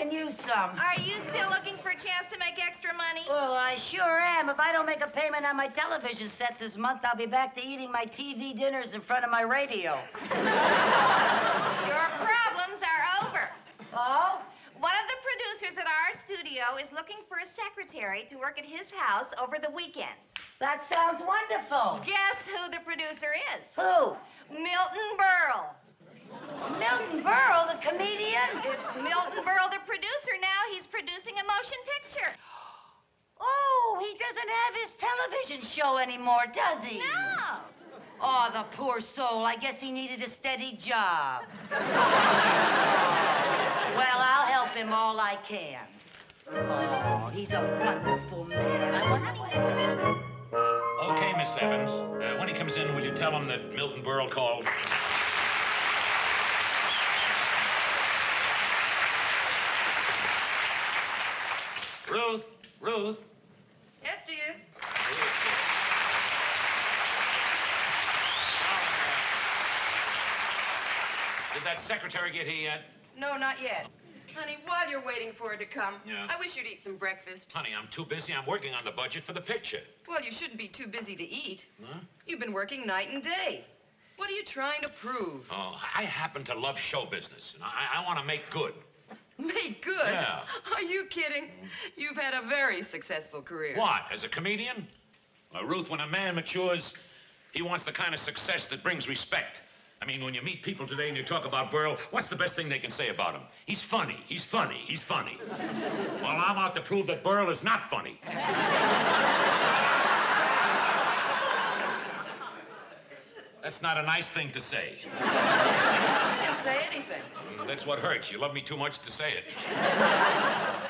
can use some. Are you still looking for a chance to make extra money? Well, I sure am. If I don't make a payment on my television set this month, I'll be back to eating my TV dinners in front of my radio. Your problems are over. Oh? One of the producers at our studio is looking for a secretary to work at his house over the weekend. That sounds wonderful. Guess who the producer is? Who? Milton Berle. Milton Berle, the comedian? It's Milton Berle, the producer now. He's producing a motion picture. Oh, he doesn't have his television show anymore, does he? No. Oh, the poor soul. I guess he needed a steady job. Well, I'll help him all I can. Oh, he's a wonderful man. Okay, Miss Evans. When he comes in, will you tell him that Milton Berle called? Ruth. Yes, dear. Did that secretary get here yet? No, not yet. Honey, while you're waiting for her to come, Yeah. I wish you'd eat some breakfast. Honey, I'm too busy. I'm working on the budget for the picture. Well, you shouldn't be too busy to eat. Huh? You've been working night and day. What are you trying to prove? Oh, I happen to love show business, and I want to make good. Make good? Yeah. Are you kidding? You've had a very successful career. What, as a comedian? Well, Ruth, when a man matures, he wants the kind of success that brings respect. I mean, when you meet people today and you talk about Berle, what's the best thing they can say about him? He's funny, he's funny, he's funny. Well, I'm out to prove that Berle is not funny. That's not a nice thing to say. I didn't say anything. That's what hurts. You love me too much to say it.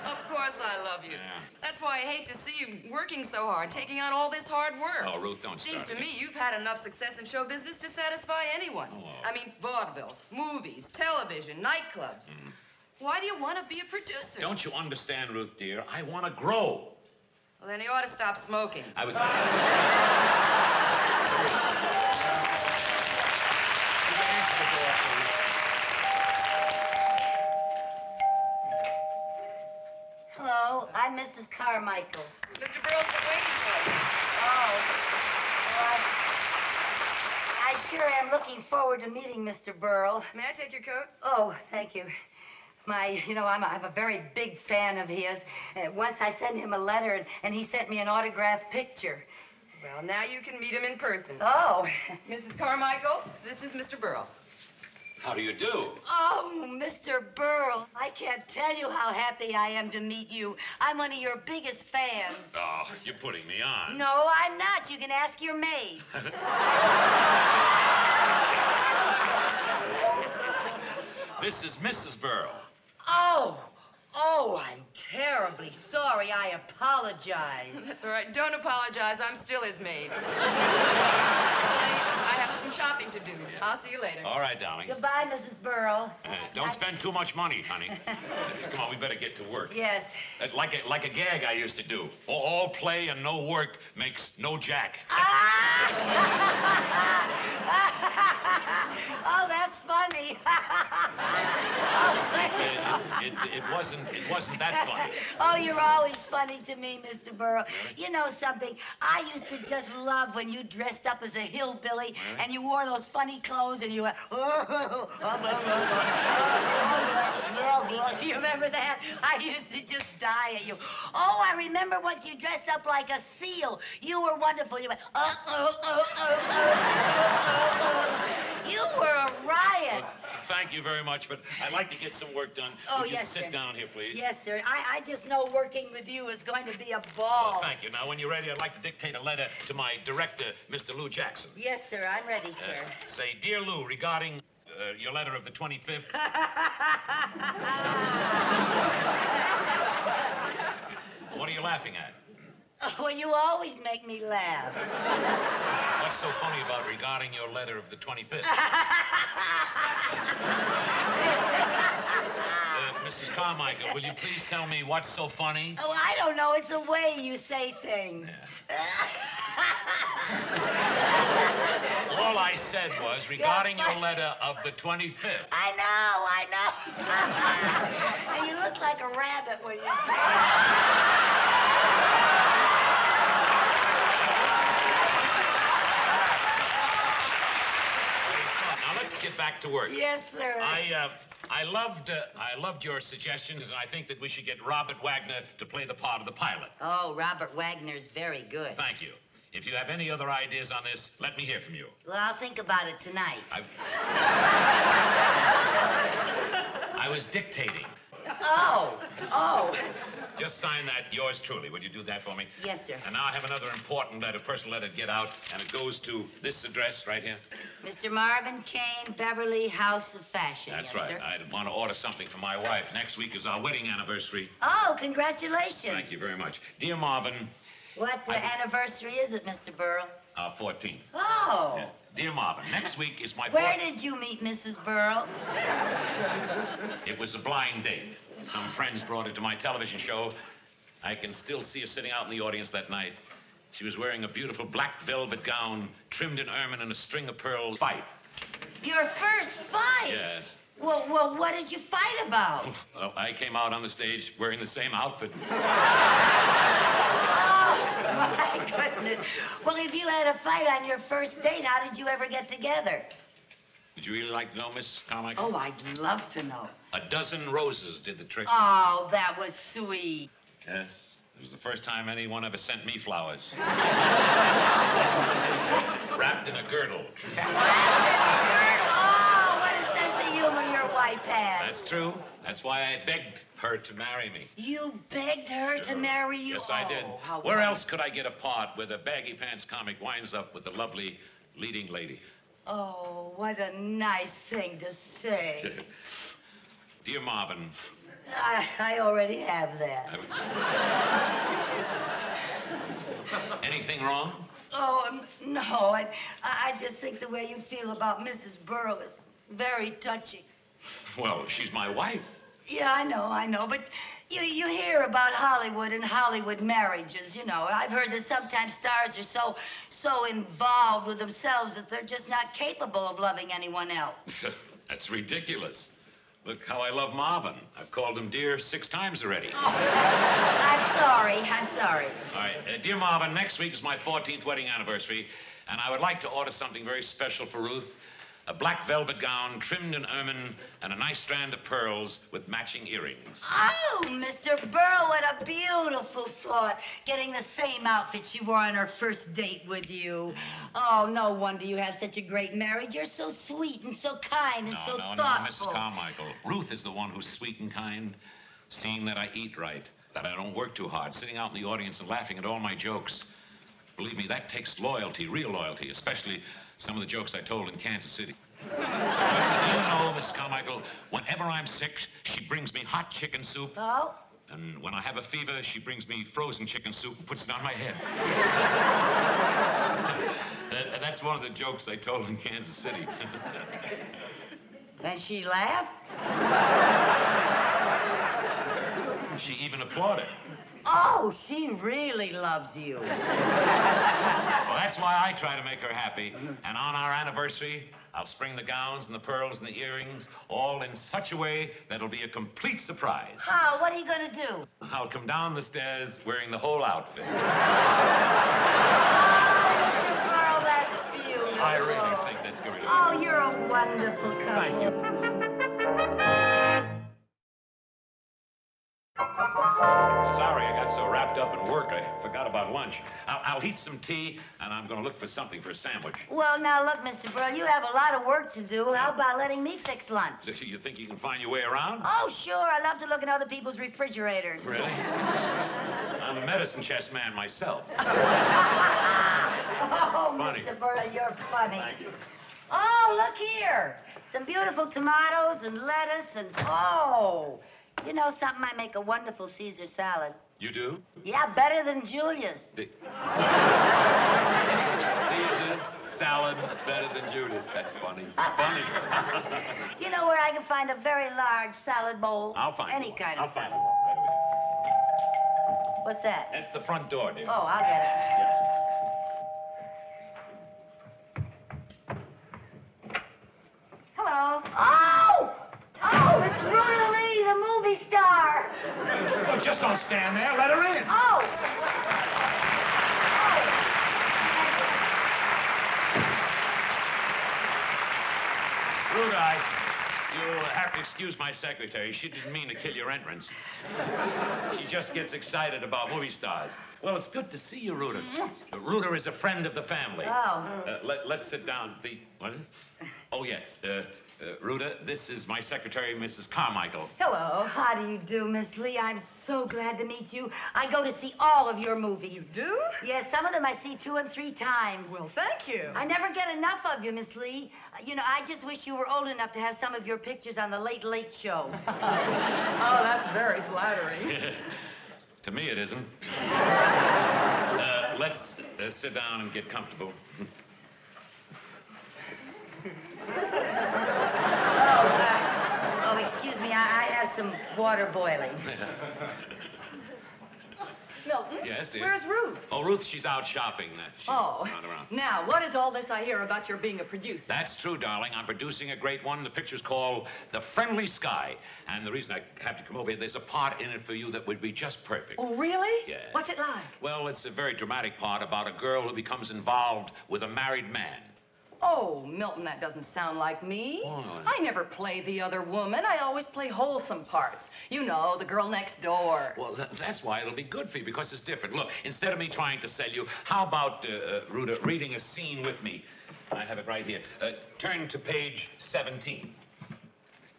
Of course I love you. Yeah. That's why I hate to see you working so hard, taking on all this hard work. Oh, Ruth, don't Seems start to me you've had enough success in show business to satisfy anyone. Oh. I mean, vaudeville, movies, television, nightclubs. Why do you want to be a producer? Don't you understand, Ruth, dear? I want to grow. Well, then he ought to stop smoking. I was... Hello, I'm Mrs. Carmichael. Mr. Burrell's been waiting for you. Oh, well, I sure am looking forward to meeting Mr. Berle. May I take your coat? Oh, thank you. I'm a very big fan of his. Once I sent him a letter, and he sent me an autographed picture. Well, now you can meet him in person. Oh. Mrs. Carmichael, this is Mr. Burrell. How do you do? Oh, Mr. Berle, I can't tell you how happy I am to meet you. I'm one of your biggest fans. Oh, you're putting me on. No, I'm not. You can ask your maid. This is Mrs. Berle. Oh, I'm terribly sorry. I apologize. That's all right. Don't apologize. I'm still his maid. I have some shopping to do. I'll see you later. All right, darling. Goodbye, Mrs. Berle. Don't spend too much money, honey. Come on, we better get to work. Yes. Like a gag I used to do. All play and no work makes no jack. Oh, that's funny. It wasn't that funny. Oh, you're always funny to me, Mr. Berle. You know something? I used to just love when you dressed up as a hillbilly and you wore those funny clothes and you went, you remember that? I used to just die at you. Oh, I remember once you dressed up like a seal. You were wonderful. You went, You were a riot. Thank you very much, but I'd like to get some work done. Oh, Would you yes, sit sir. down here, please? Yes, sir. I just know working with you is going to be a ball. Well, thank you. Now, when you're ready, I'd like to dictate a letter to my director, Mr. Lou Jackson. Yes, sir. I'm ready, sir. Say, Dear Lou, regarding your letter of the 25th... What are you laughing at? Oh, you always make me laugh. What's so funny about regarding your letter of the 25th? Mrs. Carmichael, will you please tell me what's so funny? Oh, I don't know. It's the way you say things. All I said said was regarding your letter of the 25th. I know. And you look like a rabbit when you say Now, let's get back to work. Yes, sir. I loved your suggestions, and I think that we should get Robert Wagner to play the part of the pilot. Oh, Robert Wagner's very good. Thank you. If you have any other ideas on this, let me hear from you. Well, I'll think about it tonight. I was dictating. Oh. Just sign that, yours truly. Would you do that for me? Yes, sir. And now I have another important letter, personal letter to get out, and it goes to this address right here. Mr. Marvin Kane, Beverly House of Fashion. That's yes, right. Sir. I want to order something for my wife. Next week is our wedding anniversary. Oh, congratulations. Thank you very much. Dear Marvin. What anniversary is it, Mr. Burl? 14th. Oh. Yeah. Dear Marvin, next week is my... Where did you meet Mrs. Burl? It was a blind date. Some friends brought her to my television show. I can still see her sitting out in the audience that night. She was wearing a beautiful black velvet gown, trimmed in ermine and a string of pearls. Fight. Your first fight? Yes. Well, what did you fight about? Well, I came out on the stage wearing the same outfit. Oh, my goodness. Well, if you had a fight on your first date, how did you ever get together? Would you really like to know, Miss Carmichael? Oh, I'd love to know. A dozen roses did the trick. Oh, that was sweet. Yes. It was the first time anyone ever sent me flowers. Wrapped in a girdle. Oh, what a sense of humor your wife has. That's true. That's why I begged her to marry me. You begged her to marry you? Yes, I did. Oh, how Where wonderful. else could I get a part where the baggy pants comic winds up with the lovely leading lady? Oh, what a nice thing to say. Dear Marvin. I already have that. Anything wrong? Oh, no. I just think the way you feel about Mrs. Burrow is very touching. Well, she's my wife. Yeah, I know. But you hear about Hollywood and Hollywood marriages, you know. I've heard that sometimes stars are so involved with themselves that they're just not capable of loving anyone else. That's ridiculous. Look how I love Marvin. I've called him dear 6 times already. Oh, I'm sorry. All right, dear Marvin, next week is my 14th wedding anniversary, and I would like to order something very special for Ruth. A black velvet gown trimmed in ermine and a nice strand of pearls with matching earrings. Oh, Mr. Burrow, what a beautiful thought. Getting the same outfit she wore on her first date with you. Oh, no wonder you have such a great marriage. You're so sweet and so kind and so thoughtful. No, Mrs. Carmichael. Ruth is the one who's sweet and kind, seeing that I eat right, that I don't work too hard, sitting out in the audience and laughing at all my jokes. Believe me, that takes loyalty, real loyalty, especially some of the jokes I told in Kansas City. But you know, Miss Carmichael, whenever I'm sick, she brings me hot chicken soup. Oh? And when I have a fever, she brings me frozen chicken soup and puts it on my head. That's one of the jokes I told in Kansas City. And she laughed? She even applauded. Oh, she really loves you. Well, that's why I try to make her happy. And on our anniversary, I'll spring the gowns and the pearls and the earrings, all in such a way that it'll be a complete surprise. How? What are you going to do? I'll come down the stairs wearing the whole outfit. Oh, Mr. Burrow, that's beautiful. I really think that's going to be... Oh, you're a wonderful couple. Thank you. Sorry, I got so wrapped up in work, I forgot about lunch. I'll heat some tea, and I'm going to look for something for a sandwich. Well, now, look, Mr. Burrow, you have a lot of work to do. How about letting me fix lunch? You think you can find your way around? Oh, sure. I love to look in other people's refrigerators. Really? I'm a medicine chest man myself. Oh, Funny. Mr. Burrow, you're funny. Thank you. Oh, look here. Some beautiful tomatoes and lettuce and... Oh, you know something? I make a wonderful Caesar salad. You do? Yeah, better than Julius. Caesar salad better than Judas. That's funny. Funny. You know where I can find a very large salad bowl? I'll find Any one. kind I'll of find salad. one right away. What's that? That's the front door, dear. Oh, I'll get it. Just don't stand there. Let her in. Oh! Ruda, you'll have to excuse my secretary. She didn't mean to kill your entrance. She just gets excited about movie stars. Well, it's good to see you, Ruda. Ruda is a friend of the family. Oh. Let's sit down. What? Oh, yes. Ruda, this is my secretary, Mrs. Carmichael. Hello. How do you do, Miss Lee? I'm so glad to meet you. I go to see all of your movies. Do? Yes, some of them I see 2 and 3 times. Well, thank you. I never get enough of you, Miss Lee. You know, I just wish you were old enough to have some of your pictures on the Late Late Show. Oh, that's very flattering. To me, it isn't. Let's sit down and get comfortable. Excuse me, I have some water boiling. Milton? Yes, dear? Where's Ruth? Oh, Ruth, she's out shopping. She's not around. Now, what is all this I hear about your being a producer? That's true, darling. I'm producing a great one. The picture's called The Friendly Sky. And the reason I have to come over here, there's a part in it for you that would be just perfect. Oh, really? Yeah. What's it like? Well, it's a very dramatic part about a girl who becomes involved with a married man. Oh, Milton, that doesn't sound like me. Oh, no. I never play the other woman. I always play wholesome parts. You know, the girl next door. Well, that's why it'll be good for you, because it's different. Look, instead of me trying to sell you, how about, Ruda, reading a scene with me? I have it right here. Turn to page 17.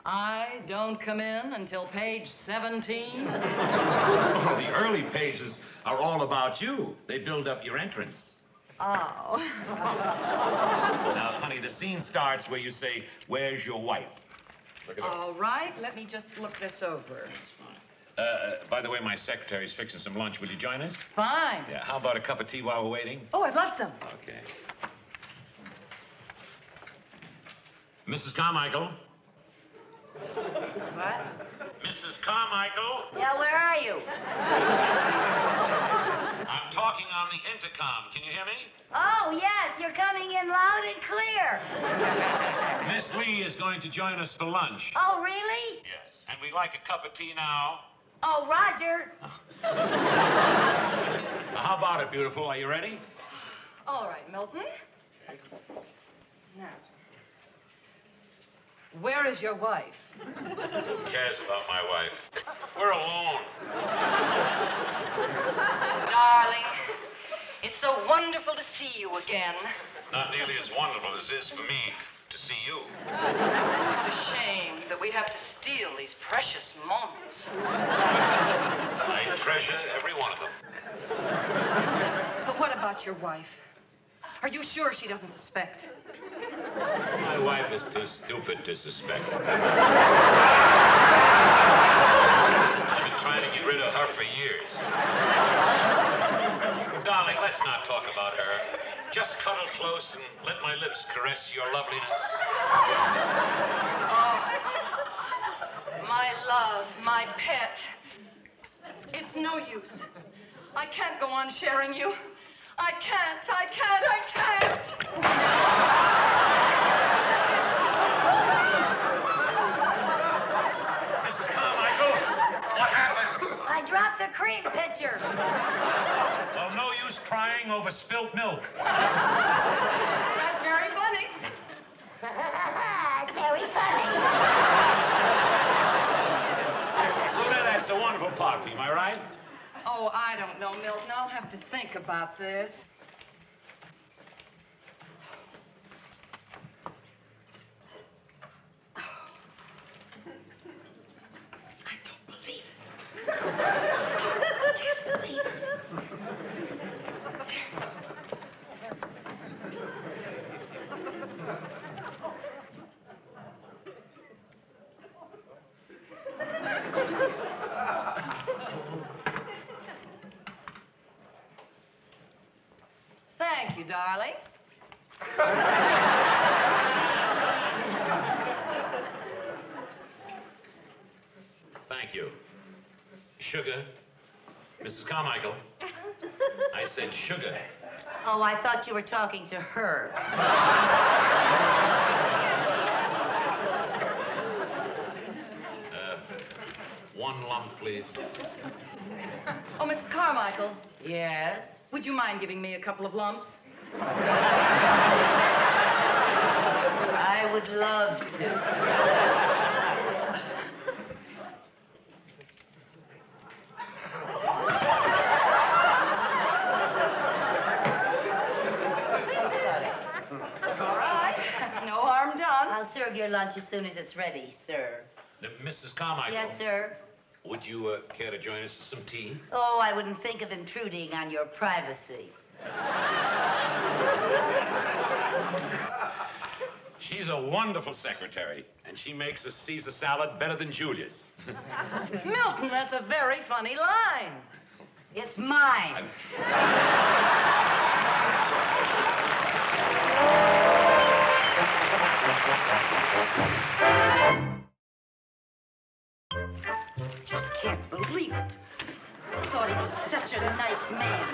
I don't come in until page 17. Oh, the early pages are all about you. They build up your entrance. Oh. Now, honey, the scene starts where you say, "Where's your wife?" Look it up. All right, let me just look this over. That's fine. By the way, my secretary's fixing some lunch. Will you join us? Fine. Yeah, how about a cup of tea while we're waiting? Oh, I'd love some. Okay. Mrs. Carmichael? What? Mrs. Carmichael? Yeah, where are you? I'm talking on the intercom. Can you hear me? Oh, yes, you're coming in loud and clear. Miss Lee is going to join us for lunch. Oh, really? Yes. And we'd like a cup of tea now. Oh, Roger. Now, how about it, beautiful? Are you ready? All right, Milton. Now, where is your wife? Who cares about my wife? We're alone. Darling, it's so wonderful to see you again. Not nearly as wonderful as it is for me to see you. What a shame that we have to steal these precious moments. I treasure every one of them. But what about your wife? Are you sure she doesn't suspect? My wife is too stupid to suspect. I've been trying to get rid of her for years. Darling, let's not talk about her. Just cuddle close and let my lips caress your loveliness. Oh, my love, my pet. It's no use. I can't go on sharing you. I can't. Mrs. Carmichael, what happened? I dropped the cream pitcher. Well, no use crying over spilt milk. That's very funny. It's very funny. Ruda, that's a wonderful part for you, am I right? Oh, I don't know, Milton. I'll have to think about this. Thank you, darling. Thank you. Sugar. Mrs. Carmichael. I said sugar. Oh, I thought you were talking to her. One line. lump, please. Oh, Mrs. Carmichael, Yes? would you mind giving me a couple of lumps? I would love to. All right. No harm done. I'll serve your lunch as soon as it's ready, sir. Mrs. Carmichael. Yes, sir? Would you care to join us for some tea? Oh, I wouldn't think of intruding on your privacy. She's a wonderful secretary, and she makes a Caesar salad better than Julius. Milton, that's a very funny line. It's mine. Just can't believe it. Thought he was such a nice man.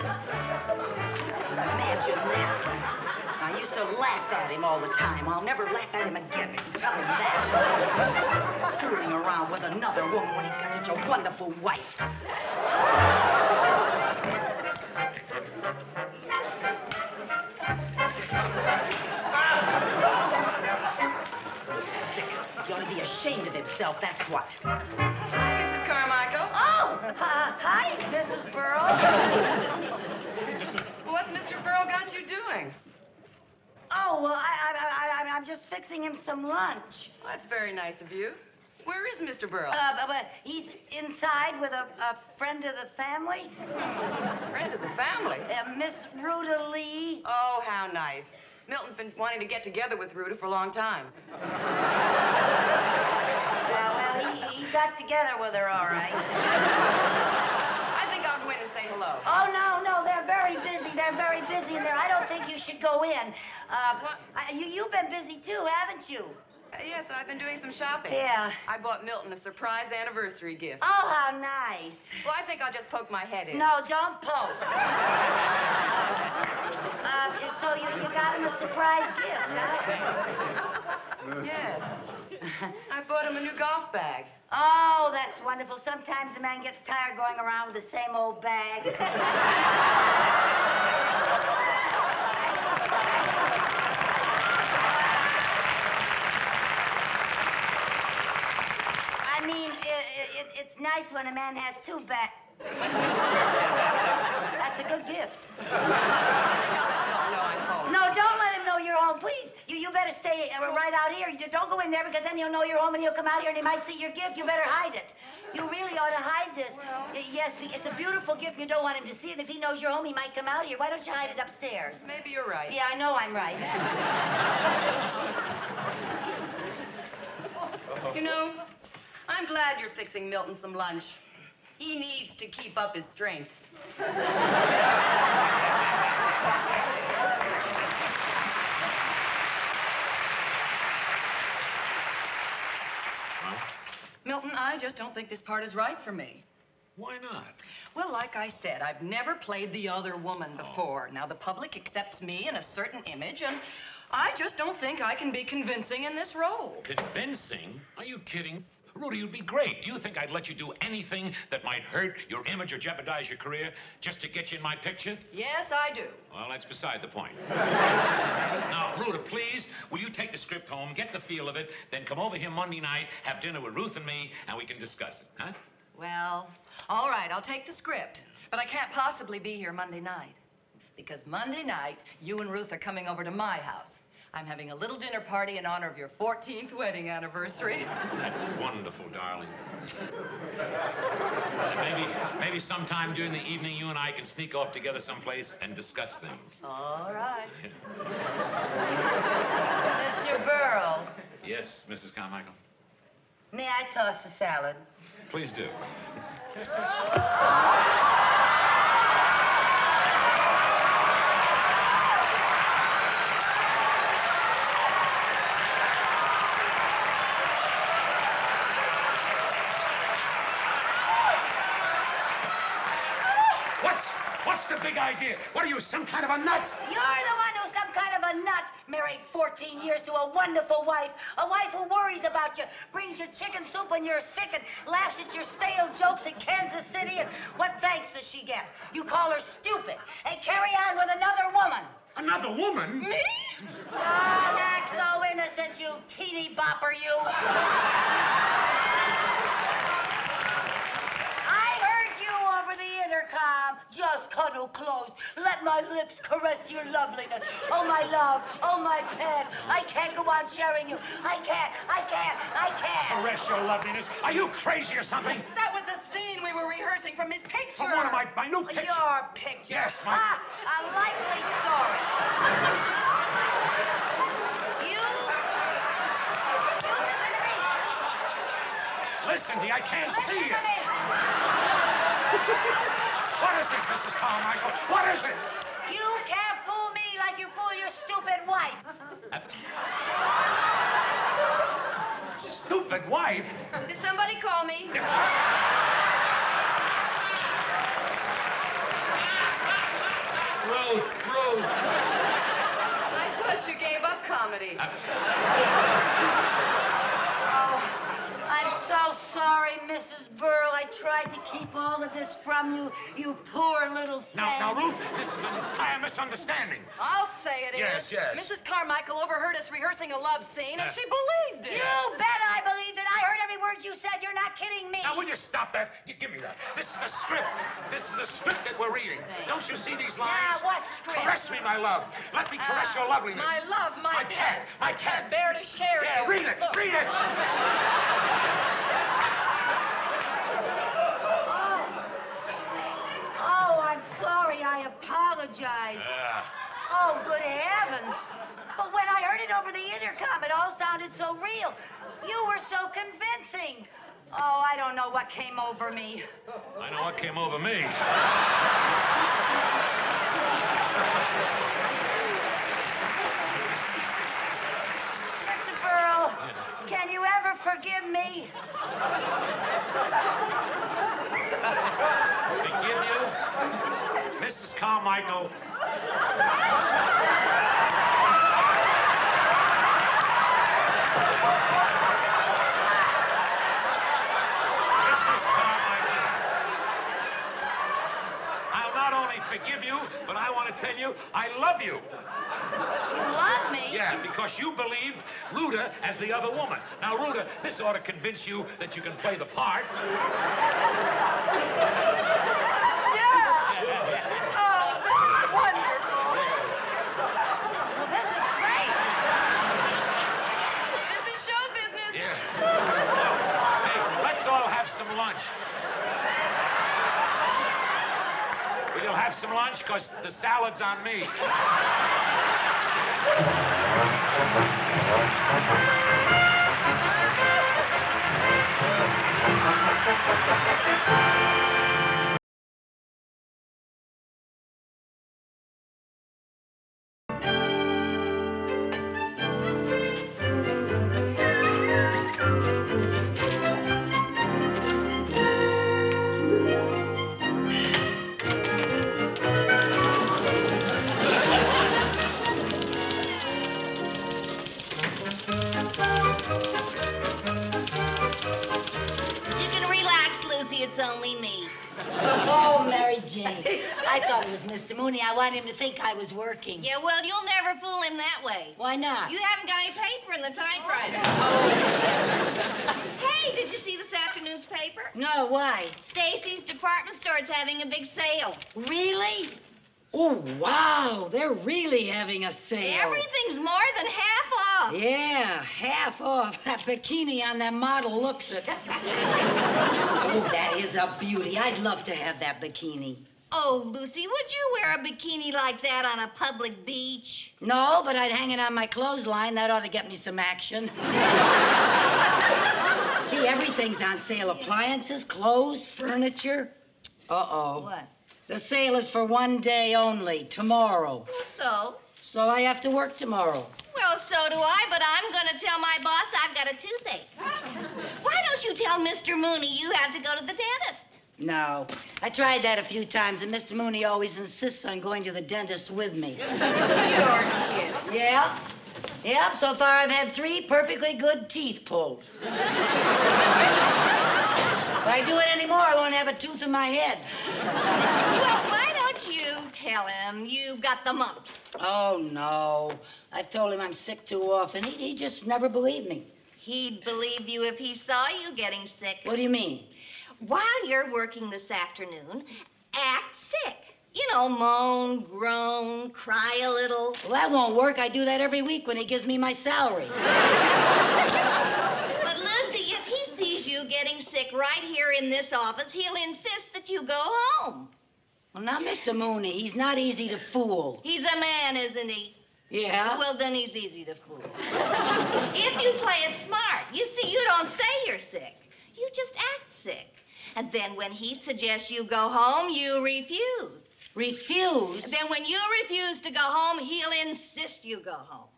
Imagine that. I used to laugh at him all the time. I'll never laugh at him again. Tell him that. Fooling around with another woman when he's got such a wonderful wife. Sick. He ought to be ashamed of himself, that's what. Hi, Mrs. Carmichael. Oh, hi, Mrs. Burrow. What's Mr. Burrow got you doing? Oh, well, I'm just fixing him some lunch. Well, that's very nice of you. Where is Mr. Burrow? But he's inside with a friend of the family. Friend of the family. Miss Rhoda Lee. Oh, how nice. Milton's been wanting to get together with Rhoda for a long time. Well, he got together with her, all right. I think I'll go in and say hello. Oh, no, they're very busy. They're very busy in there. I don't think you should go in. What? You've been busy, too, haven't you? Yes, I've been doing some shopping. Yeah. I bought Milton a surprise anniversary gift. Oh, how nice. Well, I think I'll just poke my head in. No, don't poke. So you got him a surprise gift, huh? Yes. I bought him a new golf bag. Oh, that's wonderful. Sometimes a man gets tired going around with the same old bag. I mean, it's nice when a man has two bags. That's a good gift. No, I'm home. No, don't let him know you're home, please. You better stay right out here. You don't go in there because then he'll know you're home and he'll come out here and he might see your gift. You better hide it. You really ought to hide this. Well. Yes, it's a beautiful gift. You don't want him to see it. If he knows you're home, he might come out here. Why don't you hide it upstairs? Maybe you're right. Yeah, I know I'm right. You know, I'm glad you're fixing Milton some lunch. He needs to keep up his strength. Huh? Milton, I just don't think this part is right for me. Why not? Well, like I said, I've never played the other woman before. Now, the public accepts me in a certain image, and I just don't think I can be convincing in this role. Convincing? Are you kidding? Rudy, you'd be great. Do you think I'd let you do anything that might hurt your image or jeopardize your career just to get you in my picture? Yes, I do. Well, that's beside the point. Now, Rhoda, please, will you take the script home, get the feel of it, then come over here Monday night, have dinner with Ruth and me, and we can discuss it, huh? Well, all right, I'll take the script. But I can't possibly be here Monday night. Because Monday night, you and Ruth are coming over to my house. I'm having a little dinner party in honor of your 14th wedding anniversary. That's wonderful, darling. Maybe sometime during the evening, you and I can sneak off together someplace and discuss things. All right. Mr. Burrow, Yes, Mrs. Carmichael? may I toss the salad? Please do. What's the big idea? What are you, some kind of a nut? You're the one who's some kind of a nut. Married married 14 years to a wonderful wife. A wife who worries about you, brings you chicken soup when you're sick, and laughs at your stale jokes in Kansas City. And what thanks does she get? You call her stupid and carry on with another woman. Another woman? Me? Don't act so innocent, you teeny bopper, you. I heard you over the intercom. Just cuddle close. Let my lips caress your loveliness. Oh, my love. Oh, my pet. I can't go on sharing you. I can't. Caress your loveliness. Are you crazy or something? That was the scene we were rehearsing from his picture. From one of my new pictures. Your picture. Yes, my... Ah, a likely story. Listen to me. I can't see Listen you. to me. What is it, Mrs. Carmichael? What is it? You can't fool me like you fool your stupid wife. Stupid wife? Did somebody call me? Ruth. I thought you gave up comedy. Oh, I'm so sorry, Mrs. Burl. I tried to keep all of this from you, you poor little thing. Now, Ruth, this is an entire misunderstanding. I'll say it Yes, is. yes. Mrs. Carmichael overheard us rehearsing a love scene, and she believed it. You bet I believed it. I heard every word you said. You're not kidding me. Now, will you stop that? Give me that. This is a script. This is a script that we're reading. Don't you see these lines? Yeah, what script? Caress me, my love. Let me caress your loveliness. My love, my pet. My I cat. can't bear to share Yeah, you. read it. Look. Read it. Oh, I'm sorry. I apologize. Oh, good heavens. But when I heard it over the intercom, it all sounded so real. You were so convincing. Oh, I don't know what came over me. I know what came over me. Mr. Burl, can you ever forgive me? Forgive you? Mrs. Carmichael. Mrs. Carmichael. I'll not only forgive you, but I want to tell you I love you. You love me? Yeah, because you believed Ruta as the other woman. Now, Ruta, this ought to convince you that you can play the part. Yeah. Oh, this is wonderful. Well, this is great. This is show business. Yeah. Hey, let's all have some lunch. Will you have some lunch? Because the salad's on me. You can relax, Lucy. It's only me. Oh, Mary Jane. I thought it was Mr. Mooney. I want him to think I was working. Yeah, well, you'll never fool him that way. Why not? You haven't got any paper in the typewriter. Hey, did you see this afternoon's paper? No, why? Stacy's department store is having a big sale. Really? Oh, wow. They're really having a sale. Everything's more than half off. Yeah, half off. That bikini on that model looks it. Oh, that is a beauty. I'd love to have that bikini. Oh, Lucy, would you wear a bikini like that on a public beach? No, but I'd hang it on my clothesline. That ought to get me some action. Gee, everything's on sale. Appliances, clothes, furniture. Uh-oh. What? The sale is for one day only, tomorrow. So? So I have to work tomorrow. Well, so do I, but I'm going to tell my boss I've got a toothache. Why don't you tell Mr. Mooney you have to go to the dentist? No. I tried that a few times, and Mr. Mooney always insists on going to the dentist with me. You're kidding. Yeah? Yep, so far I've had 3 perfectly good teeth pulled. If I do it anymore, I won't have a tooth in my head. Well, why don't you tell him you've got the mumps? Oh, no. I've told him I'm sick too often. He just never believed me. He'd believe you if he saw you getting sick. What do you mean? While you're working this afternoon, act sick. You know, moan, groan, cry a little. Well, that won't work. I do that every week when he gives me my salary. But, Lucy, if he sees you getting sick right here in this office, he'll insist that you go home. Well, now, Mr. Mooney, he's not easy to fool. He's a man, isn't he? Yeah? Well, then he's easy to fool. If you play it smart, you see, you don't say you're sick. You just act sick. And then when he suggests you go home, you refuse. Refuse? Then when you refuse to go home, he'll insist you go home.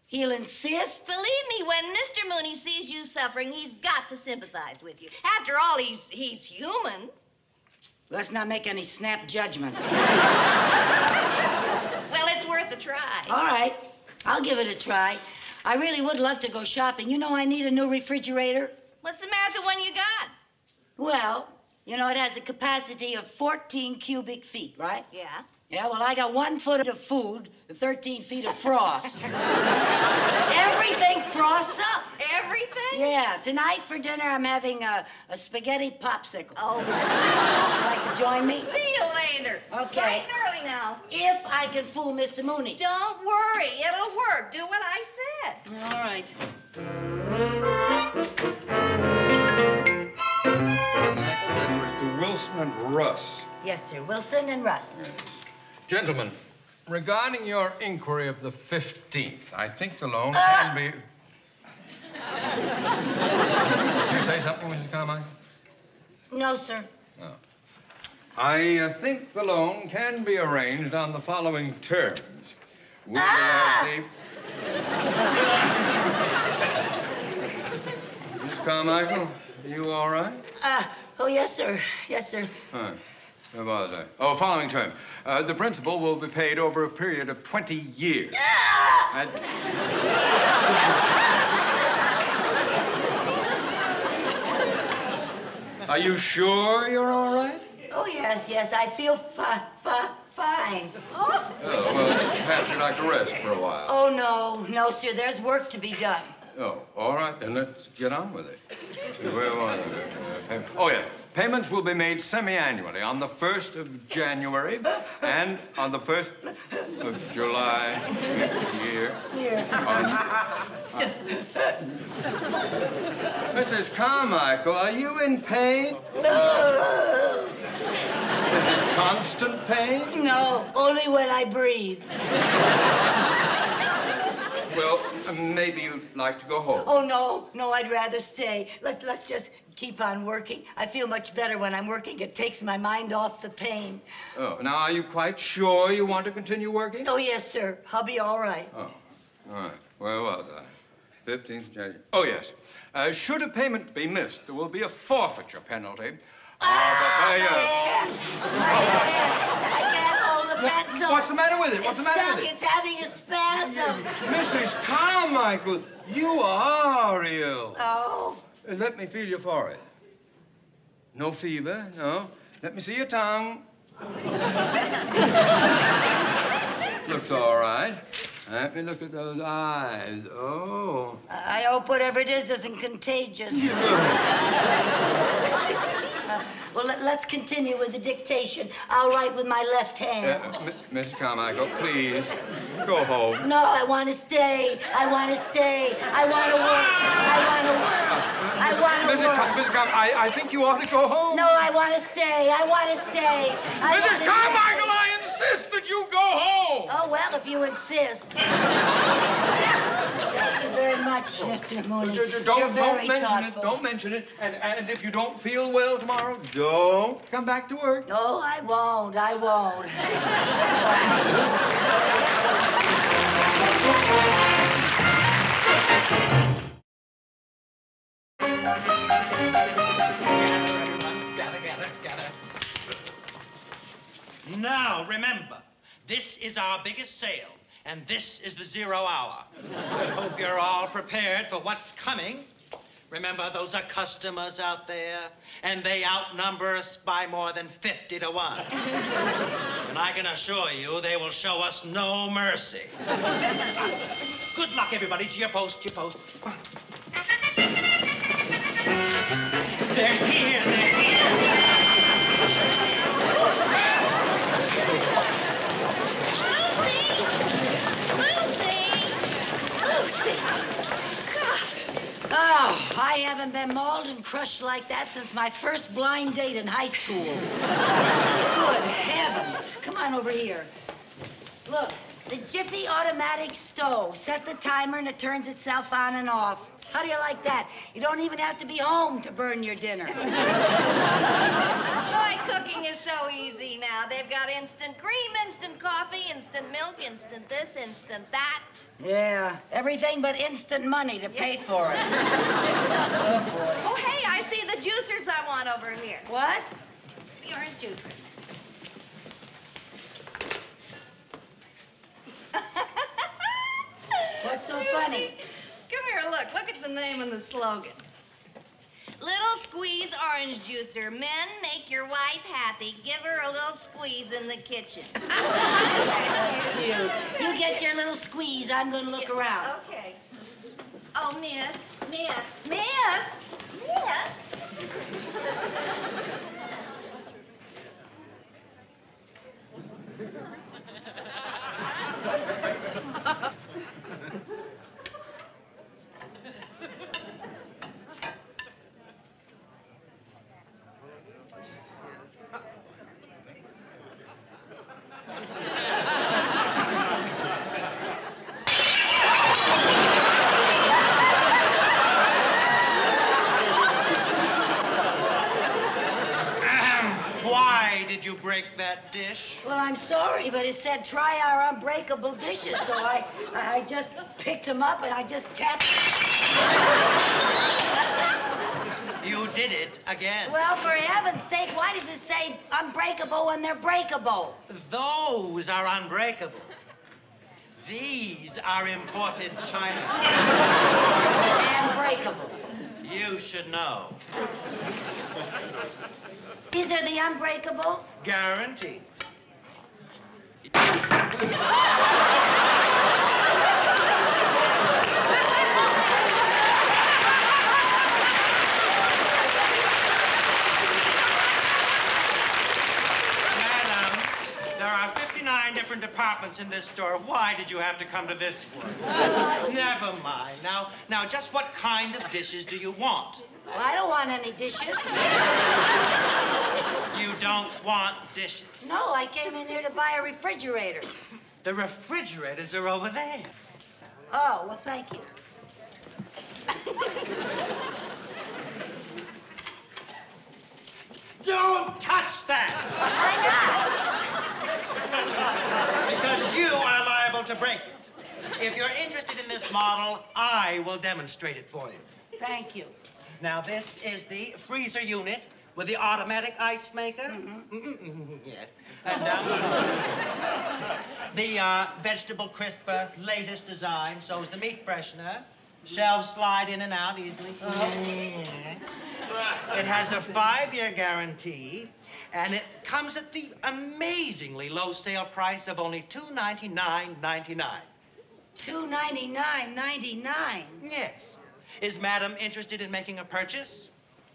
He'll insist? Believe me, when Mr. Mooney sees you suffering, he's got to sympathize with you. After all, he's human. Let's not make any snap judgments. Well, it's worth a try. All right. I'll give it a try. I really would love to go shopping. You know I need a new refrigerator. What's the matter with the one you got? Well, you know, it has a capacity of 14 cubic feet, right? Yeah. Yeah, well, I got 1 foot of food and 13 feet of frost. Everything frosts up. Everything? Yeah, tonight for dinner I'm having a spaghetti popsicle. Oh. Would you like to join me? See you later. Okay. Bright and early now. If I can fool Mr. Mooney. Don't worry. It'll work. Do what I said. All right. Mr. Wilson and Russ. Yes, sir. Wilson and Russ. Gentlemen, regarding your inquiry of the 15th, I think the loan can be... Did you say something, Mrs. Carmichael? No, sir. No. I think the loan can be arranged on the following terms. We will have the... Miss Carmichael, are you all right? Oh, yes, sir. Yes, sir. Huh. Where was I? Oh, following term. The principal will be paid over a period of 20 years. And... Are you sure you're all right? Oh, yes. I feel fine. Oh, well, perhaps you'd like to rest for a while. Oh, no, sir. There's work to be done. Oh, all right, then let's get on with it. Where was I? Oh, yes. Payments will be made semi-annually on the 1st of January and on the 1st of July each year. Mrs. Carmichael, are you in pain? Is it constant pain? No, only when I breathe. Well, maybe you'd like to go home. Oh, no, I'd rather stay. Let's just keep on working. I feel much better when I'm working. It takes my mind off the pain. Oh, now, are you quite sure you want to continue working? Oh, yes, sir. I'll be all right. Oh, all right. Where was I? 15th January. Oh, yes. Should a payment be missed, there will be a forfeiture penalty. I can't hold the pencil. What's the matter with it? What's the matter with it? It's having a spasm. Mrs. Carmichael, you are ill. Oh. Let me feel your forehead. No fever, no. Let me see your tongue. Looks all right. Let me look at those eyes. Oh. I hope whatever it is isn't contagious. Well, let's continue with the dictation. I'll write with my left hand. Mrs. Carmichael, please, go home. No, I want to stay. I want to stay. I want to work. I want to work. I want to work. Mrs. Carmichael, I think you ought to go home. No, I want to stay. I want to stay. Mrs. Carmichael, I insist that you go home. Oh, well, if you insist. Thank you very much, Mr. Mooney. Don't very mention thoughtful. it. Don't mention it. And if you don't feel well tomorrow, don't come back to work. No, I won't. I won't. Now, remember, this is our biggest sale, and this is the 0 hour. I hope you're all prepared for what's coming. Remember, those are customers out there, and they outnumber us by more than 50 to 1. And I can assure you they will show us no mercy. Good luck, everybody. To your post, to your post. They're here, they're here. Oh, I haven't been mauled and crushed like that since my first blind date in high school. Good heavens. Come on over here. Look, the Jiffy automatic stove. Set the timer and it turns itself on and off. How do you like that? You don't even have to be home to burn your dinner. Boy, cooking is so easy now. They've got instant cream, instant coffee, instant milk, instant this, instant that. Yeah, everything but instant money to pay for it. Oh, boy. Oh, hey, I see the juicers I want over here. What? The orange juicer. What's so funny? Come here, look. Look at the name and the slogan. Little Squeeze Orange Juicer. Men, make your wife happy. Give her a little squeeze in the kitchen. You get your little squeeze. I'm going to look around. Okay. Oh, miss. Why did you break that dish? Well, I'm sorry, but it said try our unbreakable dishes, so I just picked them up and I just tapped. You did it again. Well, for heaven's sake, why does it say unbreakable when they're breakable? Those are unbreakable. These are imported china. Unbreakable. You should know. These are the unbreakable? Guaranteed. Madam, there are 59 different departments in this store. Why did you have to come to this one? Never mind. Now, just what kind of dishes do you want? Well, I don't want any dishes. You don't want dishes. No, I came in here to buy a refrigerator. The refrigerators are over there. Oh, well, thank you. Don't touch that! Why Because you are liable to break it. If you're interested in this model, I will demonstrate it for you. not? Thank you. Now, this is the freezer unit with the automatic ice maker. Yes. And the vegetable crisper, latest design. So is the meat freshener. Shelves slide in and out easily. It has a 5-year guarantee, and it comes at the amazingly low sale price of only $299.99. $299.99. Yes. Is Madam interested in making a purchase?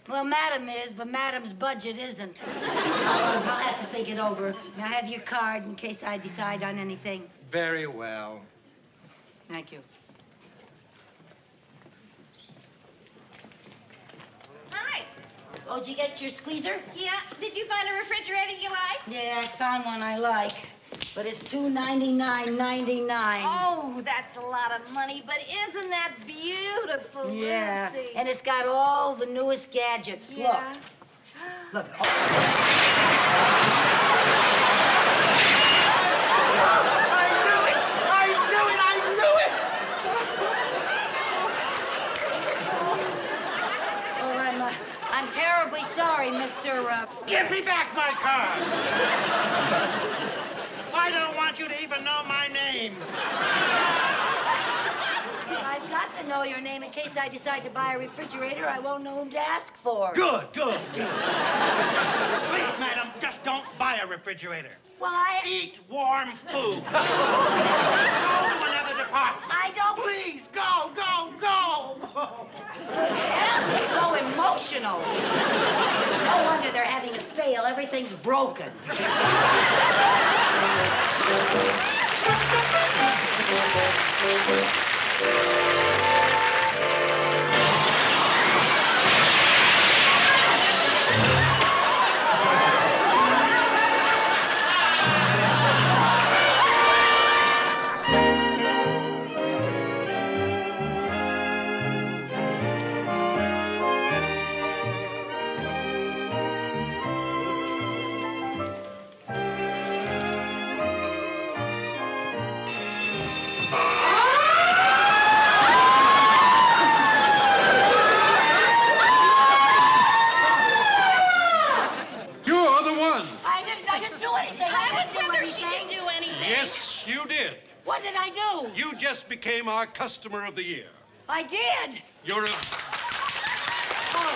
Well, Madam is, but Madam's budget isn't. I'll have to think it over. May I have your card in case I decide on anything? Very well. Thank you. Hi. Oh, did you get your squeezer? Yeah, did you find a refrigerator you like? Yeah, I found one I like. But it's $299.99. Oh, that's a lot of money, but isn't that beautiful, Yeah, Lucy? and it's got all the newest gadgets. Yeah. Look. I knew it! Oh, I'm terribly sorry, Mr. Give me back my car! I don't want you to even know my name. got to know your name in case I decide to buy a refrigerator. I won't know whom to ask for. Good. Please, madam, just don't buy a refrigerator. Why? Eat warm food. Go to another department. I don't... Please, go. They're so emotional. No wonder they're having a sale. Everything's broken. What did I do? You just became our customer of the year. I did. You're a... Oh.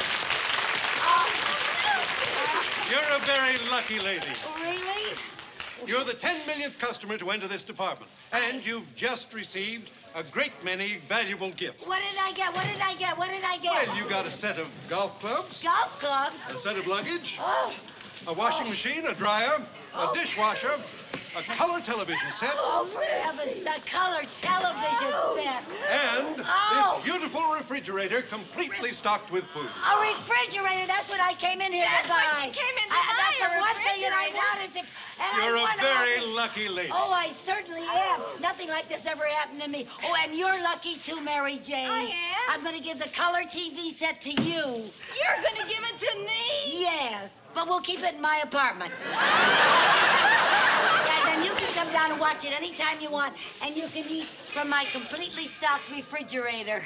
You're a very lucky lady. Really? You're the 10 millionth customer to enter this department. And you've just received a great many valuable gifts. What did I get? Well, you got a set of golf clubs. Golf clubs? A set of luggage. Oh. A washing machine, a dryer, a dishwasher, a color television set. Oh, for heaven's sake, a color television set. And this beautiful refrigerator completely stocked with food. A refrigerator, that's what I came in here to buy. That's what you came in to buy, That's the a one thing that I refrigerator. wanted to... And You're I a wanted very all this- lucky lady. Oh, I certainly am. Nothing like this ever happened to me. Oh, and you're lucky too, Mary Jane. I am? I'm going to give the color TV set to you. You're going to give it to me? Yes, but we'll keep it in my apartment. And then you can come down and watch it anytime you want, and you can eat from my completely stocked refrigerator.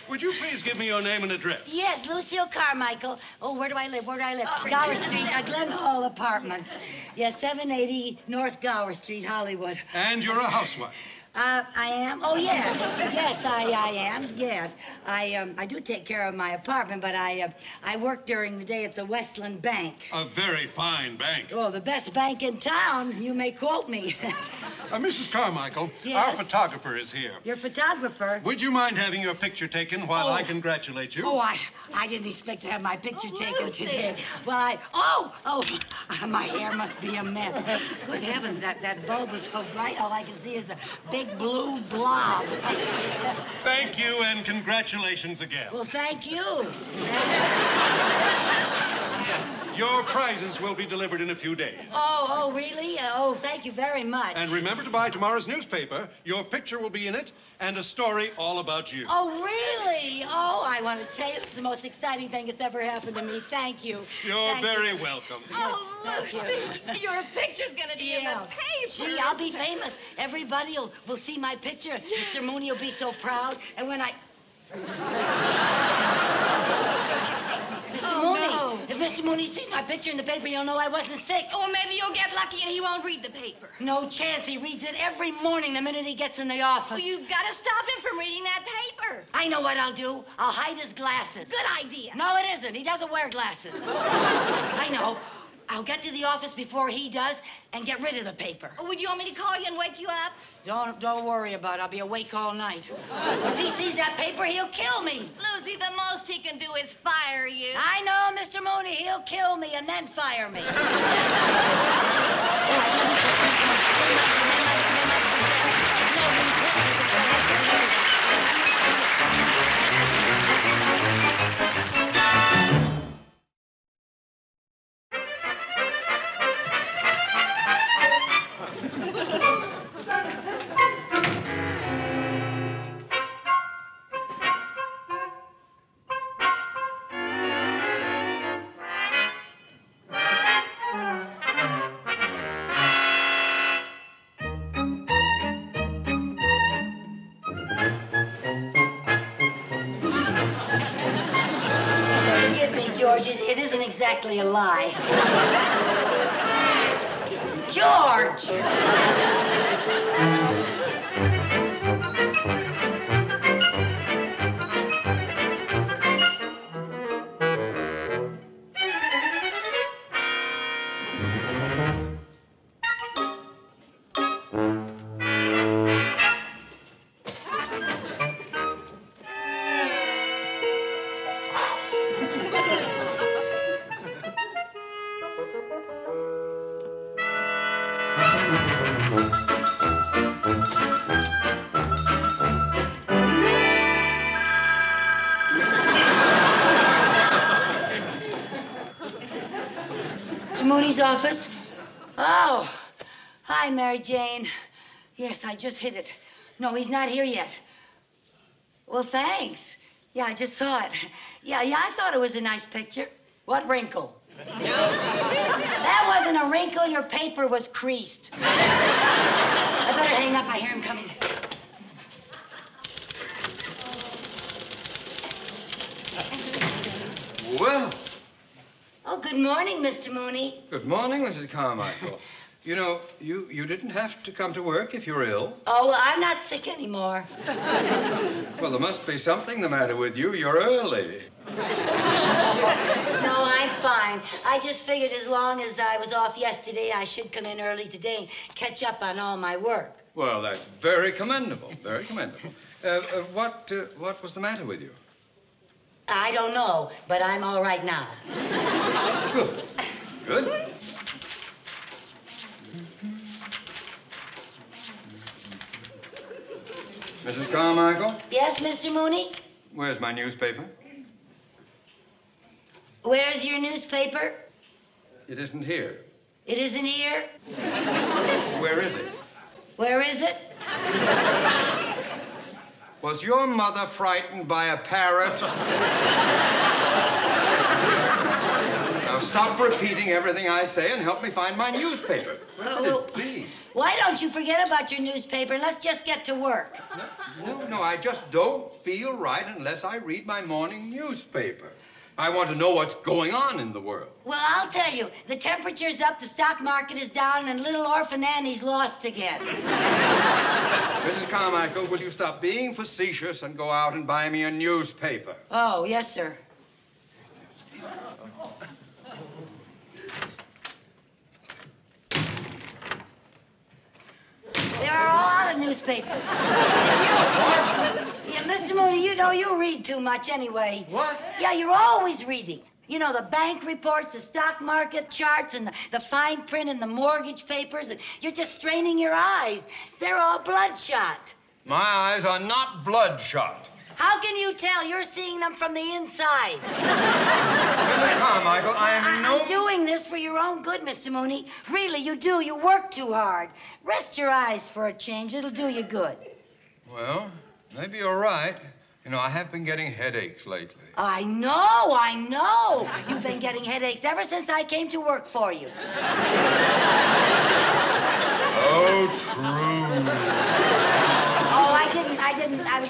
Would you please give me your name and address? Yes, Lucille Carmichael. Oh, where do I live? Gower Street, Glen Hall Apartments. Yes, 780 North Gower Street, Hollywood. And you're a housewife. I am? Oh, yes. Yes, I am. Yes. I do take care of my apartment, but I work during the day at the Westland Bank. A very fine bank. Oh, the best bank in town. You may quote me. Mrs. Carmichael, Yes? our photographer is here. Your photographer? Would you mind having your picture taken while I congratulate you? Oh, I didn't expect to have my picture taken today. Well, my hair must be a mess. Good heavens, that bulb is so bright, all I can see is a big blue blob. Thank you, and congratulations again. Well, thank you. Your prizes will be delivered in a few days. Oh, really? Oh, thank you very much. And remember to buy tomorrow's newspaper. Your picture will be in it, and a story all about you. Oh, really? Oh, I want to tell you, it's the most exciting thing that's ever happened to me. Thank you. You're Thank very you. welcome. Oh, Thank you. Lucy, your picture's going to be in the paper. Gee, I'll be famous. Everybody will see my picture. Mr. Mooney will be so proud. And when I... Mr. Mooney, no. if Mr. Mooney sees my picture in the paper, he'll know I wasn't sick. Or maybe you'll get lucky and he won't read the paper. No chance. He reads it every morning the minute he gets in the office. Well, you've got to stop him from reading that paper. I know what I'll do. I'll hide his glasses. Good idea. No, it isn't. He doesn't wear glasses. I know. I'll get to the office before he does and get rid of the paper. Or would you want me to call you and wake you up? Don't worry about it. I'll be awake all night. If he sees that paper, he'll kill me. Lucy, the most he can do is fire you. I know, Mr. Mooney. He'll kill me and then fire me. Forgive me, George. It isn't exactly a lie. George! Mooney's office? Oh. Hi, Mary Jane. Yes, I just hit it. No, he's not here yet. Well, thanks. Yeah, I just saw it. Yeah, I thought it was a nice picture. What wrinkle? That wasn't a wrinkle. Your paper was creased. I better hang up. I hear him coming. Well, Oh, good morning, Mr. Mooney. good morning, Mrs. Carmichael. You know, you didn't have to come to work if you're ill. Oh, well, I'm not sick anymore. Well, there must be something the matter with you. You're early. No, I'm fine. I just figured as long as I was off yesterday, I should come in early today and catch up on all my work. Well, that's very commendable. Very commendable. What was the matter with you? I don't know, but I'm all right now. Good. Good. Mrs. Carmichael, Yes, Mr. Mooney? where's my newspaper? Where's your newspaper? It isn't here. It isn't here? Where is it? Where is it? Was your mother frightened by a parrot? Now stop repeating everything I say and help me find my newspaper. Well, Please. why don't you forget about your newspaper and let's just get to work? No, I just don't feel right unless I read my morning newspaper. I want to know what's going on in the world. Well, I'll tell you. The temperature's up, the stock market is down, and little orphan Annie's lost again. Mrs. Carmichael, will you stop being facetious and go out and buy me a newspaper? Oh, yes, sir. There are a lot of newspapers. Yeah, Mr. Mooney, you know you read too much anyway. What? Yeah, you're always reading. You know, the bank reports, the stock market charts, and the fine print and the mortgage papers, and you're just straining your eyes. They're all bloodshot. My eyes are not bloodshot. How can you tell? You're seeing them from the inside. Mrs. Carmichael, I'm doing this for your own good, Mr. Mooney. Really, you do. You work too hard. Rest your eyes for a change. It'll do you good. Well, maybe you're right. You know, I have been getting headaches lately. I know. You've been getting headaches ever since I came to work for you. Oh, true. Oh, I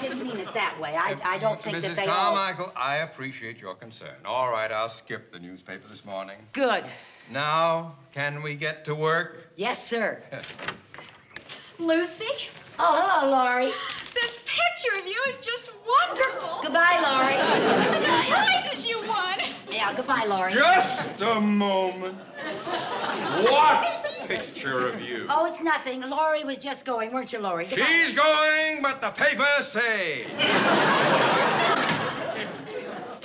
didn't mean it that way. I don't think that Mrs. they all... Carmichael, I appreciate your concern. All right, I'll skip the newspaper this morning. Good. Now, can we get to work? Yes, sir. Lucy, Oh, hello, Laurie. this picture of you is just wonderful. Goodbye, Laurie. The prizes you won. Yeah, goodbye, Laurie. Just a moment. What picture of you? Oh, it's nothing. Laurie was just going, weren't you, Laurie? Goodbye. She's going, but the papers say.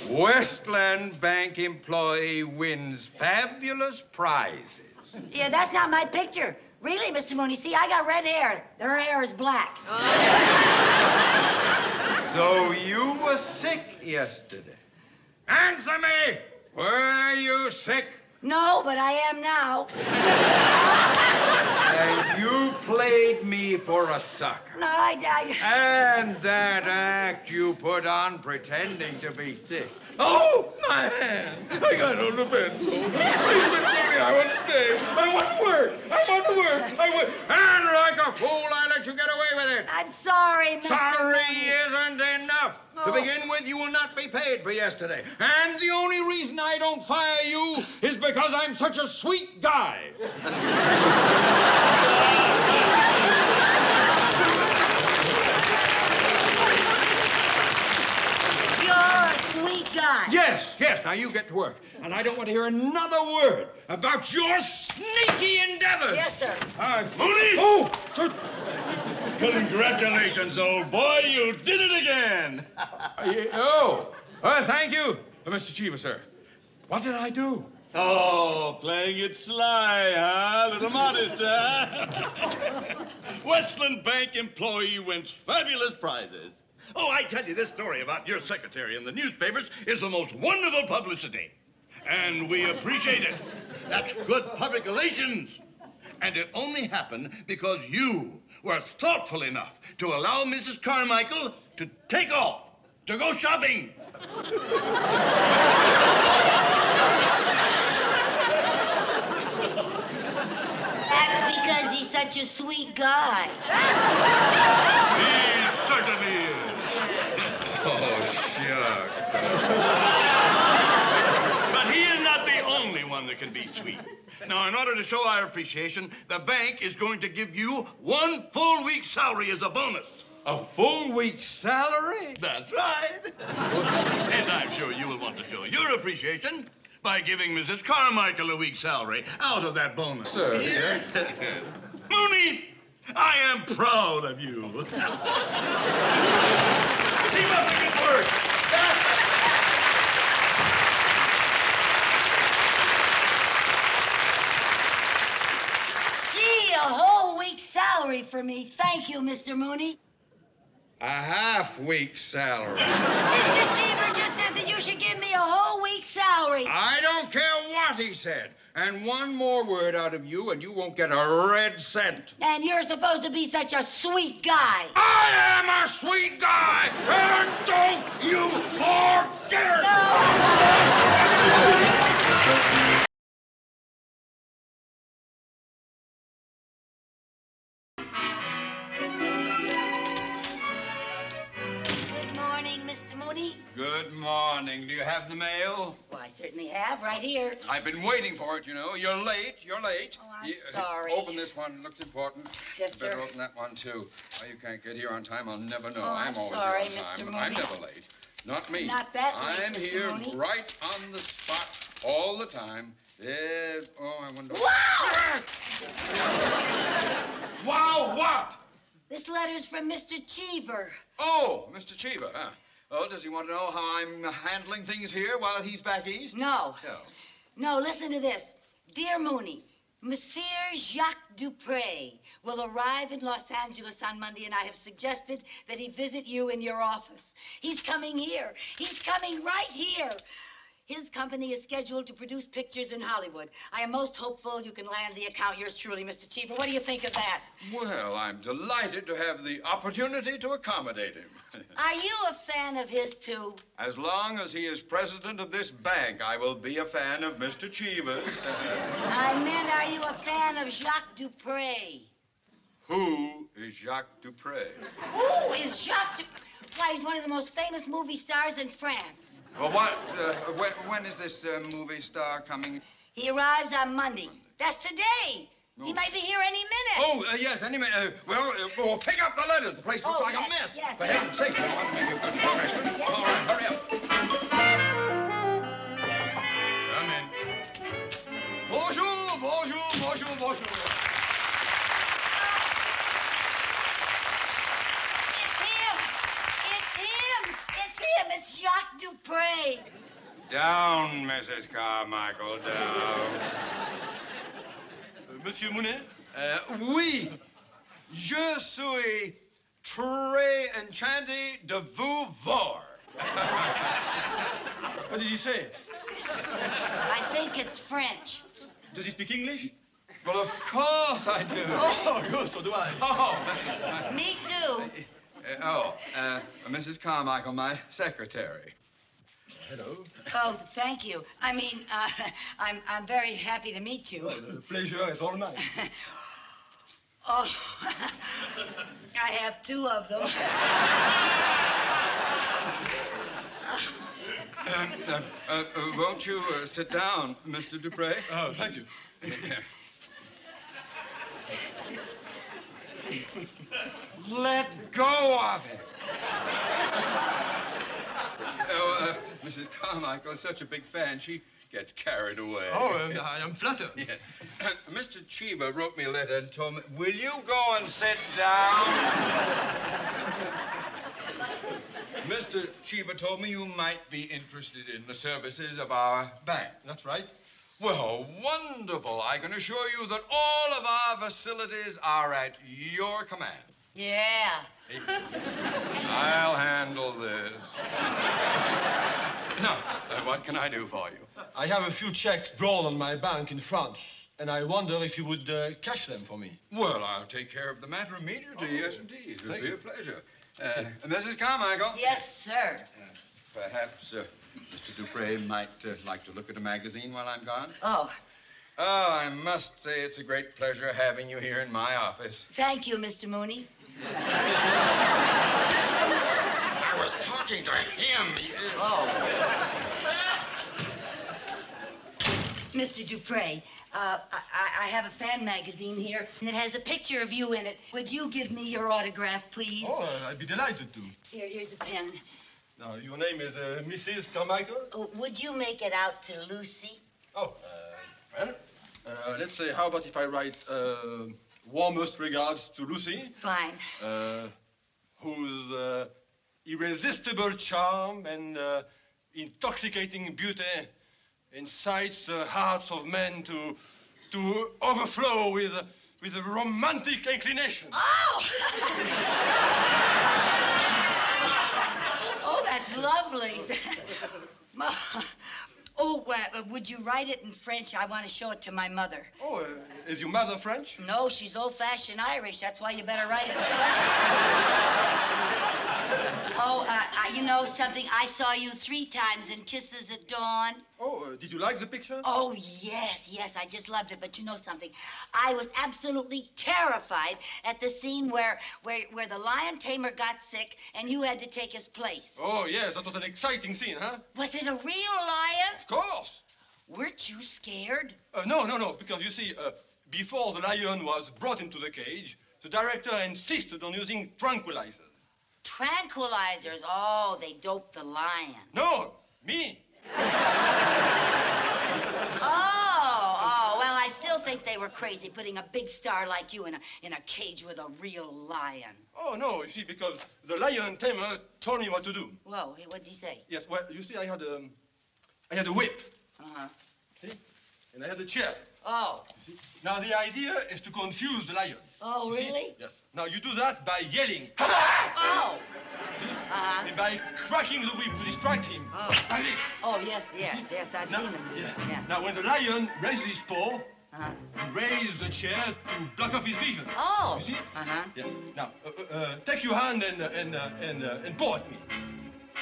Westland Bank employee wins fabulous prizes. Yeah, that's not my picture. Really, Mr. Mooney. See, I got red hair. Her hair is black. So you were sick yesterday. Answer me! Were you sick? No, but I am now. And you played me for a sucker. No, I... And that act you put on pretending to be sick. Oh, my hand. I got on the bed. I want to stay. I want to work. And like a fool, I let you get away with it. I'm sorry, Mr. Sorry Mooney. isn't enough. To begin with, you will not be paid for yesterday. And the only reason I don't fire you is because I'm such a sweet guy. You're a sweet guy. Yes. Now you get to work. And I don't want to hear another word about your sneaky endeavors. Yes, sir. Mooney! Oh, sir. Congratulations, old boy. You did it again. Thank you, Mr. Cheever, sir. What did I do? Oh, playing it sly, huh? Little modest, huh? Westland Bank employee wins fabulous prizes. Oh, I tell you, this story about your secretary in the newspapers is the most wonderful publicity. And we appreciate it. That's good public relations. And it only happened because you were thoughtful enough to allow Mrs. Carmichael to take off, to go shopping. That's because he's such a sweet guy. He certainly is. Oh, shucks. But he is not the only one that can be sweet. Now, in order to show our appreciation, the bank is going to give you 1 full week's salary as a bonus. A full week's salary? That's right. And I'm sure you will want to show your appreciation by giving Mrs. Carmichael a week's salary out of that bonus. Sir. Yes. Mooney, I am proud of you. Keep up the good work. Gee, a whole week's salary for me. Thank you, Mr. Mooney. A half week's salary. Mr. Cheever just said that you should give me a whole week's salary. I don't care what he said. And one more word out of you, and you won't get a red cent. And you're supposed to be such a sweet guy. I am a sweet guy, and don't you forget it! Good morning, Mr. Mooney. Good morning. Do you have the mail? Well, I certainly have, right here. I've been waiting for it, you know. You're late. You're late. Oh, I'm sorry. Open this one. It looks important. Yes, You better sir. open that one, too. Why you can't get here on time, I'll never know. Oh, I'm always sorry, here on Mr. time, but I'm Mooney. never late. Not me. Not that late, I'm Mr. here Mooney. right on the spot all the time. Yes. Oh, I wonder. Wow! Wow, what? This letter's from Mr. Cheever. Oh, Mr. Cheever, huh? Oh, does he want to know how I'm handling things here while he's back east? No. No. No, listen to this. Dear Mooney, Monsieur Jacques Dupre will arrive in Los Angeles on Monday, and I have suggested that he visit you in your office. He's coming here. He's coming right here. His company is scheduled to produce pictures in Hollywood. I am most hopeful you can land the account. Yours truly, Mr. Cheever. What do you think of that? Well, I'm delighted to have the opportunity to accommodate him. Are you a fan of his, too? As long as he is president of this bank, I will be a fan of Mr. Cheever's. I meant, are you a fan of Jacques Dupre? Who is Jacques Dupre? Who is Jacques Dupre? Why, he's one of the most famous movie stars in France. Well, when is this movie star coming? He arrives on Monday. That's today. Oh. He might be here any minute. Oh, yes, any minute. Well, pick up the letters. The place looks like yes, a mess. yes, For yes. heaven's sake, I want to make a good progress. All right, hurry up. Come in. Bonjour, bonjour, bonjour, bonjour. It's Jacques Dupre. Down, Mrs. Carmichael, down. Monsieur Mooney? Oui, je suis très enchanté de vous voir. What did he say? I think it's French. Does he speak English? Well, of course I do. Oh, good, so do I. Oh, Me too. Mrs. Carmichael, my secretary. Hello. Oh, thank you. I mean, I'm very happy to meet you. Well, the pleasure is all mine. Oh, I have two of them. Won't you sit down, Mr. Dupre? Oh, thank you. Let go of it. Mrs. Carmichael is such a big fan, she gets carried away. Oh, I am flattered. Yeah. Mr. Cheever wrote me a letter and told me, will you go and sit down? Mr. Cheever told me you might be interested in the services of our bank. That's right. Well, wonderful. I can assure you that all of our facilities are at your command. Yeah. I'll handle this. Now, what can I do for you? I have a few checks drawn on my bank in France, and I wonder if you would cash them for me. Well, I'll take care of the matter immediately. Yes, indeed. It'll be a pleasure. Mrs. Carmichael? Yes, sir. Perhaps Mr. Dupre might like to look at a magazine while I'm gone? Oh, Oh, I must say it's a great pleasure having you here in my office. thank you, Mr. Mooney. I was talking to him. Oh. Mr. Dupre, I have a fan magazine here, and it has a picture of you in it. Would you give me your autograph, please? Oh, I'd be delighted to. Here's a pen. Now, your name is Mrs. Carmichael? Oh, would you make it out to Lucy? Oh, well, let's say, how about if I write warmest regards to Lucy? Fine. Whose irresistible charm and intoxicating beauty incites the hearts of men to overflow with a romantic inclination. Oh! Oh, that's lovely. Oh, would you write it in French? I want to show it to my mother. Oh, is your mother French? No, she's old-fashioned Irish. That's why you better write it in French. Oh, you know something? I saw you 3 times in Kisses at Dawn. Oh, did you like the picture? Oh, yes, I just loved it. But you know something? I was absolutely terrified at the scene where the lion tamer got sick and you had to take his place. Oh, yes, that was an exciting scene, huh? Was it a real lion? Of course. Weren't you scared? No, because you see, before the lion was brought into the cage, the director insisted on using tranquilizers. Tranquilizers? Oh, they doped the lion. No, me. Oh, well, I still think they were crazy putting a big star like you in a cage with a real lion. Oh, no, you see, because the lion tamer told me what to do. Whoa, what'd he say? Yes, well, you see, I had a whip. Uh-huh. See? And I had a chair. Oh. See? Now, the idea is to confuse the lion. Oh, You see? really? Yes. Now, you do that by yelling. Oh. Uh-huh. And by cracking the whip to distract him. Oh. Like this. Oh, yes, I've seen him. Yeah. Now, when the lion raises his paw, Uh-huh. raise the chair to block off his vision. Oh. You see? Uh-huh. Yeah. Now, take your hand and paw at me.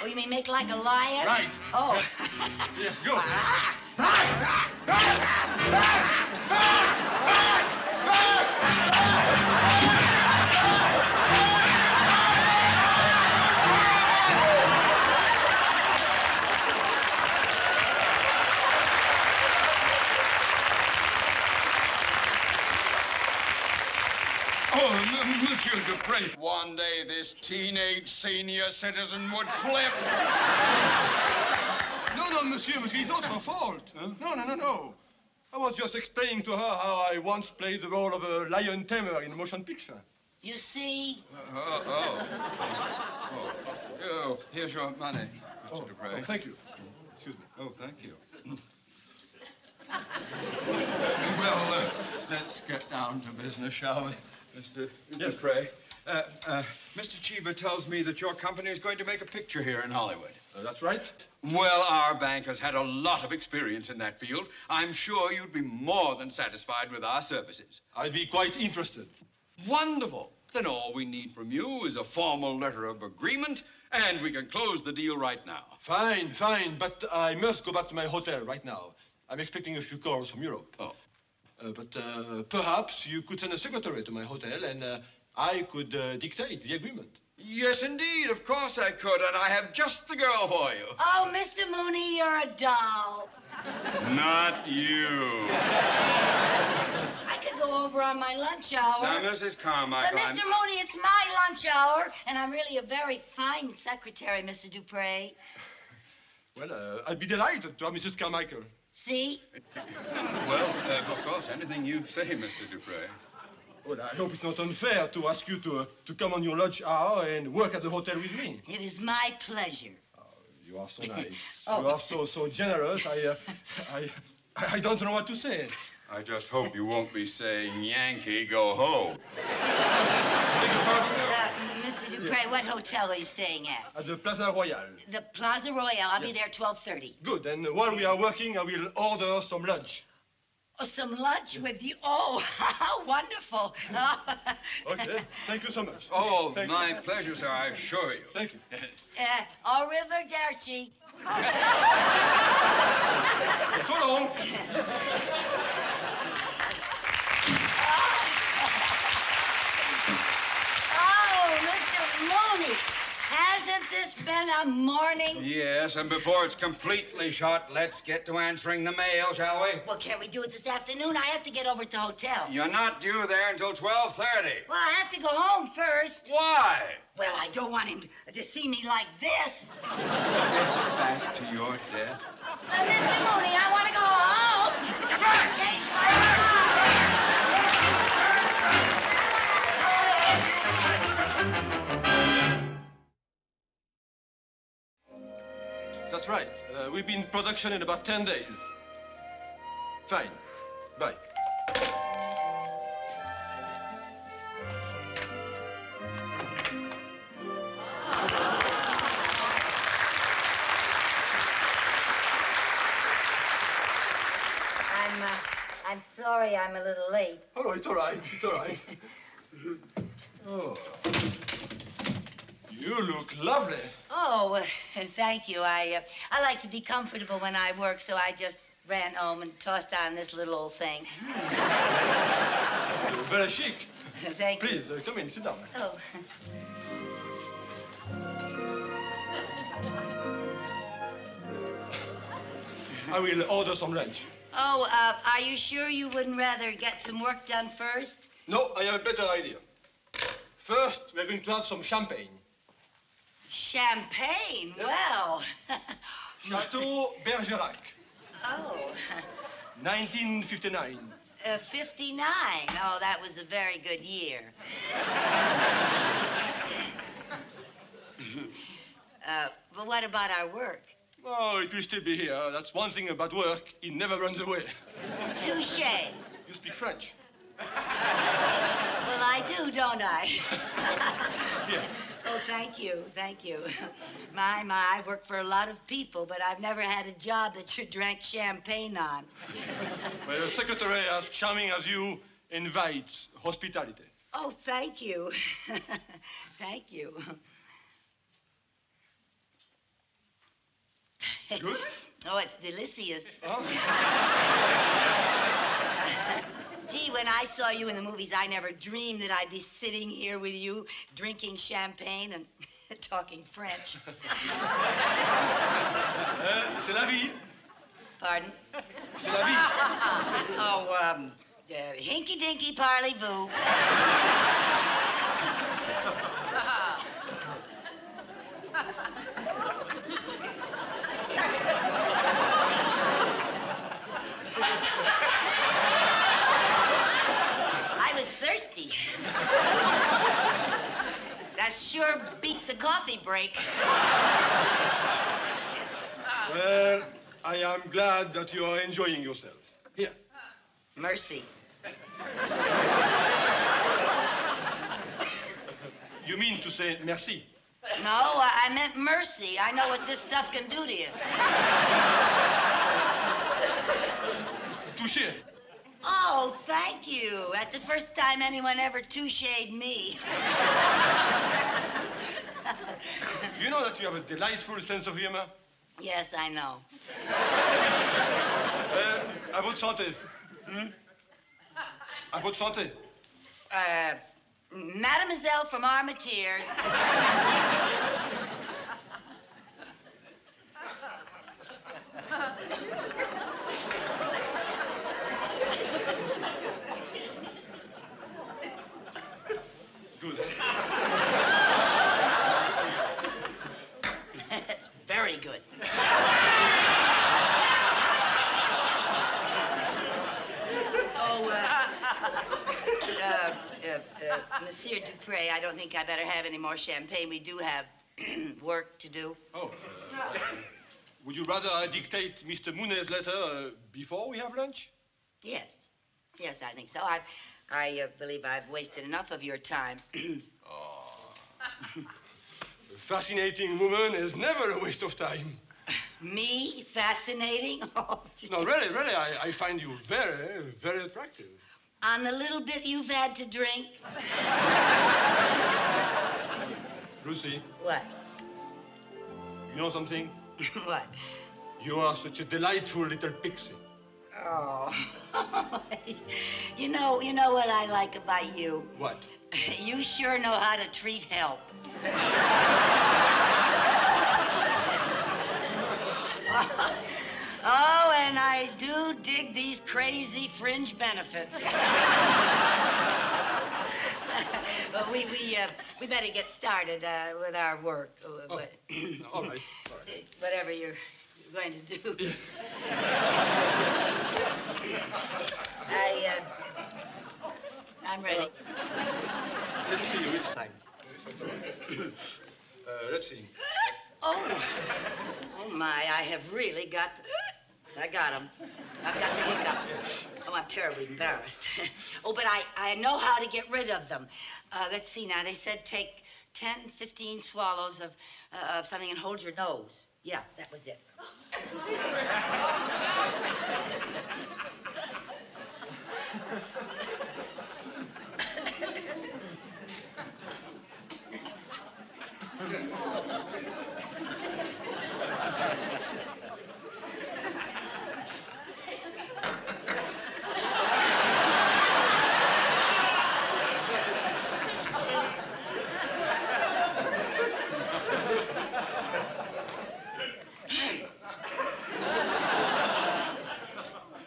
Oh, you mean make like a lion? Right. Oh. Yeah, go. Oh, Monsieur Dupre. One day this teenage senior citizen would flip. No, monsieur, it's not her fault. Huh? No. I was just explaining to her how I once played the role of a lion tamer in a motion picture. You see? Oh, here's your money, Mr. Dupre. Oh, thank you. Excuse me. Oh, thank you. Well, let's get down to business, shall we, Mr. Dupre? Mr. Cheever tells me that your company is going to make a picture here in Hollywood. That's right. Well, our bank has had a lot of experience in that field. I'm sure you'd be more than satisfied with our services. I'd be quite interested. Wonderful. Then all we need from you is a formal letter of agreement, and we can close the deal right now. Fine, but I must go back to my hotel right now. I'm expecting a few calls from Europe. Oh. But perhaps you could send a secretary to my hotel, and I could dictate the agreement. Yes, indeed. Of course I could, and I have just the girl for you. Oh, Mr. Mooney, you're a doll. Not you. I could go over on my lunch hour. Now, Mrs. Carmichael, But, Mr. Mooney, it's my lunch hour, and I'm really a very fine secretary, Mr. Dupre. Well, I'd be delighted to have Mrs. Carmichael. See? Well, of course, anything you say, Mr. Dupre. Well, I hope it's not unfair to ask you to come on your lunch hour and work at the hotel with me. It is my pleasure. Oh, you are so nice. Oh. You are so generous. I don't know what to say. I just hope you won't be saying, Yankee, go home. Mr. Mr. Dupre, what hotel are you staying at? At the Plaza Royale. The Plaza Royale. I'll be there 12:30. Good, and while we are working, I will order some lunch. Oh, some lunch with you? Oh, how wonderful. Okay, thank you so much. Oh, Thank my you. pleasure, sir, I assure you. Thank you. Arrivederci. So long. Oh, Mr. Mooney, hasn't this been a morning? Yes, and before it's completely shot, let's get to answering the mail, shall we? Well, can't we do it this afternoon? I have to get over to the hotel. You're not due there until 12:30. Well, I have to go home first. Why? Well, I don't want him to see me like this. Back to your death. Mr. Mooney, I want to go home. Change my That's right. We've been in production in about 10 days. Fine. Bye. I'm sorry I'm a little late. Oh, it's all right. It's all right. Oh. You look lovely. Oh, thank you. I like to be comfortable when I work, so I just ran home and tossed on this little old thing. Very chic. Thank Please, you. come in. Sit down. Oh. I will order some lunch. Oh, are you sure you wouldn't rather get some work done first? No, I have a better idea. First, we're going to have some champagne. Champagne? Well. Chateau Bergerac, Oh. 1959. 59. Oh, that was a very good year. But what about our work? Oh, it will still be here. That's one thing about work. It never runs away. Touche. You speak French. Well, I do, don't I? Here. Oh, thank you. Thank you. My, I've worked for a lot of people, but I've never had a job that you drank champagne on. Well, a secretary as charming as you invites hospitality. Oh, thank you. Thank you. Good? Oh, it's delicious. Oh. Gee, when I saw you in the movies, I never dreamed that I'd be sitting here with you, drinking champagne and talking French. C'est la vie. Pardon? C'est la vie. Oh, hinky-dinky parley-vous. I was thirsty. That sure beats a coffee break. Well, I am glad that you are enjoying yourself. Here. Mercy. You mean to say merci? No, I meant mercy. I know what this stuff can do to you. Touché. Oh, thank you. That's the first time anyone ever toucheed me. You know that you have a delightful sense of humor? Yes, I know. À votre santé. À votre santé. Mademoiselle from Armentières. Good. It's very good. Oh, Monsieur Dupre, I don't think I better have any more champagne. We do have work to do. Oh, would you rather I dictate Mr. Mooney's letter before we have lunch? Yes. Yes, I think so. I believe I've wasted enough of your time. Oh. A fascinating woman is never a waste of time. Me? Fascinating? Oh, No, really, I find you very, very attractive. on the little bit you've had to drink? Lucy, What? you know something? What? You are such a delightful little pixie. Oh. You know what I like about you? What? You sure know how to treat help. Oh, and I do dig these crazy fringe benefits. But we better get started with our work. All right. Whatever you're going to do. I'm ready. Let's see which time. Let's see. Oh my, I have really got I got him. I've got the hiccups. Oh, I'm terribly embarrassed. Oh, but I know how to get rid of them. Let's see now. They said take 10, 15 swallows of something and hold your nose. Yeah, that was it.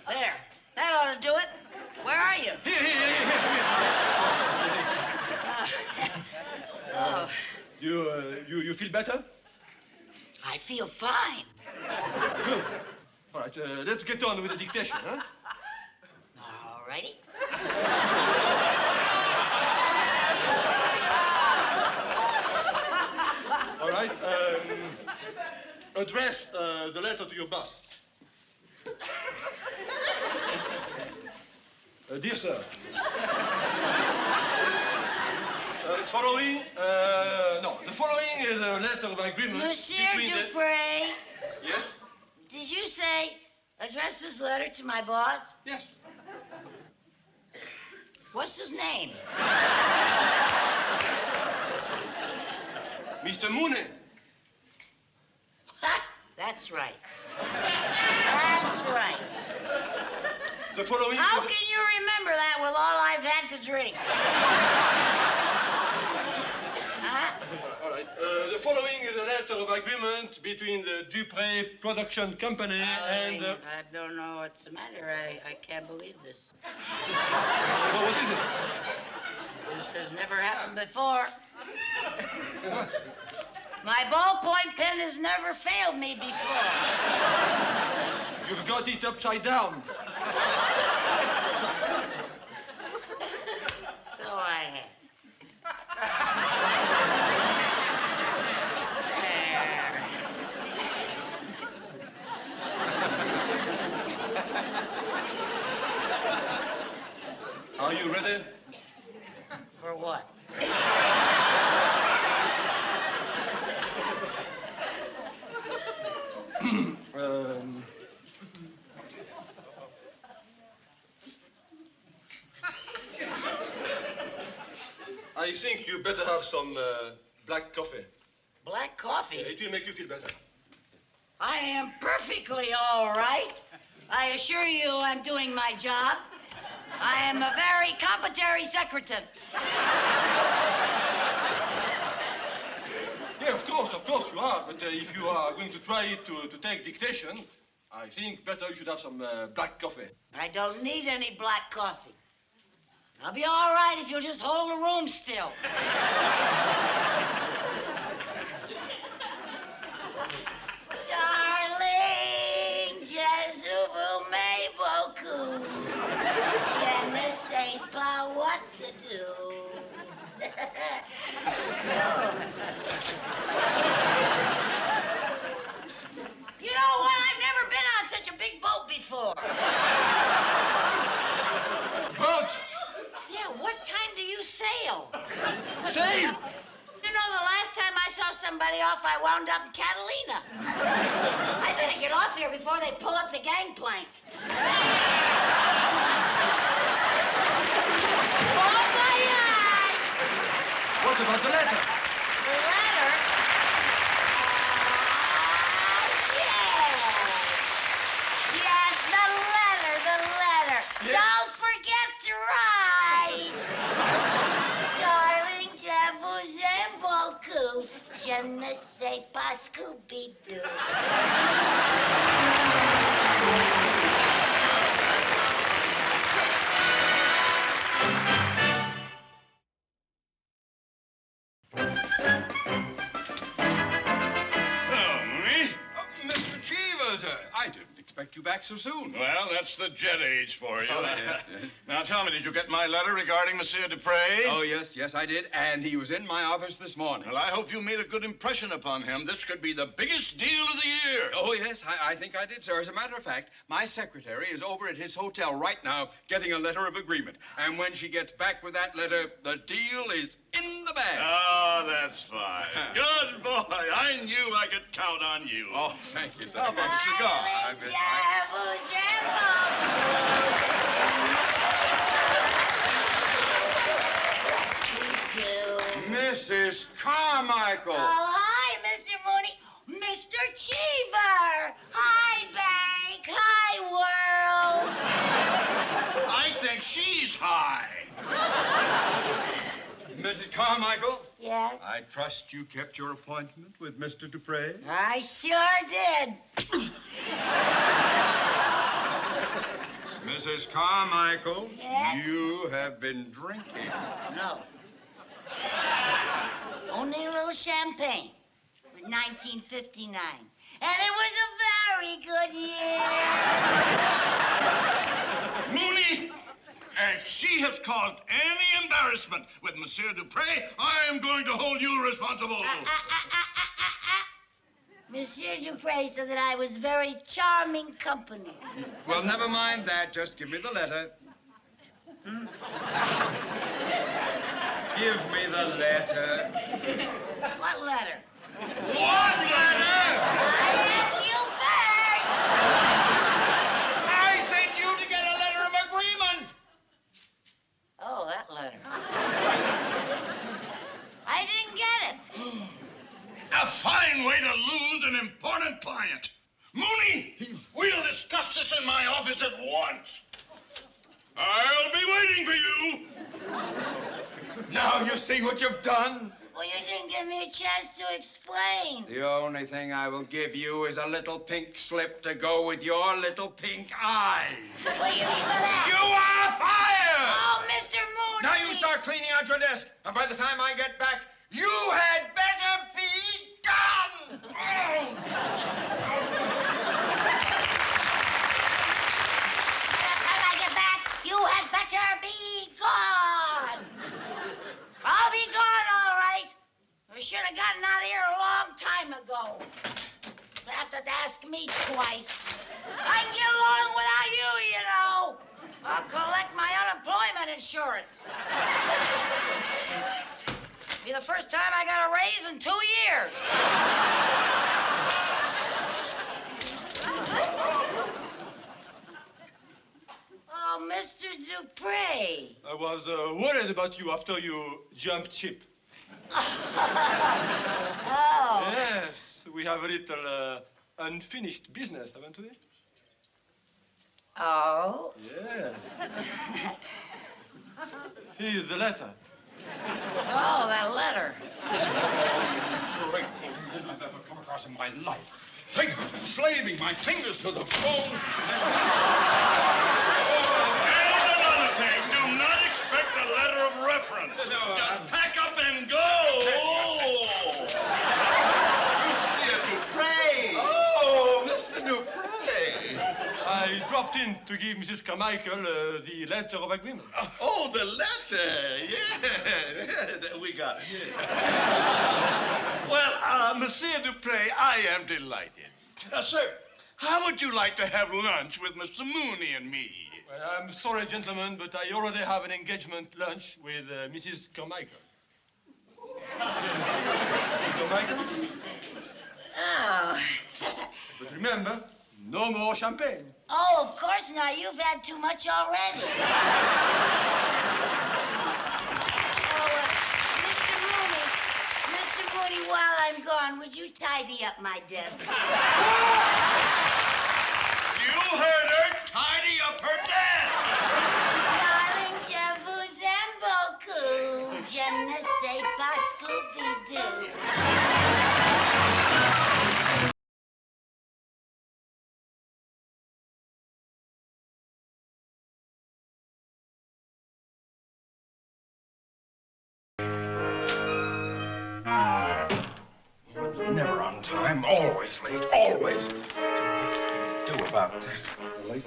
There. That ought to do it. Where are you? Oh. You feel better? I feel fine. Good. All right, let's get on with the dictation, huh? All righty. All right, address the letter to your boss. Dear sir, the following is a letter of agreement Monsieur between Dupre, Yes? did you say address this letter to my boss? Yes. What's his name? Mr. Mooney. Ha! That's right. That's right. The following How is... can you remember that with all I've had to drink? Huh? All right. The following is a letter of agreement between the Dupre Production Company and... I don't know what's the matter. I can't believe this. Well, what is it? This has never happened before. My ballpoint pen has never failed me before. You've got it upside down. So I have. Are you ready? For what? I think you better have some black coffee. Black coffee? It will make you feel better. I am perfectly all right. I assure you I'm doing my job. I am a very competent secretary. Yeah, of course you are. But if you are going to try to take dictation, I think better you should have some black coffee. I don't need any black coffee. I'll be all right if you'll just hold the room still. Darling, je vous mets beaucoup. Je ne sais pas what to do. You know what? I've never been on such a big boat before. Boat? Yeah, what time do you sail? Sail? You know, the off, I wound up in Catalina. I better get off here before they pull up the gangplank. Bon voyage! What about the letter? The letter? Yes, the letter. Yes. Don't forget to write. Darling, je vous aime beaucoup. Je ne sais pas Scooby-Doo. Mr. Cheever, sir. I didn't expect you back so soon. Well, that's the jet age for you. Oh, yes. Now, tell me, did you get my letter regarding Monsieur Dupre? Oh, yes, I did. And he was in my office this morning. Well, I hope you made a good impression upon him. This could be the biggest deal of the year. Oh, yes, I think I did, sir. As a matter of fact, my secretary is over at his hotel right now getting a letter of agreement. And when she gets back with that letter, the deal is in the bag. Oh, that's fine. Good boy. I knew I could count on you. Oh, thank you, sir. How about a cigar? Mrs. Carmichael. Oh, hi, Mr. Mooney. Mr. Cheever. Hi, Bank. Hi, world. I think she's high. Mrs. Carmichael, Yes? I trust you kept your appointment with Mr. Dupre. I sure did. Mrs. Carmichael, Yes? you have been drinking. No. Only a little champagne. It was 1959. And it was a very good year. Mooney, if she has caused any embarrassment with Monsieur Dupre, I am going to hold you responsible. Monsieur Dupre said that I was very charming company. Well, never mind that. Just give me the letter. Give me the letter. What letter? What letter? I asked you first. I sent you to get a letter of agreement. Oh, that letter. I didn't get it. A fine way to lose an important client. Mooney, we'll discuss this in my office at once. I'll be waiting for you. Now you see what you've done? Well, you didn't give me a chance to explain. The only thing I will give you is a little pink slip to go with your little pink eyes. What do you mean by that? You are fired! Oh, Mr. Mooney! Now you start cleaning out your desk, and by the time I get back, you had better be gone! When I get back, you had better be gone. I'll be gone, all right. I should have gotten out of here a long time ago. You have to ask me twice. I can get along without you, you know. I'll collect my unemployment insurance. Be the first time I got a raise in 2 years. Oh, Mr. Dupre. I was worried about you after you jumped ship. Oh. Yes, we have a little unfinished business, haven't we? Oh? Yes. Here's the letter. Oh, that letter. Great thing I've ever come across in my life. Think of it, slaving my fingers to the bone. And another thing, do not expect a letter of reference. No, Just pack up and go. Mr. Dupre! Oh, Mr. Dupre! I dropped in to give Mrs. Carmichael the letter of agreement. Oh, the letter. Yeah, we got it. Well, Monsieur Dupre, I am delighted. Sir, how would you like to have lunch with Mr. Mooney and me? Well, I'm sorry, gentlemen, but I already have an engagement lunch with Mrs. Carmichael. Mr. Michael? Oh. But remember, no more champagne. Oh, of course not. You've had too much already. Mr. Mooney, while I'm gone, would you tidy up my desk? You heard her. Tidy up her desk. Darling, je vous aime beaucoup. Je ne sais pas Scooby-Doo. Never on time, always late, always. Do about that. Late.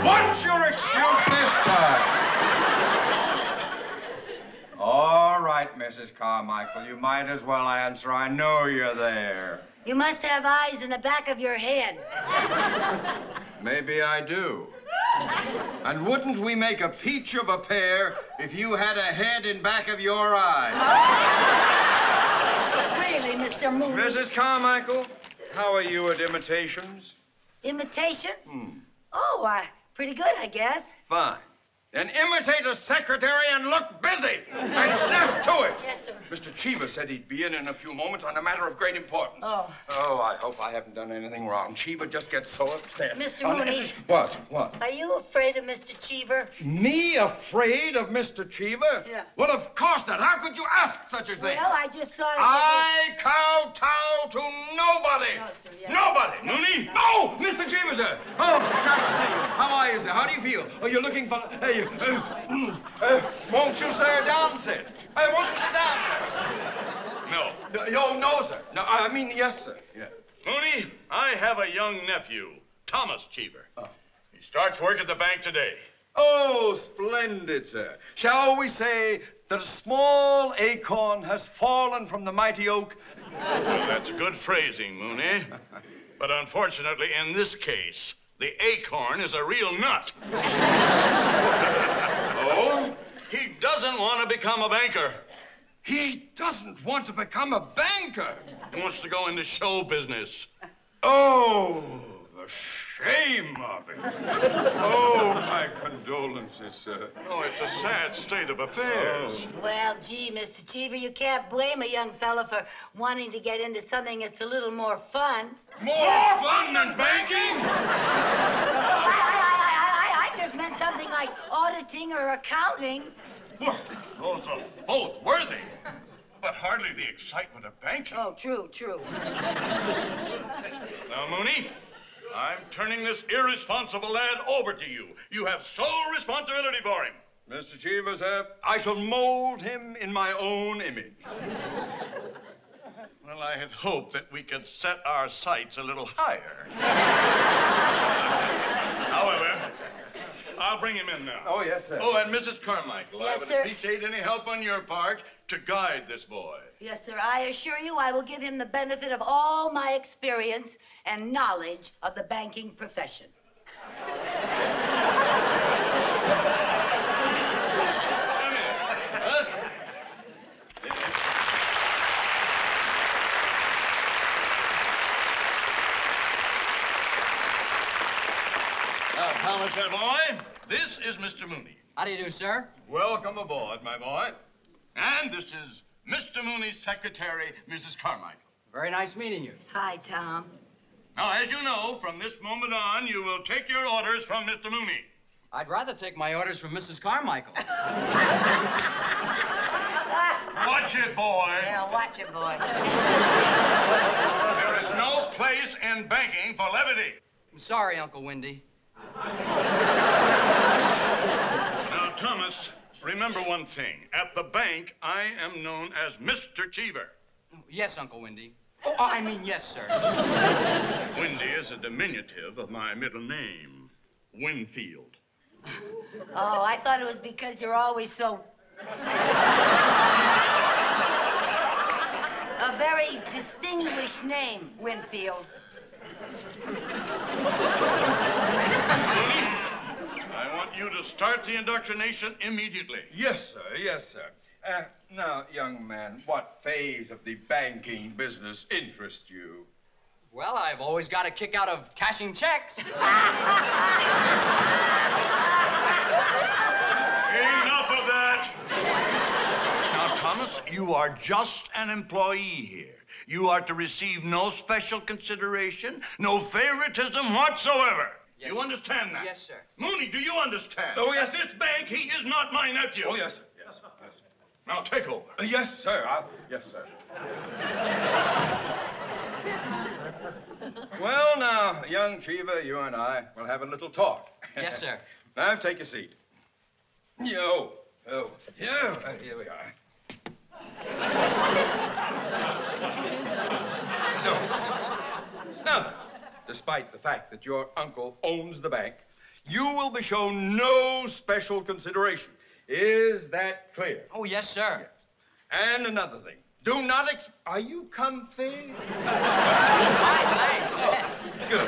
What's your excuse this time? All right, Mrs. Carmichael, you might as well answer. I know you're there. You must have eyes in the back of your head. Maybe I do. And wouldn't we make a peach of a pair if you had a head in back of your eye? Really, Mr. Mooney? Mrs. Carmichael, how are you at imitations? Imitations? Oh, pretty good, I guess. Fine. Then imitate a secretary and look busy. And snap to it. Yes, sir. Mr. Cheever said he'd be in a few moments on a matter of great importance. Oh. Oh, I hope I haven't done anything wrong. Cheever just gets so upset. Mr. Mooney. What? Are you afraid of Mr. Cheever? Me afraid of Mr. Cheever? Yeah. Well, of course not. How could you ask such a thing? Well, I just thought it I kowtow to nobody. No, sir, yeah. Nobody. Mooney? No, Mr. Cheever, sir. Oh, nice to see you. How are you, sir? How do you feel? Oh, you're looking for... won't you, sir, down sit? Won't you sit down, sir? No. No, sir. No, I mean, yes, sir. Yeah. Mooney, I have a young nephew, Thomas Cheever. He starts work at the bank today. Oh, splendid, sir. Shall we say that a small acorn has fallen from the mighty oak? Well, that's good phrasing, Mooney. But unfortunately, in this case, the acorn is a real nut. Oh? He doesn't want to become a banker. He doesn't want to become a banker. He wants to go into show business. Oh, the shame of it. Oh, my condolences, sir. Oh, it's a sad state of affairs. Well, gee, Mr. Cheever, you can't blame a young fella for wanting to get into something that's a little more fun. More fun than banking? I just meant something like auditing or accounting. Well, those are both worthy, but hardly the excitement of banking. Oh, true. Now, Mooney, I'm turning this irresponsible lad over to you. You have sole responsibility for him. Mr. Cheever, sir, I shall mold him in my own image. Well, I had hoped that we could set our sights a little higher. However, I'll bring him in now. Oh, yes, sir. Oh, and Mrs. Carmichael, Yes, I would sir. appreciate any help on your part to guide this boy. Yes, sir, I assure you I will give him the benefit of all my experience and knowledge of the banking profession. Come here. Us? Now, Thomas, my boy, this is Mr. Mooney. How do you do, sir? Welcome aboard, my boy. And this is Mr. Mooney's secretary, Mrs. Carmichael. Very nice meeting you. Hi, Tom. Now, as you know, from this moment on, you will take your orders from Mr. Mooney. I'd rather take my orders from Mrs. Carmichael. Watch it, boy. Yeah, watch it, boy. There is no place in banking for levity. I'm sorry, Uncle Windy. Now, Thomas, remember one thing. At the bank, I am known as Mr. Cheever. Yes, Uncle Windy. Oh, I mean, yes, sir. Windy is a diminutive of my middle name, Winfield. Oh, I thought it was because you're always so... A very distinguished name, Winfield. I want you to start the indoctrination immediately. Yes, sir. Yes, sir. Now, young man, what phase of the banking business interests you? Well, I've always got a kick out of cashing checks. Enough of that. Now, Thomas, you are just an employee here. You are to receive no special consideration, no favoritism whatsoever. Yes, You sir. understand that? Yes, sir. Mooney, do you understand? Oh, yes, At this bank, he is not my nephew. Oh, yes, sir. Yes, sir. Yes, sir. Now, take over. Yes, sir. Yes, sir. Well, now, young Cheever, you and I will have a little talk. Yes, sir. Now, take your seat. Here we are. Now, despite the fact that your uncle owns the bank, you will be shown no special consideration. Is that clear? Oh, yes, sir. And another thing, do not Are you comfy? Fine, thanks. Good, good.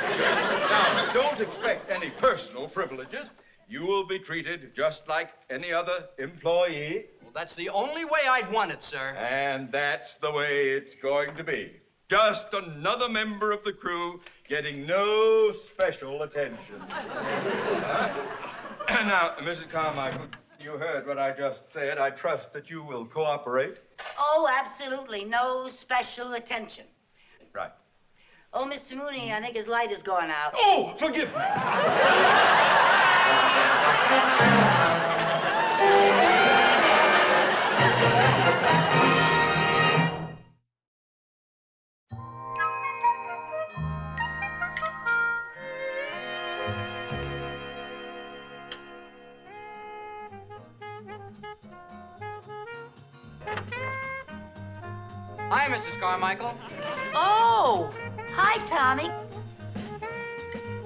Now, don't expect any personal privileges. You will be treated just like any other employee. Well, that's the only way I'd want it, sir. And that's the way it's going to be. Just another member of the crew getting no special attention. Now, Mrs. Carmichael, you heard what I just said. I trust that you will cooperate. Oh, absolutely. No special attention. Right. Oh, Mr. Mooney, I think his light is going out. Oh, forgive me. Hi, Mrs. Carmichael. Oh, hi, Tommy.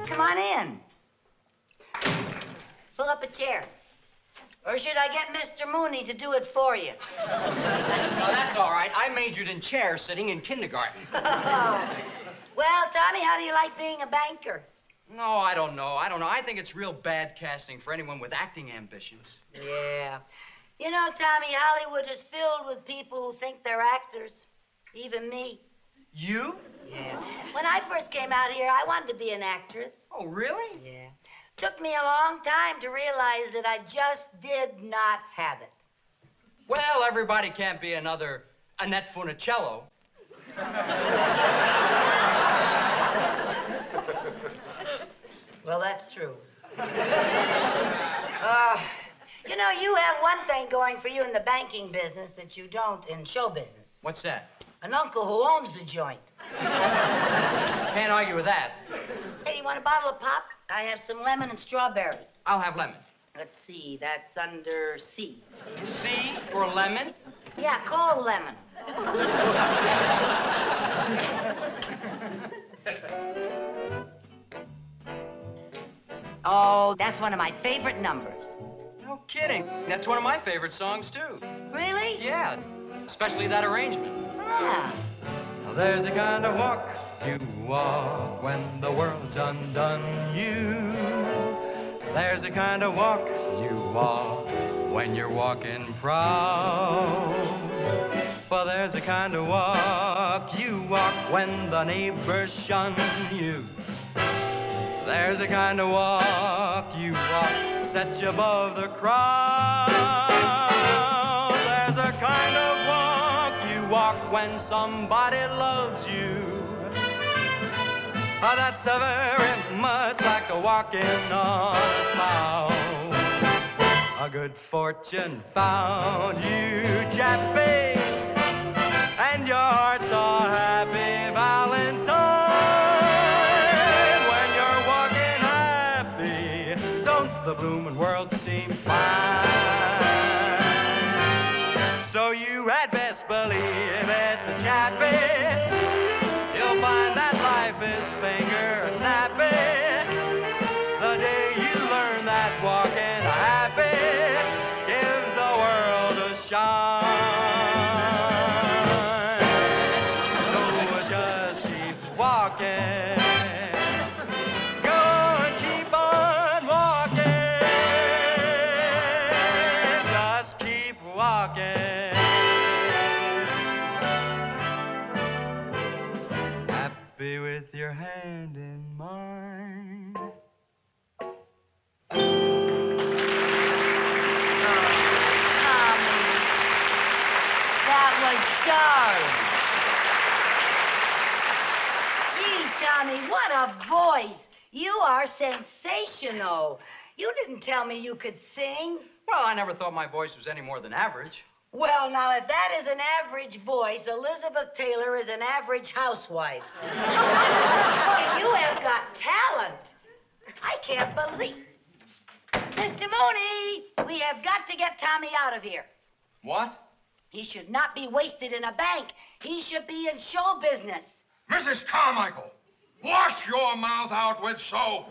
Come on in. Pull up a chair. Or should I get Mr. Mooney to do it for you? No, that's all right. I majored in chair sitting in kindergarten. Well, Tommy, how do you like being a banker? No, I don't know. I think it's real bad casting for anyone with acting ambitions. Yeah. You know, Tommy, Hollywood is filled with people who think they're actors. Even me. You? Yeah. When I first came out here, I wanted to be an actress. Oh, really? Yeah. Took me a long time to realize that I just did not have it. Well, everybody can't be another Annette Funicello. Well, that's true. You know, you have one thing going for you in the banking business that you don't in show business. What's that? An uncle who owns the joint. Can't argue with that. Hey, you want a bottle of pop? I have some lemon and strawberry. I'll have lemon. Let's see, that's under C. C for lemon? Yeah, cold lemon. Oh, that's one of my favorite numbers. No kidding. That's one of my favorite songs, too. Really? Yeah, especially that arrangement. Yeah. There's a kind of walk you walk when the world's undone you. There's a kind of walk you walk when you're walking proud. For there's a kind of walk you walk when the neighbors shun you. There's a kind of walk you walk sets you above the crowd. There's a kind of walk you walk when somebody loves you. That's very much like a walking on a cloud. A good fortune found you, Jappy, and your heart's a happy Valentine. When you're walking happy, don't the bloomin' world seem fine? So you had best believe it, Jappy. You'll find that life is finger snappy. The day you learn that walking happy gives the world a shine. walking. Happy with your hand in mine. That was darling. Gee, Tommy, what a voice. You are sensational. You didn't tell me you could sing. Well, I never thought my voice was any more than average. Well, now, if that is an average voice, Elizabeth Taylor is an average housewife. You have got talent. I can't believe... Mr. Mooney, we have got to get Tommy out of here. What? He should not be wasted in a bank. He should be in show business. Mrs. Carmichael, wash your mouth out with soap.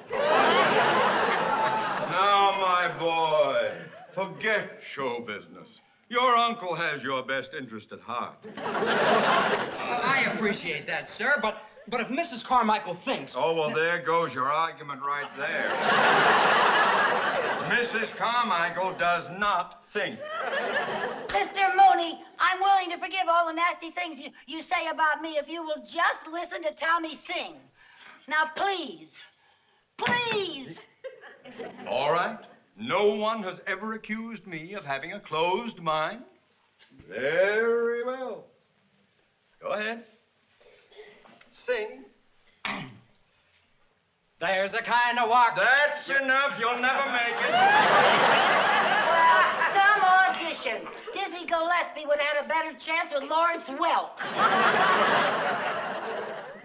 Now, my boy, forget show business. Your uncle has your best interest at heart. I appreciate that, sir, but if Mrs. Carmichael thinks... Oh, well, there goes your argument right there. Mrs. Carmichael does not think. Mr. Mooney, I'm willing to forgive all the nasty things you say about me if you will just listen to Tommy sing. Now, please, please. All right. No one has ever accused me of having a closed mind. Very well. Go ahead. Sing. There's a kind of walk... That's enough. You'll never make it. Well, some audition. Dizzy Gillespie would have had a better chance with Lawrence Welk.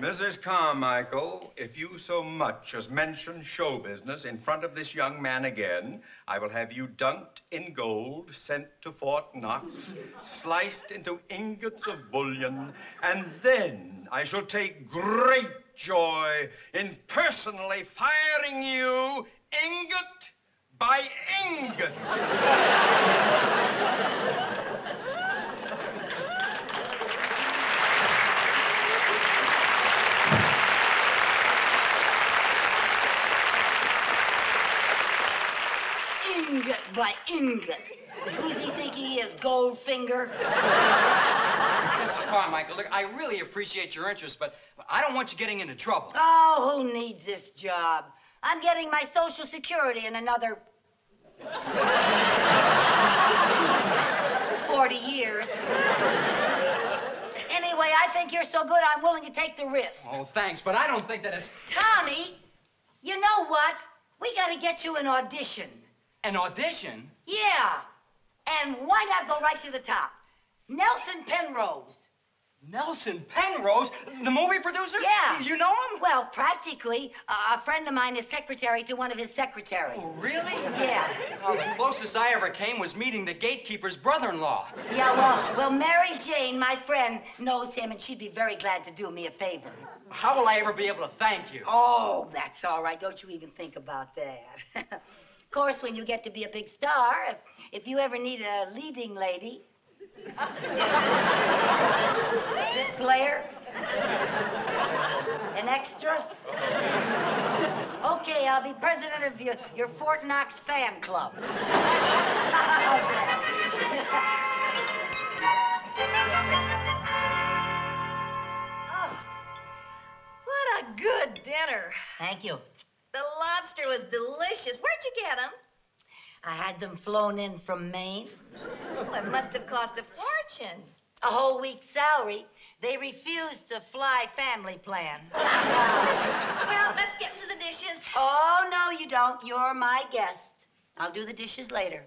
Mrs. Carmichael, if you so much as mention show business in front of this young man again, I will have you dunked in gold, sent to Fort Knox, sliced into ingots of bullion, and then I shall take great joy in personally firing you ingot by ingot. Ingot by ingot. Who's he think he is, Goldfinger? Mrs. Carmichael, look, I really appreciate your interest, but I don't want you getting into trouble. Oh, who needs this job? I'm getting my Social Security in another 40 years. Anyway, I think you're so good, I'm willing to take the risk. Oh, thanks, but I don't think that it's... Tommy, you know what? We got to get you an audition. An audition? Yeah. And why not go right to the top? Nelson Penrose. Nelson Penrose? The movie producer? Yeah. You know him? Well, practically. A friend of mine is secretary to one of his secretaries. Oh, really? Yeah. Oh, the closest I ever came was meeting the gatekeeper's brother-in-law. Yeah, well, Mary Jane, my friend, knows him, and she'd be very glad to do me a favor. How will I ever be able to thank you? Oh, that's all right. Don't you even think about that. Of course, when you get to be a big star, if you ever need a leading lady... player? An extra? Okay, I'll be president of your Fort Knox fan club. Oh, what a good dinner. Thank you. The lobster was delicious. Where'd you get them? I had them flown in from Maine. Well, it must have cost a fortune. A whole week's salary. They refused to fly family plan. Well, let's get to the dishes. Oh, no, you don't. You're my guest. I'll do the dishes later.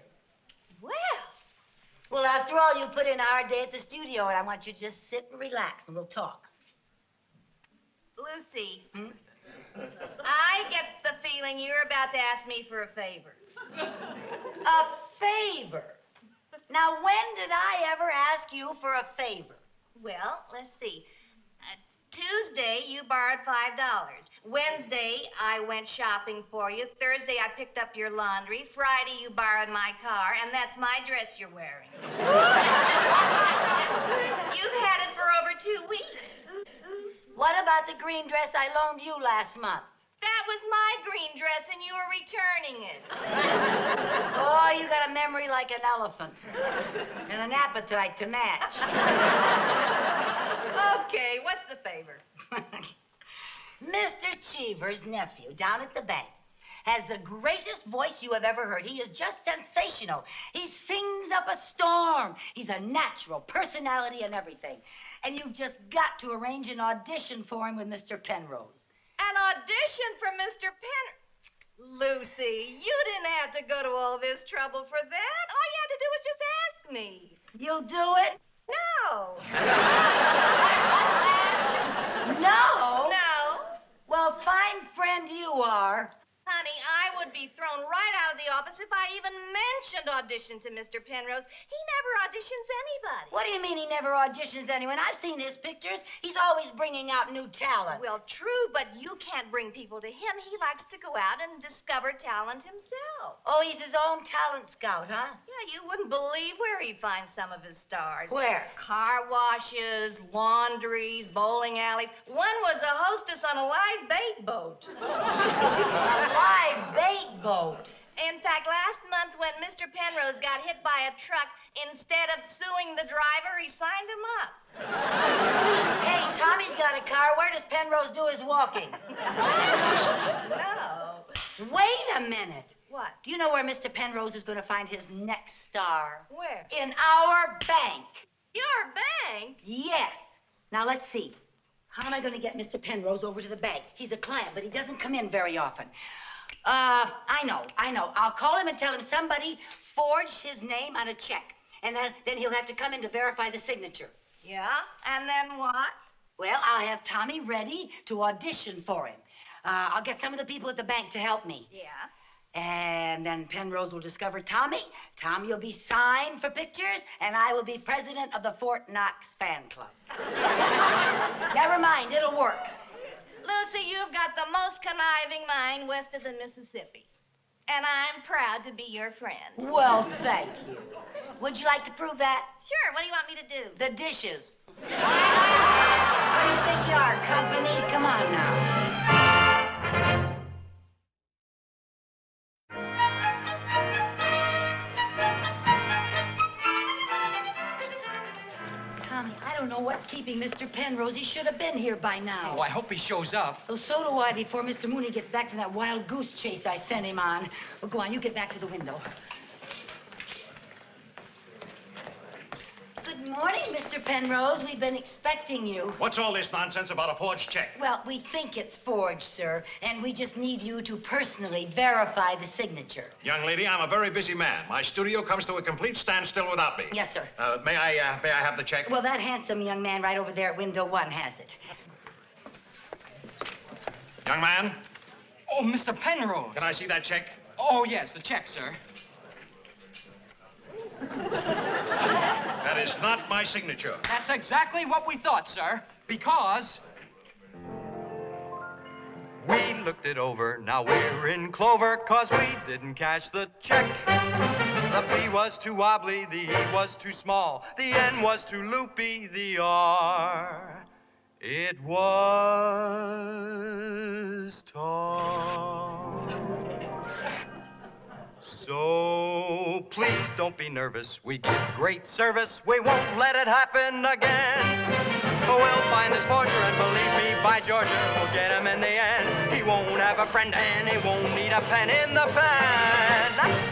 Well, after all, you put in a hard day at the studio, and I want you to just sit and relax, and we'll talk. Lucy, I get the feeling you're about to ask me for a favor. A favor? Now, when did I ever ask you for a favor? Well, let's see. Tuesday, you borrowed $5. Wednesday, I went shopping for you. Thursday, I picked up your laundry. Friday, you borrowed my car, and that's my dress you're wearing. You've had it for over 2 weeks. What about the green dress I loaned you last month? That was my green dress, and you were returning it. Oh, you got a memory like an elephant. And an appetite to match. Okay, what's the favor? Mr. Cheever's nephew down at the bank has the greatest voice you have ever heard. He is just sensational. He sings up a storm. He's a natural personality and everything. And you've just got to arrange an audition for him with Mr. Penrose. An audition for Mr. Lucy, you didn't have to go to all this trouble for that. All you had to do was just ask me. You'll do it? No. No? No. Well, fine friend you are. Honey, I would be thrown right out of the office if I even mentioned audition to Mr. Penrose. He never auditions anybody. What do you mean he never auditions anyone? I've seen his pictures. He's always bringing out new talent. Well, true, but you can't bring people to him. He likes to go out and discover talent himself. Oh, he's his own talent scout, huh? Yeah, you wouldn't believe where he'd find some of his stars. Where? Car washes, laundries, bowling alleys. One was a hostess on a live bait boat. A live bait boat. In fact, last month when Mr. Penrose got hit by a truck, instead of suing the driver, he signed him up. Hey, Tommy's got a car. Where does Penrose do his walking? No. Wait a minute. What? Do you know where Mr. Penrose is going to find his next star? Where? In our bank. Your bank? Yes. Now, let's see. How am I going to get Mr. Penrose over to the bank? He's a client, but he doesn't come in very often. I know. I'll call him and tell him somebody forged his name on a check. And then he'll have to come in to verify the signature. Yeah? And then what? Well, I'll have Tommy ready to audition for him. I'll get some of the people at the bank to help me. Yeah? And then Penrose will discover Tommy. Tommy will be signed for pictures, and I will be president of the Fort Knox fan club. Never mind, it'll work. Lucy, you've got the most conniving mind west of the Mississippi. And I'm proud to be your friend. Well, thank you. Would you like to prove that? Sure, what do you want me to do? The dishes. What do you think you are, company? Come on now. I don't know what's keeping Mr. Penrose. He should have been here by now. Oh, I hope he shows up. Well, so do I before Mr. Mooney gets back from that wild goose chase I sent him on. Well, go on, you get back to the window. Good morning, Mr. Penrose. We've been expecting you. What's all this nonsense about a forged check? Well, we think it's forged, sir, and we just need you to personally verify the signature. Young lady, I'm a very busy man. My studio comes to a complete standstill without me. Yes, sir. May I have the check? Well, that handsome young man right over there at window 1 has it. Young man, Oh, Mr. Penrose. can I see that check? Oh, yes, the check, sir. That is not my signature. That's exactly what we thought, sir. Because... We looked it over, now we're in clover, 'cause we didn't cash the check. The P was too wobbly, the E was too small, the N was too loopy, the R, it was tall. So please don't be nervous, we give great service, we won't let it happen again. We'll find this forger, and believe me, by Georgia, we'll get him in the end. He won't have a friend, and he won't need a pen in the pen.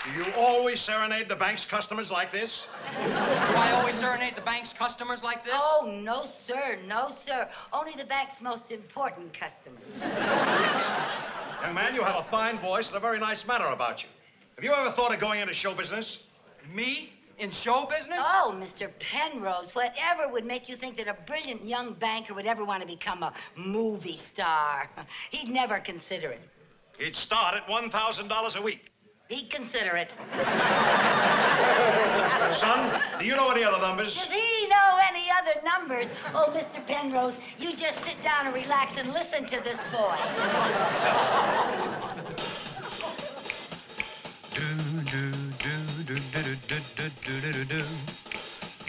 Do you always serenade the bank's customers like this? Do I always serenade the bank's customers like this? Oh, no, sir. No, sir. Only the bank's most important customers. Young man, you have a fine voice and a very nice manner about you. Have you ever thought of going into show business? Me? In show business? Oh, Mr. Penrose, whatever would make you think that a brilliant young banker would ever want to become a movie star? He'd never consider it. He'd start at $1,000 a week. He'd consider it. Son, do you know any other numbers? Does he know any other numbers? Oh, Mr. Penrose, you just sit down and relax and listen to this boy. Do, do, do, do, do, do, do, Do-do-do-do.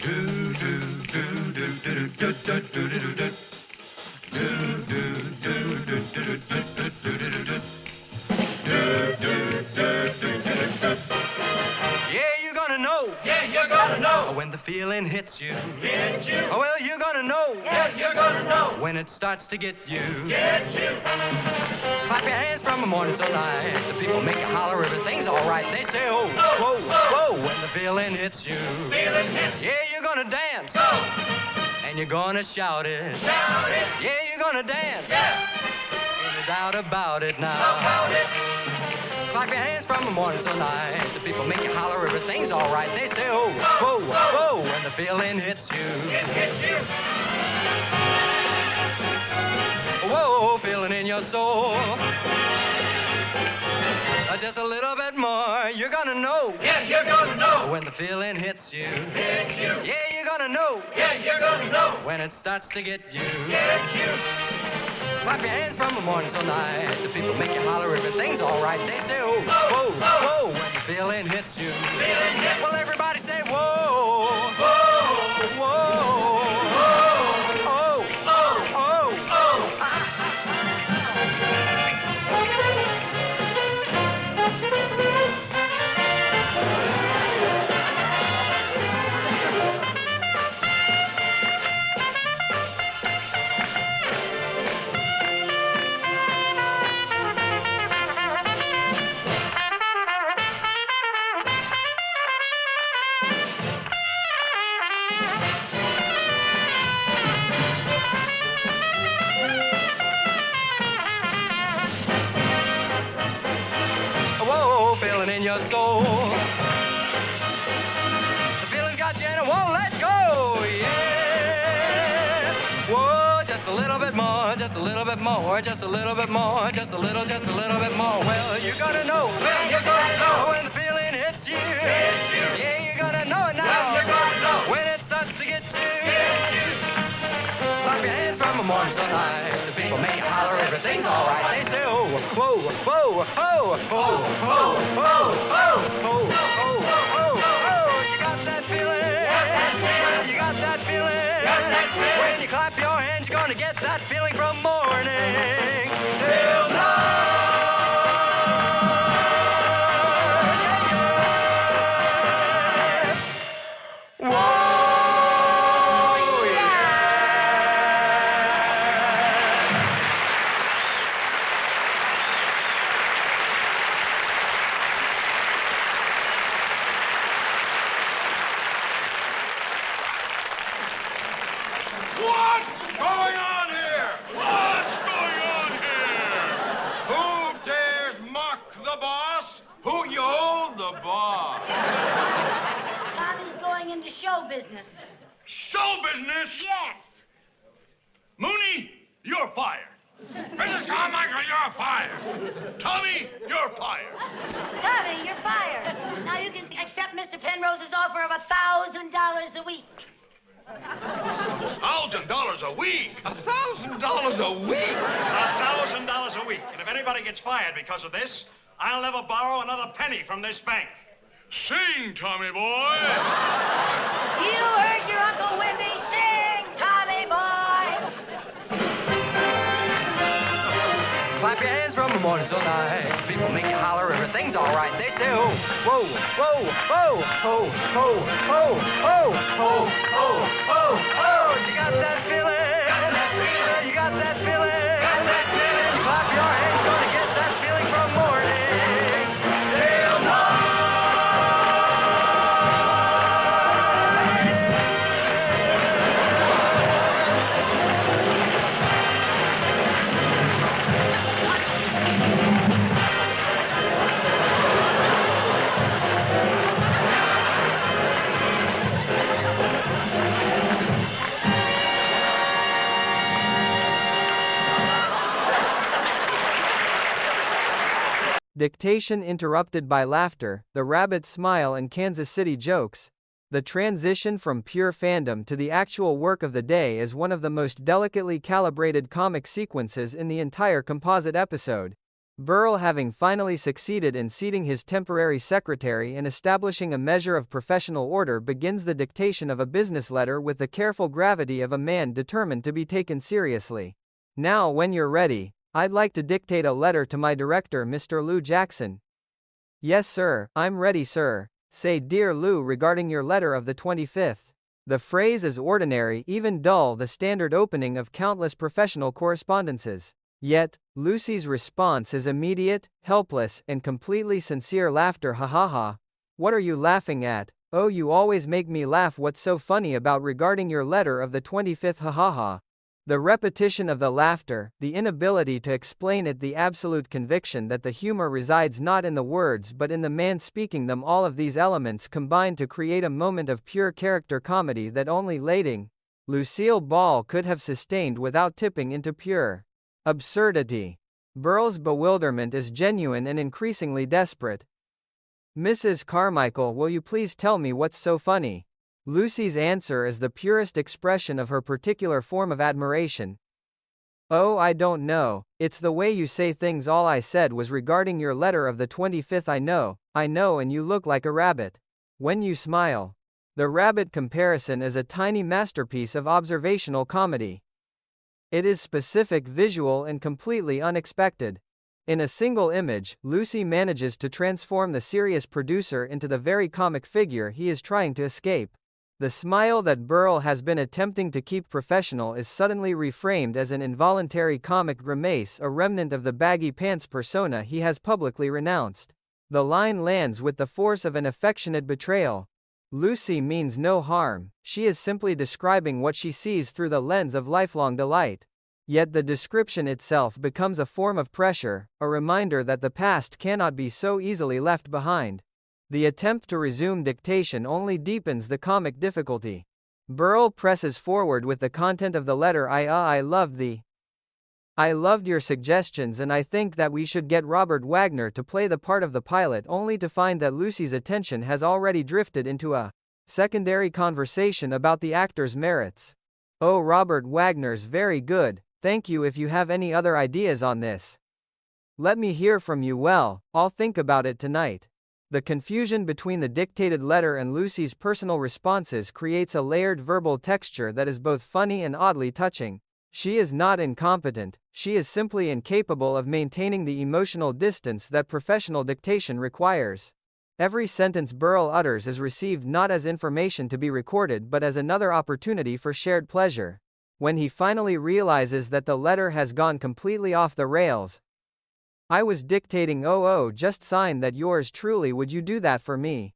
Do-do-do-do-do-do-do-do-do-do. Do-do-do-do-do-do-do-do-do. Yeah, you're gonna know. Yeah, you're gonna know. When the feeling hits you. Hit you. Oh, well, you're gonna know. Yeah, you're gonna know. When it starts to get you. Get you. Clap your hands from the morning till night. The people make you holler, everything's all right. They say, oh, whoa, whoa, when the feeling hits you. Feeling hits. Yeah, you're gonna dance. Go. And you're gonna shout it. Shout it. Yeah, you're gonna dance. Yeah. Ain't no doubt about it now. About it. Clap your hands from the morning till night. The people make you holler, everything's all right. They say, oh, whoa, whoa, when the feeling hits you. It hits you. Whoa, feeling in your soul. Just a little bit more, you're gonna know. Yeah, you're gonna know. When the feeling hits you. Hits you. Yeah, you're gonna know. Yeah, you're gonna know. When it starts to get you. Get you. Clap your hands from the morning till night. The people make you holler, everything's all right. They say, oh, whoa, whoa, when the feeling hits you. Feeling hits. Well, everybody say, whoa, Whoa. whoa, Whoa. oh, Oh. oh. Oh. Whoa, feeling in your soul. The feeling's got you and it won't let go, yeah. Whoa, just a little bit more, just a little bit more, just a little bit more, just a little bit more. Well, you're gonna know. Well, you're gonna know. When the feeling hits you. Hits you. Yeah, you're gonna know it now. Well, you're gonna know. When it starts to get to you. Get you. Clap your hands from the morning till night. The people make you holler, everything's all right. They say, oh, whoa, whoa, oh, oh, oh, oh, oh, oh, oh, oh, you got that feeling. You got that feeling. When you clap your hands, you're gonna get that feeling from morning till night. Whoa. What's going on here? What's going on here? Who dares mock the boss? Who yo, the boss? Tommy's going into show business. Show business? Yes. Mooney, you're fired. Mrs. Carmichael, you're fired. Tommy, you're fired. Tommy, you're fired. Now you can accept Mr. Penrose's offer of $1,000 a week. $1,000 a week? $1,000 a week? $1,000 a week. And if anybody gets fired because of this, I'll never borrow another penny from this bank. Sing, Tommy boy. You heard your Uncle Wimpy. Sing, Tommy boy. Clap your hands from the morning till night. People make you holler, everything's all right. They say, oh, whoa, whoa, whoa, ho, ho, ho, ho, ho, ho, ho, ho. You got that feeling? You got that feeling? Clap your hands, gonna get that feeling from morning till night. Dictation interrupted by laughter, the rabbit smile and Kansas City jokes. The transition from pure fandom to the actual work of the day is one of the most delicately calibrated comic sequences in the entire composite episode. Burl, having finally succeeded in seating his temporary secretary and establishing a measure of professional order, begins the dictation of a business letter with the careful gravity of a man determined to be taken seriously. Now, when you're ready, I'd like to dictate a letter to my director, Mr. Lou Jackson. Yes, sir, I'm ready, sir. Say, dear Lou, regarding your letter of the 25th. The phrase is ordinary, even dull, the standard opening of countless professional correspondences. Yet, Lucy's response is immediate, helpless, and completely sincere laughter. Ha ha ha. What are you laughing at? Oh, you always make me laugh. What's so funny about regarding your letter of the 25th? Ha ha ha. The repetition of the laughter, the inability to explain it, the absolute conviction that the humor resides not in the words but in the man speaking them, all of these elements combine to create a moment of pure character comedy that only Lucille Ball could have sustained without tipping into pure absurdity. Burl's bewilderment is genuine and increasingly desperate. Mrs. Carmichael, will you please tell me what's so funny? Lucy's answer is the purest expression of her particular form of admiration. Oh, I don't know, it's the way you say things. All I said was regarding your letter of the 25th. I know, and you look like a rabbit. When you smile. The rabbit comparison is a tiny masterpiece of observational comedy. It is specific, visual, and completely unexpected. In a single image, Lucy manages to transform the serious producer into the very comic figure he is trying to escape. The smile that Burl has been attempting to keep professional is suddenly reframed as an involuntary comic grimace, a remnant of the baggy pants persona he has publicly renounced. The line lands with the force of an affectionate betrayal. Lucy means no harm, she is simply describing what she sees through the lens of lifelong delight. Yet the description itself becomes a form of pressure, a reminder that the past cannot be so easily left behind. The attempt to resume dictation only deepens the comic difficulty. Burl presses forward with the content of the letter. I loved your suggestions, and I think that we should get Robert Wagner to play the part of the pilot, only to find that Lucy's attention has already drifted into a secondary conversation about the actor's merits. Oh, Robert Wagner's very good, thank you. If you have any other ideas on this, let me hear from you. Well, I'll think about it tonight. The confusion between the dictated letter and Lucy's personal responses creates a layered verbal texture that is both funny and oddly touching. She is not incompetent, she is simply incapable of maintaining the emotional distance that professional dictation requires. Every sentence Burl utters is received not as information to be recorded but as another opportunity for shared pleasure. When he finally realizes that the letter has gone completely off the rails, I was dictating. Just sign that. Yours truly. Would you do that for me?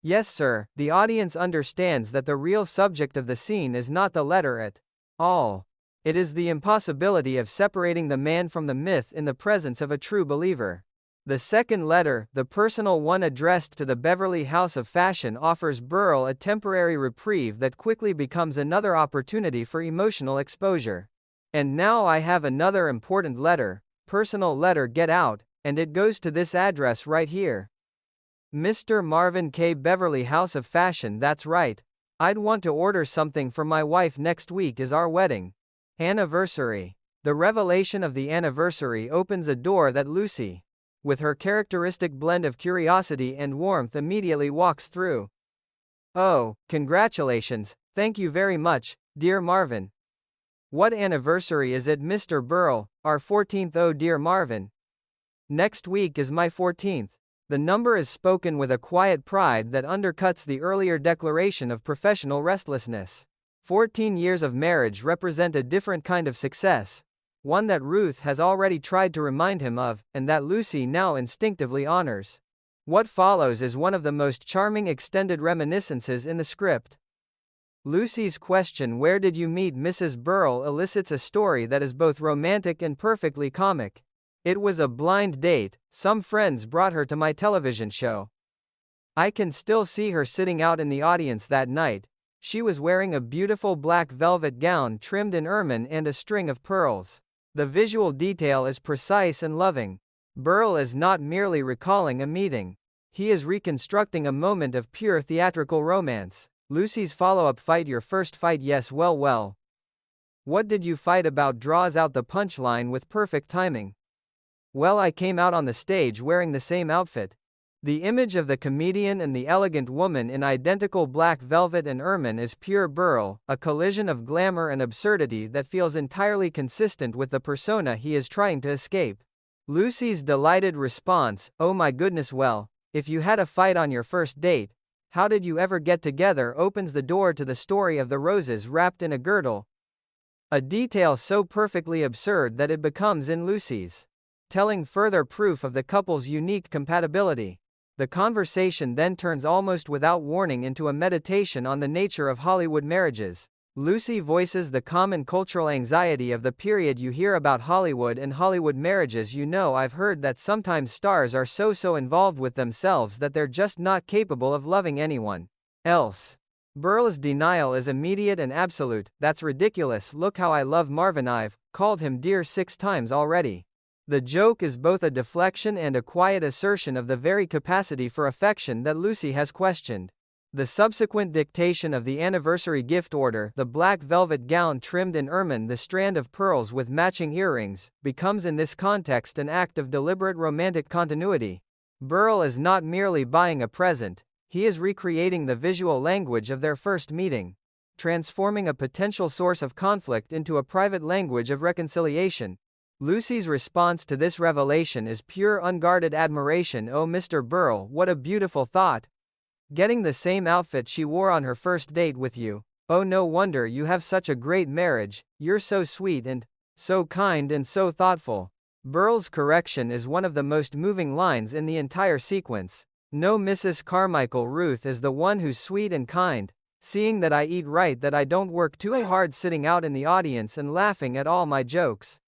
Yes, sir. The audience understands that the real subject of the scene is not the letter at all. It is the impossibility of separating the man from the myth in the presence of a true believer. The second letter, the personal one addressed to the Beverly House of Fashion, offers Burl a temporary reprieve that quickly becomes another opportunity for emotional exposure. And now I have another important letter. Personal letter, get out, and it goes to this address right here. Mr. Marvin K. Beverly House of Fashion. That's right. I'd want to order something for my wife. Next week is our wedding anniversary. The revelation of the anniversary opens a door that Lucy, with her characteristic blend of curiosity and warmth, immediately walks through. Oh, congratulations, thank you very much, dear Marvin. What anniversary is it, Mr. Burl? Our 14th. Oh, dear Marvin. Next week is my 14th. The number is spoken with a quiet pride that undercuts the earlier declaration of professional restlessness. 14 years of marriage represent a different kind of success, one that Ruth has already tried to remind him of, and that Lucy now instinctively honors. What follows is one of the most charming extended reminiscences in the script. Lucy's question, "Where did you meet Mrs. Burl?" elicits a story that is both romantic and perfectly comic. It was a blind date, some friends brought her to my television show. I can still see her sitting out in the audience that night. She was wearing a beautiful black velvet gown trimmed in ermine and a string of pearls. The visual detail is precise and loving. Burl is not merely recalling a meeting. He is reconstructing a moment of pure theatrical romance. Lucy's follow-up fight. Your first fight? Yes, well. What did you fight about? Draws out the punchline with perfect timing. Well, I came out on the stage wearing the same outfit. The image of the comedian and the elegant woman in identical black velvet and ermine is pure Burl, a collision of glamour and absurdity that feels entirely consistent with the persona he is trying to escape. Lucy's delighted response, "Oh my goodness, well, if you had a fight on your first date, how did you ever get together?" opens the door to the story of the roses wrapped in a girdle. A detail so perfectly absurd that it becomes in Lucy's telling further proof of the couple's unique compatibility. The conversation then turns almost without warning into a meditation on the nature of Hollywood marriages. Lucy voices the common cultural anxiety of the period. "You hear about Hollywood and Hollywood marriages. You know, I've heard that sometimes stars are so involved with themselves that they're just not capable of loving anyone else." Burl's denial is immediate and absolute. "That's ridiculous. Look how I love Marvin. I've called him dear 6 times already." The joke is both a deflection and a quiet assertion of the very capacity for affection that Lucy has questioned. The subsequent dictation of the anniversary gift order, the black velvet gown trimmed in ermine, the strand of pearls with matching earrings, becomes in this context an act of deliberate romantic continuity. Burl is not merely buying a present, he is recreating the visual language of their first meeting, transforming a potential source of conflict into a private language of reconciliation. Lucy's response to this revelation is pure unguarded admiration. "Oh, Mr. Burl, what a beautiful thought. Getting the same outfit she wore on her first date with you. Oh, no wonder you have such a great marriage. You're so sweet and so kind and so thoughtful." Burl's correction is one of the most moving lines in the entire sequence. "No, Mrs. Carmichael, Ruth is the one who's sweet and kind. Seeing that I eat right, that I don't work too hard sitting out in the audience and laughing at all my jokes.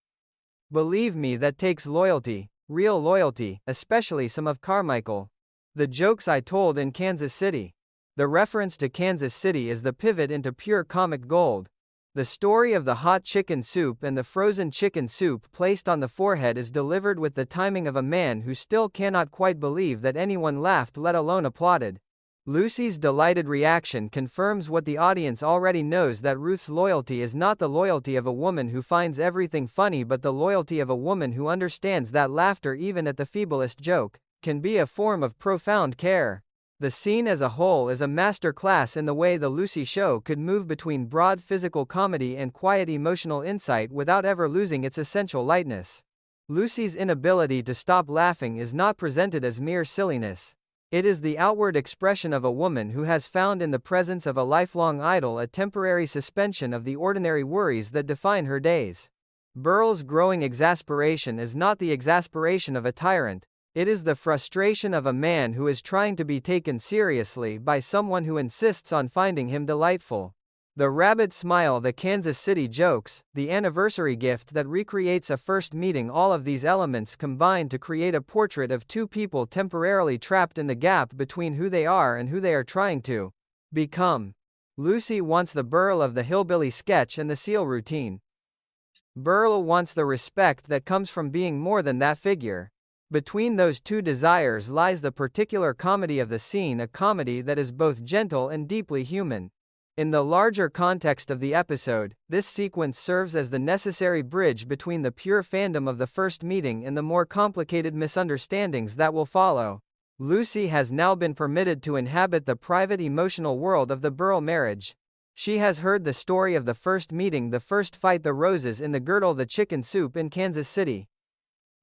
Believe me, that takes loyalty, real loyalty, especially some of Carmichael. The jokes I told in Kansas City." The reference to Kansas City is the pivot into pure comic gold. The story of the hot chicken soup and the frozen chicken soup placed on the forehead is delivered with the timing of a man who still cannot quite believe that anyone laughed, let alone applauded. Lucy's delighted reaction confirms what the audience already knows, that Ruth's loyalty is not the loyalty of a woman who finds everything funny, but the loyalty of a woman who understands that laughter, even at the feeblest joke, can be a form of profound care. The scene as a whole is a master class in the way the Lucy show could move between broad physical comedy and quiet emotional insight without ever losing its essential lightness. Lucy's inability to stop laughing is not presented as mere silliness. It is the outward expression of a woman who has found in the presence of a lifelong idol a temporary suspension of the ordinary worries that define her days. Burl's growing exasperation is not the exasperation of a tyrant, it is the frustration of a man who is trying to be taken seriously by someone who insists on finding him delightful. The rabbit smile, the Kansas City jokes, the anniversary gift that recreates a first meeting, all of these elements combine to create a portrait of two people temporarily trapped in the gap between who they are and who they are trying to become. Lucy wants the Burl of the hillbilly sketch and the SEAL routine. Burl wants the respect that comes from being more than that figure. Between those two desires lies the particular comedy of the scene, a comedy that is both gentle and deeply human. In the larger context of the episode, this sequence serves as the necessary bridge between the pure fandom of the first meeting and the more complicated misunderstandings that will follow. Lucy has now been permitted to inhabit the private emotional world of the Burl marriage. She has heard the story of the first meeting, the first fight, the roses in the girdle, the chicken soup in Kansas City.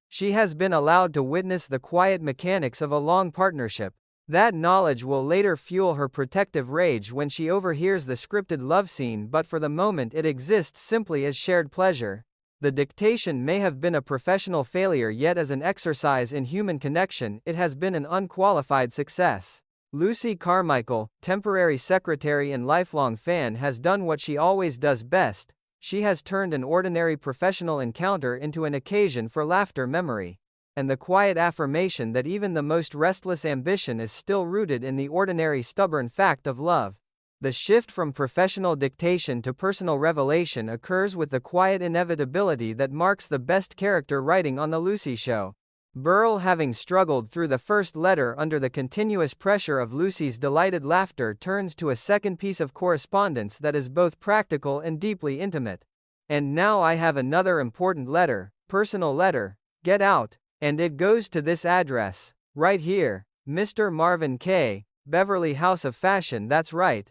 She has been allowed to witness the quiet mechanics of a long partnership. That knowledge will later fuel her protective rage when she overhears the scripted love scene, but for the moment it exists simply as shared pleasure. The dictation may have been a professional failure, yet as an exercise in human connection, it has been an unqualified success. Lucy Carmichael, temporary secretary and lifelong fan, has done what she always does best. She has turned an ordinary professional encounter into an occasion for laughter, memory, and the quiet affirmation that even the most restless ambition is still rooted in the ordinary stubborn fact of love. The shift from professional dictation to personal revelation occurs with the quiet inevitability that marks the best character writing on The Lucy Show. Burl, having struggled through the first letter under the continuous pressure of Lucy's delighted laughter, turns to a second piece of correspondence that is both practical and deeply intimate. "And now I have another important letter, personal letter. Get out And it goes to this address. Right here. Mr. Marvin K., Beverly House of Fashion, that's right.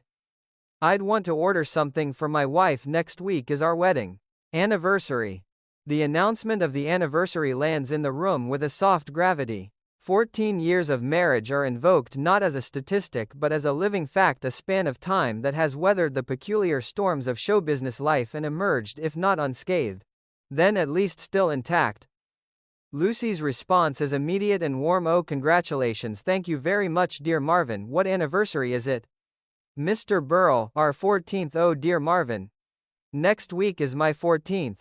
I'd want to order something for my wife. Next week is our wedding anniversary. The announcement of the anniversary lands in the room with a soft gravity. 14 years of marriage are invoked not as a statistic but as a living fact, a span of time that has weathered the peculiar storms of show business life and emerged, if not unscathed, then at least still intact. Lucy's response is immediate and warm. Oh, congratulations, thank you very much, dear Marvin. What anniversary is it? Mr. Burl, our 14th. Oh, dear Marvin. Next week is my 14th.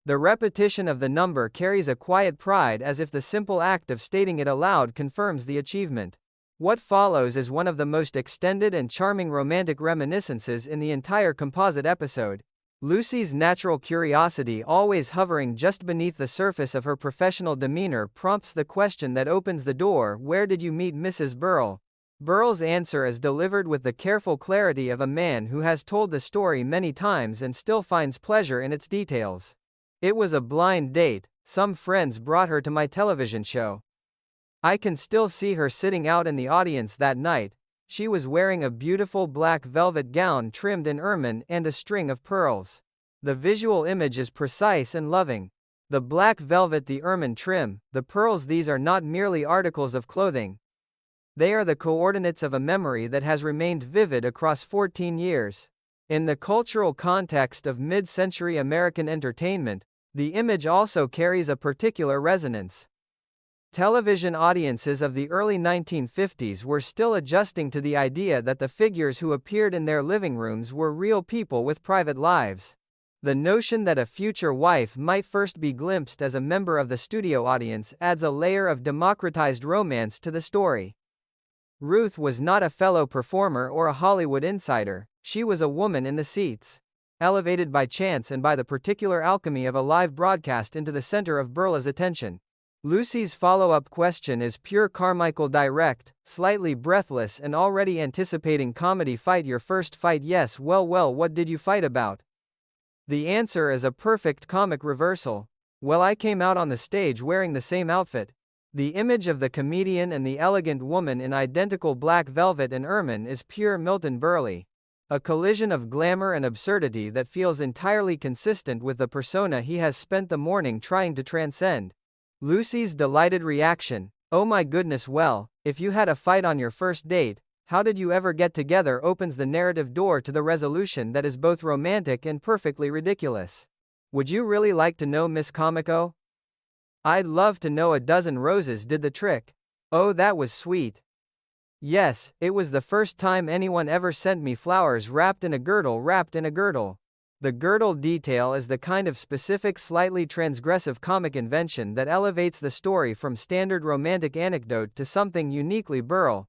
The repetition of the number carries a quiet pride, as if the simple act of stating it aloud confirms the achievement. What follows is one of the most extended and charming romantic reminiscences in the entire composite episode. Lucy's natural curiosity, always hovering just beneath the surface of her professional demeanor, prompts the question that opens the door: where did you meet Mrs. Burl? Burl's answer is delivered with the careful clarity of a man who has told the story many times and still finds pleasure in its details. It was a blind date. Some friends brought her to my television show. I can still see her sitting out in the audience that night. She was wearing a beautiful black velvet gown trimmed in ermine and a string of pearls. The visual image is precise and loving. The black velvet, the ermine trim, the pearls, these are not merely articles of clothing. They are the coordinates of a memory that has remained vivid across 14 years. In the cultural context of mid-century American entertainment, the image also carries a particular resonance. Television audiences of the early 1950s were still adjusting to the idea that the figures who appeared in their living rooms were real people with private lives. The notion that a future wife might first be glimpsed as a member of the studio audience adds a layer of democratized romance to the story. Ruth was not a fellow performer or a Hollywood insider. She was a woman in the seats, elevated by chance and by the particular alchemy of a live broadcast into the center of Burla's attention. Lucy's follow-up question is pure Carmichael, direct, slightly breathless, and already anticipating comedy. Fight your first fight? Yes. Well, what did you fight about? The answer is a perfect comic reversal. Well, I came out on the stage wearing the same outfit. The image of the comedian and the elegant woman in identical black velvet and ermine is pure Milton Berle. A collision of glamour and absurdity that feels entirely consistent with the persona he has spent the morning trying to transcend. Lucy's delighted reaction: oh my goodness, well, if you had a fight on your first date, how did you ever get together? Opens the narrative door to the resolution that is both romantic and perfectly ridiculous. Would you really like to know, Miss Comico? I'd love to know. A dozen roses did the trick. Oh, that was sweet. Yes, it was the first time anyone ever sent me flowers wrapped in a girdle. The girdle detail is the kind of specific, slightly transgressive comic invention that elevates the story from standard romantic anecdote to something uniquely Burl.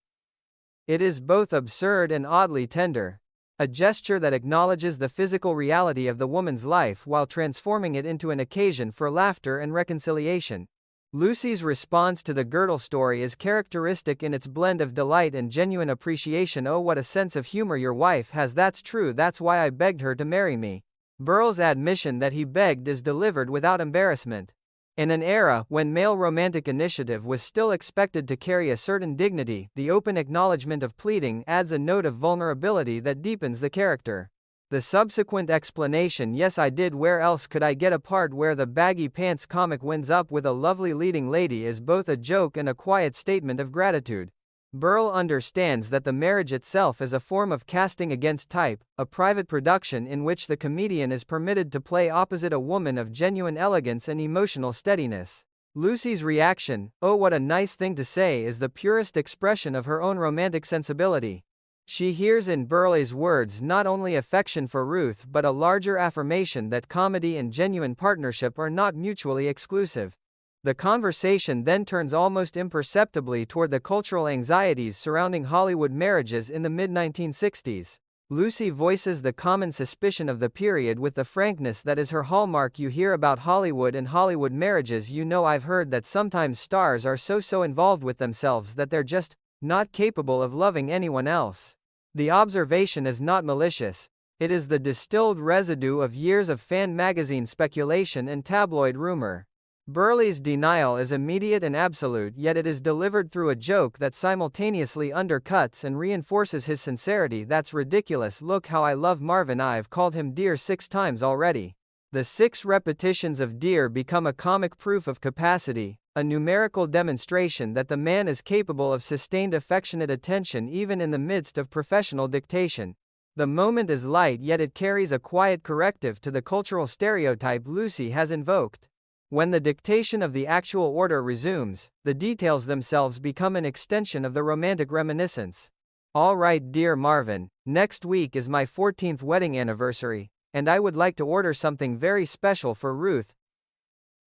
It is both absurd and oddly tender. A gesture that acknowledges the physical reality of the woman's life while transforming it into an occasion for laughter and reconciliation. Lucy's response to the girdle story is characteristic in its blend of delight and genuine appreciation. Oh, what a sense of humor your wife has. That's true, that's why I begged her to marry me. Burl's admission that he begged is delivered without embarrassment. In an era when male romantic initiative was still expected to carry a certain dignity, the open acknowledgement of pleading adds a note of vulnerability that deepens the character. The subsequent explanation, yes I did, where else could I get a part where the baggy pants comic winds up with a lovely leading lady, is both a joke and a quiet statement of gratitude. Burl understands that the marriage itself is a form of casting against type, a private production in which the comedian is permitted to play opposite a woman of genuine elegance and emotional steadiness. Lucy's reaction, oh what a nice thing to say, is the purest expression of her own romantic sensibility. She hears in Burle's words not only affection for Ruth but a larger affirmation that comedy and genuine partnership are not mutually exclusive. The conversation then turns almost imperceptibly toward the cultural anxieties surrounding Hollywood marriages in the mid-1960s. Lucy voices the common suspicion of the period with the frankness that is her hallmark. You hear about Hollywood and Hollywood marriages, you know, I've heard that sometimes stars are so involved with themselves that they're just not capable of loving anyone else. The observation is not malicious. It is the distilled residue of years of fan magazine speculation and tabloid rumor. Burley's denial is immediate and absolute, yet it is delivered through a joke that simultaneously undercuts and reinforces his sincerity. That's ridiculous. Look how I love Marvin. I've called him dear 6 times already. The 6 repetitions of dear become a comic proof of capacity, a numerical demonstration that the man is capable of sustained affectionate attention even in the midst of professional dictation. The moment is light, yet it carries a quiet corrective to the cultural stereotype Lucy has invoked. When the dictation of the actual order resumes, the details themselves become an extension of the romantic reminiscence. All right, dear Marvin, next week is my 14th wedding anniversary, and I would like to order something very special for Ruth.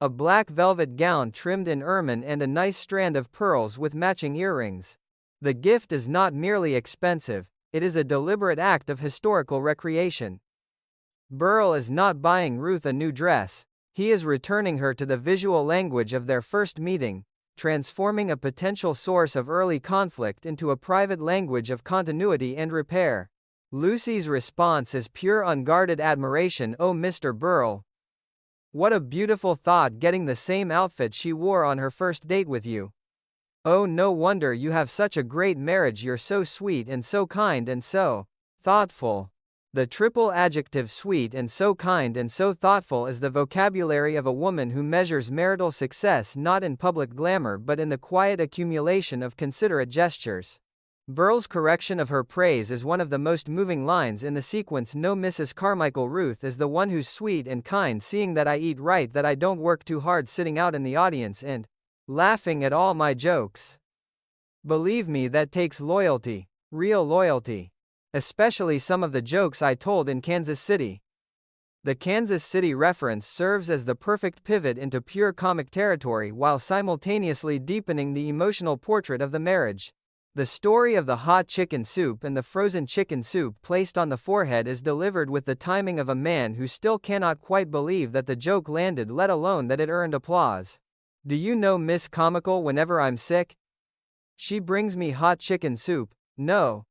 A black velvet gown trimmed in ermine and a nice strand of pearls with matching earrings. The gift is not merely expensive, it is a deliberate act of historical recreation. Burl is not buying Ruth a new dress. He is returning her to the visual language of their first meeting, transforming a potential source of early conflict into a private language of continuity and repair. Lucy's response is pure unguarded admiration. Oh, Mr. Burl. What a beautiful thought, getting the same outfit she wore on her first date with you. Oh, no wonder you have such a great marriage. You're so sweet and so kind and so thoughtful. The triple adjective sweet and so kind and so thoughtful is the vocabulary of a woman who measures marital success not in public glamour but in the quiet accumulation of considerate gestures. Burl's correction of her praise is one of the most moving lines in the sequence. No, Mrs. Carmichael, Ruth is the one who's sweet and kind, seeing that I eat right, that I don't work too hard, sitting out in the audience and laughing at all my jokes. Believe me, that takes loyalty, real loyalty. Especially some of the jokes I told in Kansas City. The Kansas City reference serves as the perfect pivot into pure comic territory while simultaneously deepening the emotional portrait of the marriage. The story of the hot chicken soup and the frozen chicken soup placed on the forehead is delivered with the timing of a man who still cannot quite believe that the joke landed, let alone that it earned applause. Do you know Miss Comical, whenever I'm sick, she brings me hot chicken soup? No.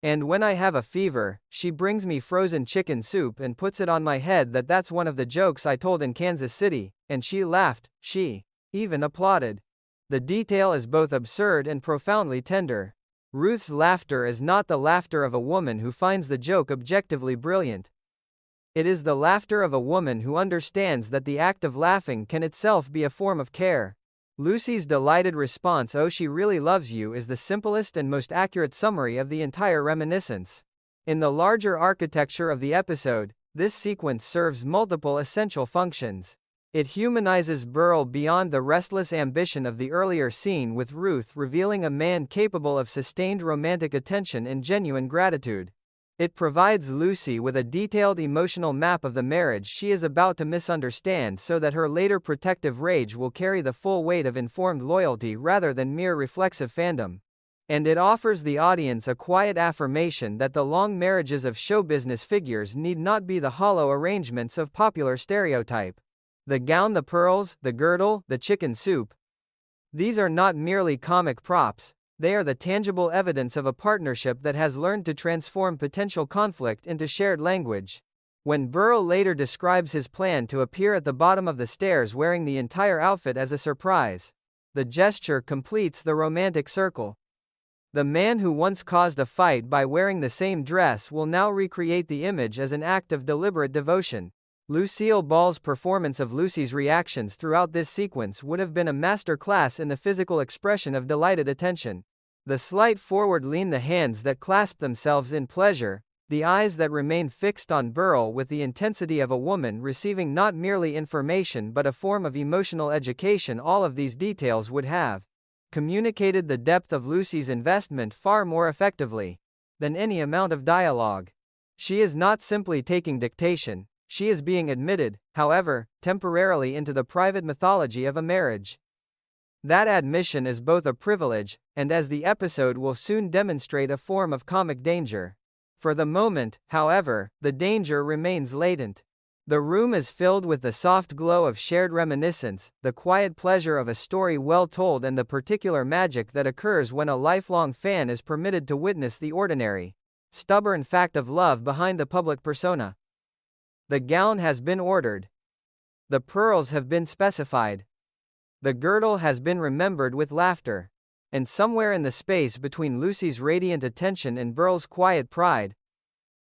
And when I have a fever, she brings me frozen chicken soup and puts it on my head. That's one of the jokes I told in Kansas City, and she laughed, she even applauded. The detail is both absurd and profoundly tender. Ruth's laughter is not the laughter of a woman who finds the joke objectively brilliant. It is the laughter of a woman who understands that the act of laughing can itself be a form of care. Lucy's delighted response, "Oh, she really loves you," is the simplest and most accurate summary of the entire reminiscence. In the larger architecture of the episode, this sequence serves multiple essential functions. It humanizes Burl beyond the restless ambition of the earlier scene with Ruth, revealing a man capable of sustained romantic attention and genuine gratitude. It provides Lucy with a detailed emotional map of the marriage she is about to misunderstand, so that her later protective rage will carry the full weight of informed loyalty rather than mere reflexive fandom. And it offers the audience a quiet affirmation that the long marriages of show business figures need not be the hollow arrangements of popular stereotype. The gown, the pearls, the girdle, the chicken soup. These are not merely comic props. They are the tangible evidence of a partnership that has learned to transform potential conflict into shared language. When Burl later describes his plan to appear at the bottom of the stairs wearing the entire outfit as a surprise, the gesture completes the romantic circle. The man who once caused a fight by wearing the same dress will now recreate the image as an act of deliberate devotion. Lucille Ball's performance of Lucy's reactions throughout this sequence would have been a master class in the physical expression of delighted attention. The slight forward lean, the hands that clasp themselves in pleasure, the eyes that remain fixed on Burl with the intensity of a woman receiving not merely information but a form of emotional education, all of these details would have communicated the depth of Lucy's investment far more effectively than any amount of dialogue. She is not simply taking dictation, she is being admitted, however, temporarily into the private mythology of a marriage. That admission is both a privilege, and, as the episode will soon demonstrate, a form of comic danger. For the moment, however, the danger remains latent. The room is filled with the soft glow of shared reminiscence, the quiet pleasure of a story well told, and the particular magic that occurs when a lifelong fan is permitted to witness the ordinary, stubborn fact of love behind the public persona. The gown has been ordered. The pearls have been specified. The girdle has been remembered with laughter. And somewhere in the space between Lucy's radiant attention and Burl's quiet pride,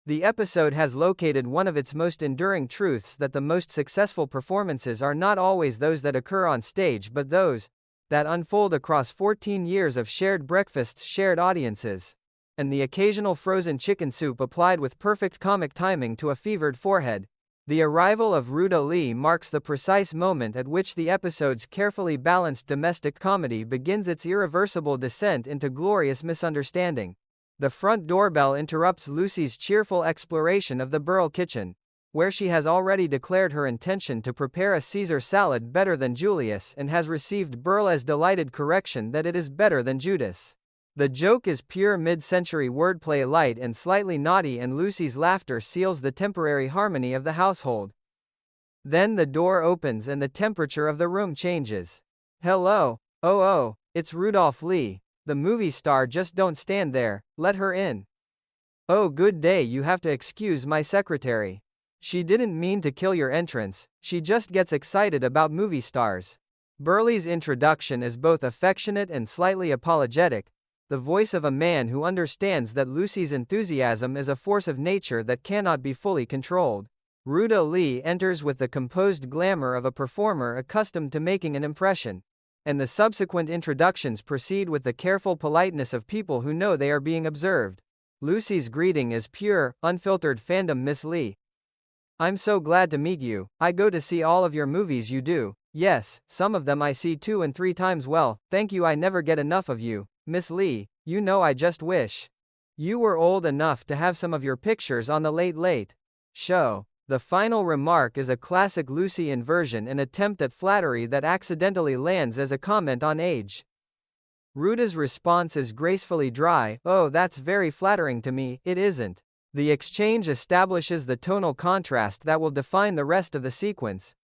the episode has located one of its most enduring truths, that the most successful performances are not always those that occur on stage but those that unfold across 14 years of shared breakfasts, shared audiences, and the occasional frozen chicken soup applied with perfect comic timing to a fevered forehead. The arrival of Ruta Lee marks the precise moment at which the episode's carefully balanced domestic comedy begins its irreversible descent into glorious misunderstanding. The front doorbell interrupts Lucy's cheerful exploration of the Burl kitchen, where she has already declared her intention to prepare a Caesar salad better than Julius and has received Burl's delighted correction that it is better than Judas. The joke is pure mid-century wordplay, light and slightly naughty, and Lucy's laughter seals the temporary harmony of the household. Then the door opens and the temperature of the room changes. Hello. Oh, it's Rudolph Lee, the movie star. Just don't stand there, let her in. Oh, good day. You have to excuse my secretary. She didn't mean to kill your entrance, she just gets excited about movie stars. Burley's introduction is both affectionate and slightly apologetic, the voice of a man who understands that Lucy's enthusiasm is a force of nature that cannot be fully controlled. Ruta Lee enters with the composed glamour of a performer accustomed to making an impression, and the subsequent introductions proceed with the careful politeness of people who know they are being observed. Lucy's greeting is pure, unfiltered fandom. Miss Lee, I'm so glad to meet you. I go to see all of your movies. You do? Yes, some of them I see 2 and 3 times. Well, thank you. I never get enough of you, Miss Lee. You know, I just wish you were old enough to have some of your pictures on the Late Late Show. The final remark is a classic Lucy inversion, an attempt at flattery that accidentally lands as a comment on age. Ruta's response is gracefully dry. Oh, that's very flattering to me. It isn't. The exchange establishes the tonal contrast that will define the rest of the sequence.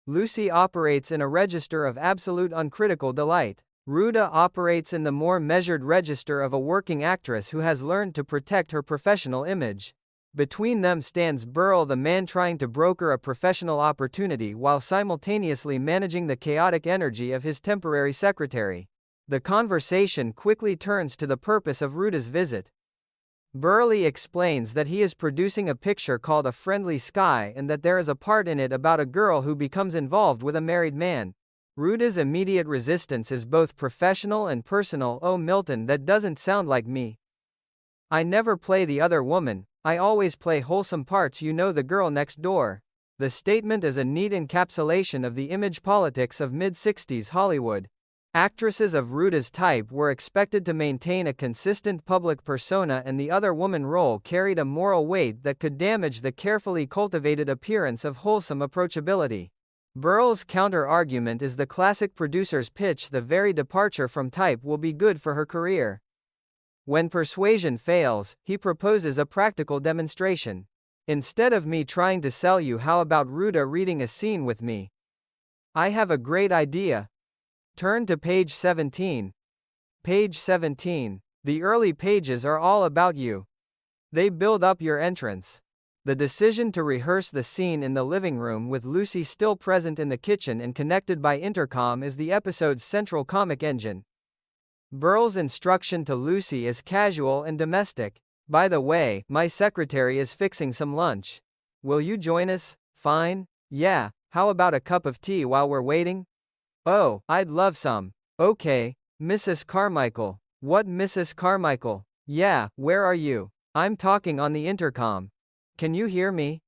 Lucy operates in a register of absolute uncritical delight. Ruta operates in the more measured register of a working actress who has learned to protect her professional image. Between them stands Burl, the man trying to broker a professional opportunity while simultaneously managing the chaotic energy of his temporary secretary. The conversation quickly turns to the purpose of Ruta's visit. Burley explains that he is producing a picture called A Friendly Sky and that there is a part in it about a girl who becomes involved with a married man. Ruta's immediate resistance is both professional and personal. Oh, Milton, that doesn't sound like me. I never play the other woman, I always play wholesome parts. You know, the girl next door. The statement is a neat encapsulation of the image politics of mid-60s Hollywood. Actresses of Ruta's type were expected to maintain a consistent public persona, and the other woman role carried a moral weight that could damage the carefully cultivated appearance of wholesome approachability. Burl's counter-argument is the classic producer's pitch: the very departure from type will be good for her career. When persuasion fails, he proposes a practical demonstration. Instead of me trying to sell you, how about Ruta reading a scene with me? I have a great idea. Turn to page 17. Page 17. The early pages are all about you. They build up your entrance. The decision to rehearse the scene in the living room with Lucy still present in the kitchen and connected by intercom is the episode's central comic engine. Burl's instruction to Lucy is casual and domestic. By the way, my secretary is fixing some lunch. Will you join us? Fine. Yeah, how about a cup of tea while we're waiting? Oh, I'd love some. Okay, Mrs. Carmichael. What, Mrs. Carmichael? Yeah, where are you? I'm talking on the intercom. Can you hear me?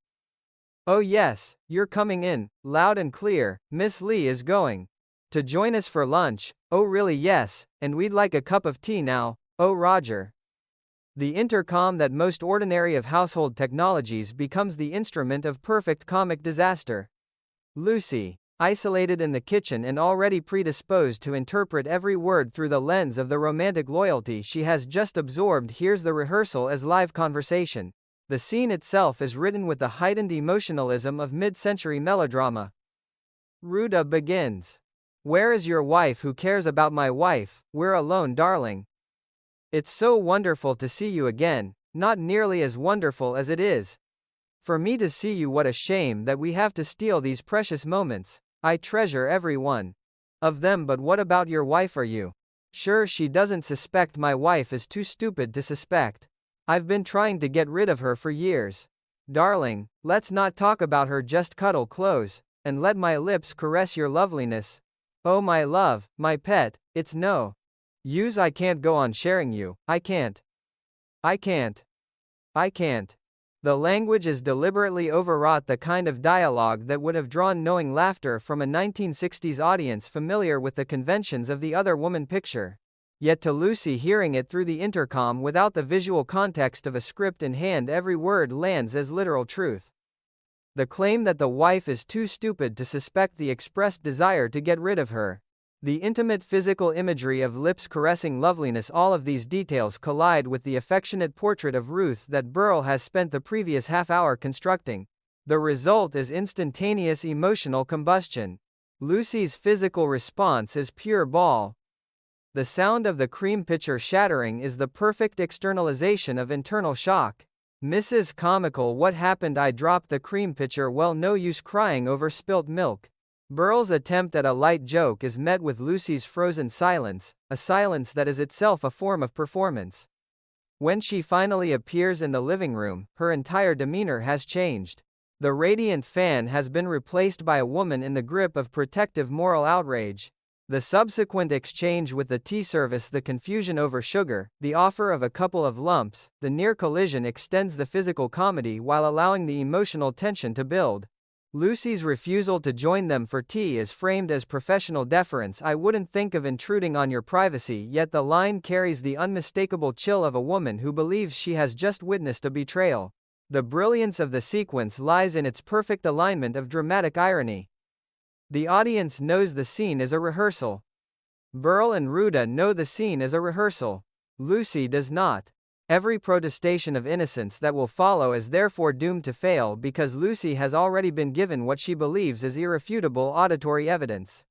Oh yes, you're coming in, loud and clear. Miss Lee is going to join us for lunch. Oh really? Yes, and we'd like a cup of tea now. Oh Roger. The intercom, that most ordinary of household technologies, becomes the instrument of perfect comic disaster. Lucy, isolated in the kitchen and already predisposed to interpret every word through the lens of the romantic loyalty she has just absorbed, hears the rehearsal as live conversation. The scene itself is written with the heightened emotionalism of mid-century melodrama. Ruta begins. Where is your wife? Who cares about my wife? We're alone, darling. It's so wonderful to see you again. Not nearly as wonderful as it is. For me to see you, what a shame that we have to steal these precious moments. I treasure every one of them, but what about your wife? Are you sure she doesn't suspect? My wife is too stupid to suspect. I've been trying to get rid of her for years. Darling, let's not talk about her, just cuddle close, and let my lips caress your loveliness. Oh my love, my pet, it's no use. I can't go on sharing you. I can't. I can't. I can't. The language is deliberately overwrought, the kind of dialogue that would have drawn knowing laughter from a 1960s audience familiar with the conventions of the other woman picture. Yet to Lucy, hearing it through the intercom without the visual context of a script in hand, every word lands as literal truth. The claim that the wife is too stupid to suspect the expressed desire to get rid of her. The intimate physical imagery of lips caressing loveliness, all of these details collide with the affectionate portrait of Ruth that Burl has spent the previous half hour constructing. The result is instantaneous emotional combustion. Lucy's physical response is pure ball. The sound of the cream pitcher shattering is the perfect externalization of internal shock. Mrs. Comical, what happened? I dropped the cream pitcher. Well, no use crying over spilt milk. Burl's attempt at a light joke is met with Lucy's frozen silence, a silence that is itself a form of performance. When she finally appears in the living room, her entire demeanor has changed. The radiant fan has been replaced by a woman in the grip of protective moral outrage. The subsequent exchange with the tea service, the confusion over sugar, the offer of a couple of lumps, the near collision extends the physical comedy while allowing the emotional tension to build. Lucy's refusal to join them for tea is framed as professional deference. I wouldn't think of intruding on your privacy, yet the line carries the unmistakable chill of a woman who believes she has just witnessed a betrayal. The brilliance of the sequence lies in its perfect alignment of dramatic irony. The audience knows the scene is a rehearsal. Burl and Ruta know the scene is a rehearsal. Lucy does not. Every protestation of innocence that will follow is therefore doomed to fail because Lucy has already been given what she believes is irrefutable auditory evidence.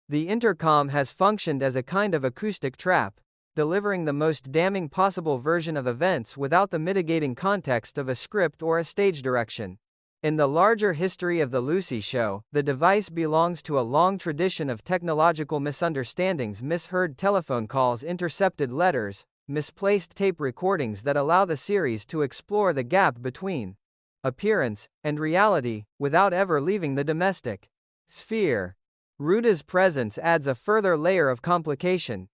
The intercom has functioned as a kind of acoustic trap, delivering the most damning possible version of events without the mitigating context of a script or a stage direction. In the larger history of The Lucy Show, the device belongs to a long tradition of technological misunderstandings, misheard telephone calls, intercepted letters, misplaced tape recordings that allow the series to explore the gap between appearance and reality, without ever leaving the domestic sphere. Ruta's presence adds a further layer of complication.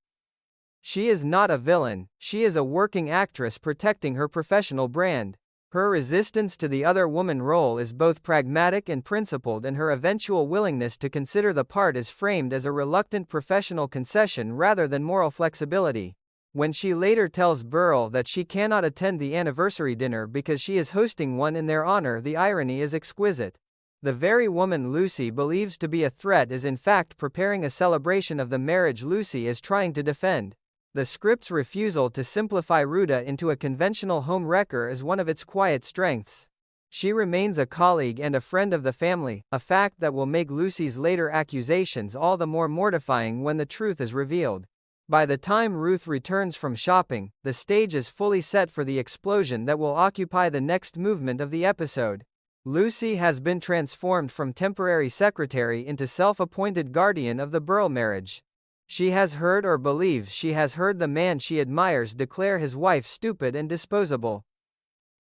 She is not a villain, she is a working actress protecting her professional brand. Her resistance to the other woman role is both pragmatic and principled, and her eventual willingness to consider the part is framed as a reluctant professional concession rather than moral flexibility. When she later tells Burl that she cannot attend the anniversary dinner because she is hosting one in their honor, the irony is exquisite. The very woman Lucy believes to be a threat is in fact preparing a celebration of the marriage Lucy is trying to defend. The script's refusal to simplify Ruta into a conventional home wrecker is one of its quiet strengths. She remains a colleague and a friend of the family, a fact that will make Lucy's later accusations all the more mortifying when the truth is revealed. By the time Ruth returns from shopping, the stage is fully set for the explosion that will occupy the next movement of the episode. Lucy has been transformed from temporary secretary into self-appointed guardian of the Burl marriage. She has heard, or believes she has heard, the man she admires declare his wife stupid and disposable.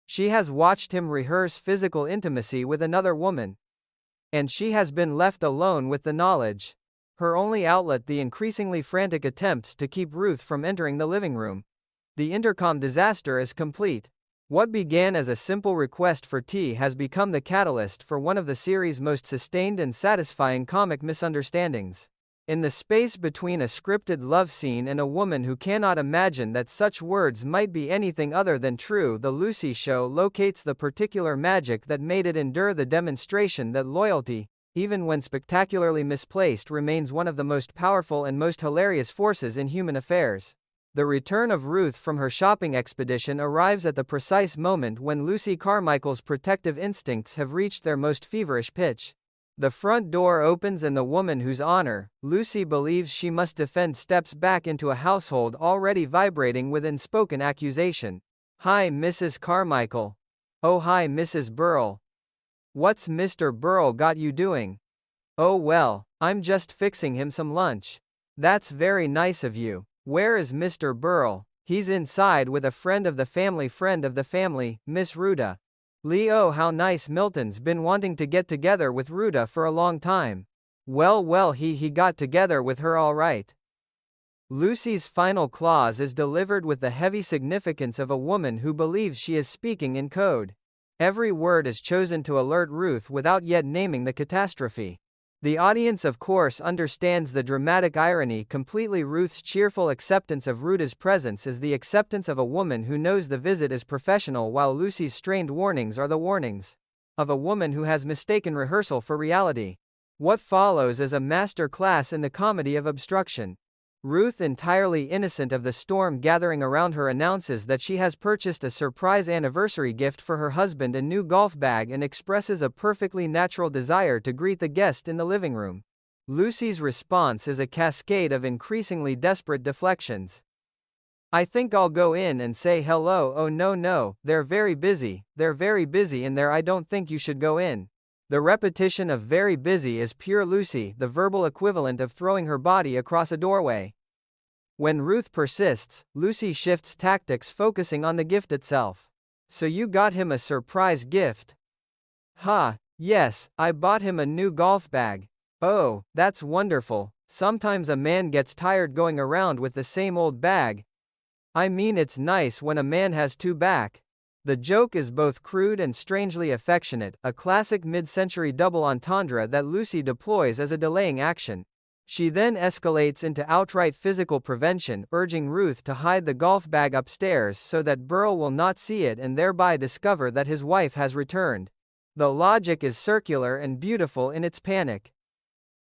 She has watched him rehearse physical intimacy with another woman. And she has been left alone with the knowledge. Her only outlet, the increasingly frantic attempts to keep Ruth from entering the living room. The intercom disaster is complete. What began as a simple request for tea has become the catalyst for one of the series' most sustained and satisfying comic misunderstandings. In the space between a scripted love scene and a woman who cannot imagine that such words might be anything other than true, The Lucy Show locates the particular magic that made it endure, the demonstration that loyalty, even when spectacularly misplaced, remains one of the most powerful and most hilarious forces in human affairs. The return of Ruth from her shopping expedition arrives at the precise moment when Lucy Carmichael's protective instincts have reached their most feverish pitch. The front door opens and the woman whose honor Lucy believes she must defend steps back into a household already vibrating with unspoken accusation. "Hi, Mrs. Carmichael. Oh hi Mrs. Burl. What's Mr. Burl got you doing? Oh well, I'm just fixing him some lunch. That's very nice of you. Where is Mr. Burl? He's inside with a friend of the family, Miss Ruta. Leo, how nice. Milton's been wanting to get together with Ruta for a long time. Well, he got together with her all right. Lucy's final clause is delivered with the heavy significance of a woman who believes she is speaking in code. Every word is chosen to alert Ruth without yet naming the catastrophe. The audience of course understands the dramatic irony completely. Ruth's cheerful acceptance of Ruta's presence is the acceptance of a woman who knows the visit is professional, while Lucy's strained warnings are the warnings of a woman who has mistaken rehearsal for reality. What follows is a master class in the comedy of obstruction. Ruth, entirely innocent of the storm gathering around her, announces that she has purchased a surprise anniversary gift for her husband, a new golf bag, and expresses a perfectly natural desire to greet the guest in the living room. Lucy's response is a cascade of increasingly desperate deflections. I think I'll go in and say hello. Oh no, they're very busy in there. I don't think you should go in. The repetition of very busy is pure Lucy, the verbal equivalent of throwing her body across a doorway. When Ruth persists, Lucy shifts tactics, focusing on the gift itself. So you got him a surprise gift? Yes, I bought him a new golf bag. Oh, that's wonderful. Sometimes a man gets tired going around with the same old bag. I mean, it's nice when a man has two back. The joke is both crude and strangely affectionate, a classic mid-century double entendre that Lucy deploys as a delaying action. She then escalates into outright physical prevention, urging Ruth to hide the golf bag upstairs so that Burl will not see it and thereby discover that his wife has returned. The logic is circular and beautiful in its panic.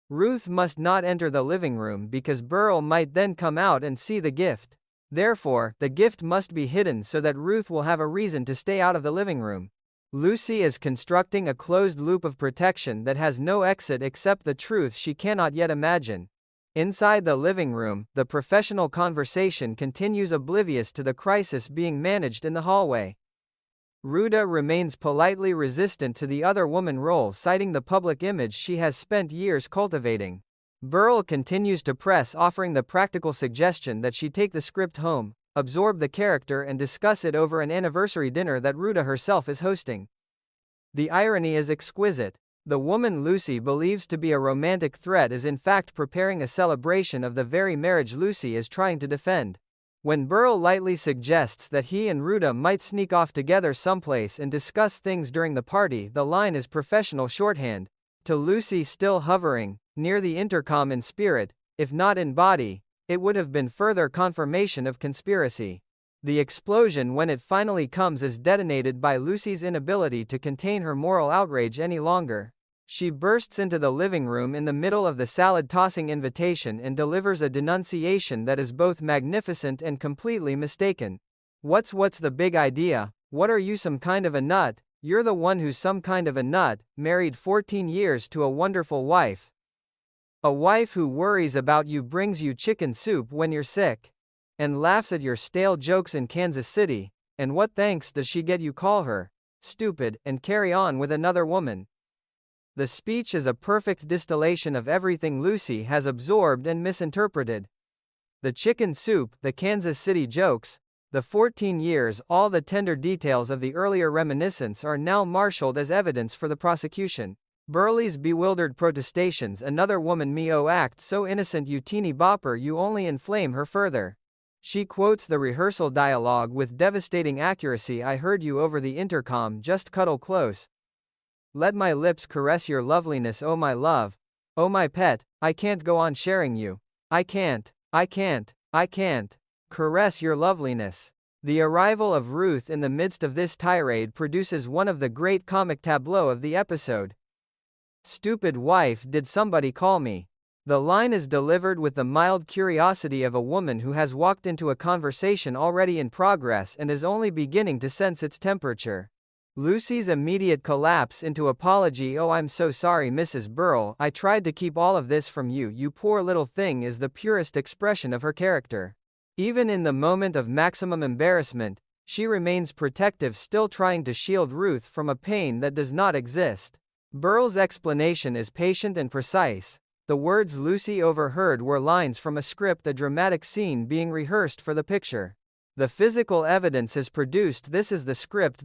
Ruth must not enter the living room because Burl might then come out and see the gift. Therefore, the gift must be hidden so that Ruth will have a reason to stay out of the living room. Lucy is constructing a closed loop of protection that has no exit except the truth she cannot yet imagine. Inside the living room, the professional conversation continues, oblivious to the crisis being managed in the hallway. Ruta remains politely resistant to the other woman role, citing the public image she has spent years cultivating. Burl continues to press, offering the practical suggestion that she take the script home, absorb the character, and discuss it over an anniversary dinner that Ruta herself is hosting. The irony is exquisite. The woman Lucy believes to be a romantic threat is in fact preparing a celebration of the very marriage Lucy is trying to defend. When Burl lightly suggests that he and Ruta might sneak off together someplace and discuss things during the party, the line is professional shorthand. To Lucy, still hovering near the intercom in spirit, if not in body, it would have been further confirmation of conspiracy. The explosion, when it finally comes, is detonated by Lucy's inability to contain her moral outrage any longer. She bursts into the living room in the middle of the salad-tossing invitation and delivers a denunciation that is both magnificent and completely mistaken. What's the big idea? What are you, some kind of a nut? You're the one who's some kind of a nut, married 14 years to a wonderful wife. A wife who worries about you, brings you chicken soup when you're sick, and laughs at your stale jokes in Kansas City, and what thanks does she get? You call her stupid, and carry on with another woman. The speech is a perfect distillation of everything Lucy has absorbed and misinterpreted. The chicken soup, the Kansas City jokes, the 14 years, all the tender details of the earlier reminiscence are now marshaled as evidence for the prosecution. Burley's bewildered protestations, another woman, me oh act so innocent, you teeny bopper, you only inflame her further. She quotes the rehearsal dialogue with devastating accuracy. I heard you over the intercom, just cuddle close. Let my lips caress your loveliness, oh my love. Oh my pet, I can't go on sharing you. I can't. Caress your loveliness. The arrival of Ruth in the midst of this tirade produces one of the great comic tableaux of the episode. Stupid wife, did somebody call me? The line is delivered with the mild curiosity of a woman who has walked into a conversation already in progress and is only beginning to sense its temperature. Lucy's immediate collapse into apology. Oh, I'm so sorry, Mrs. Burl, I tried to keep all of this from you, you poor little thing, is the purest expression of her character. Even in the moment of maximum embarrassment, She remains protective, still trying to shield Ruth from a pain that does not exist. Burl's explanation is patient and precise. The words Lucy overheard were lines from a script, a dramatic scene being rehearsed for the picture. The physical evidence is produced. This is the script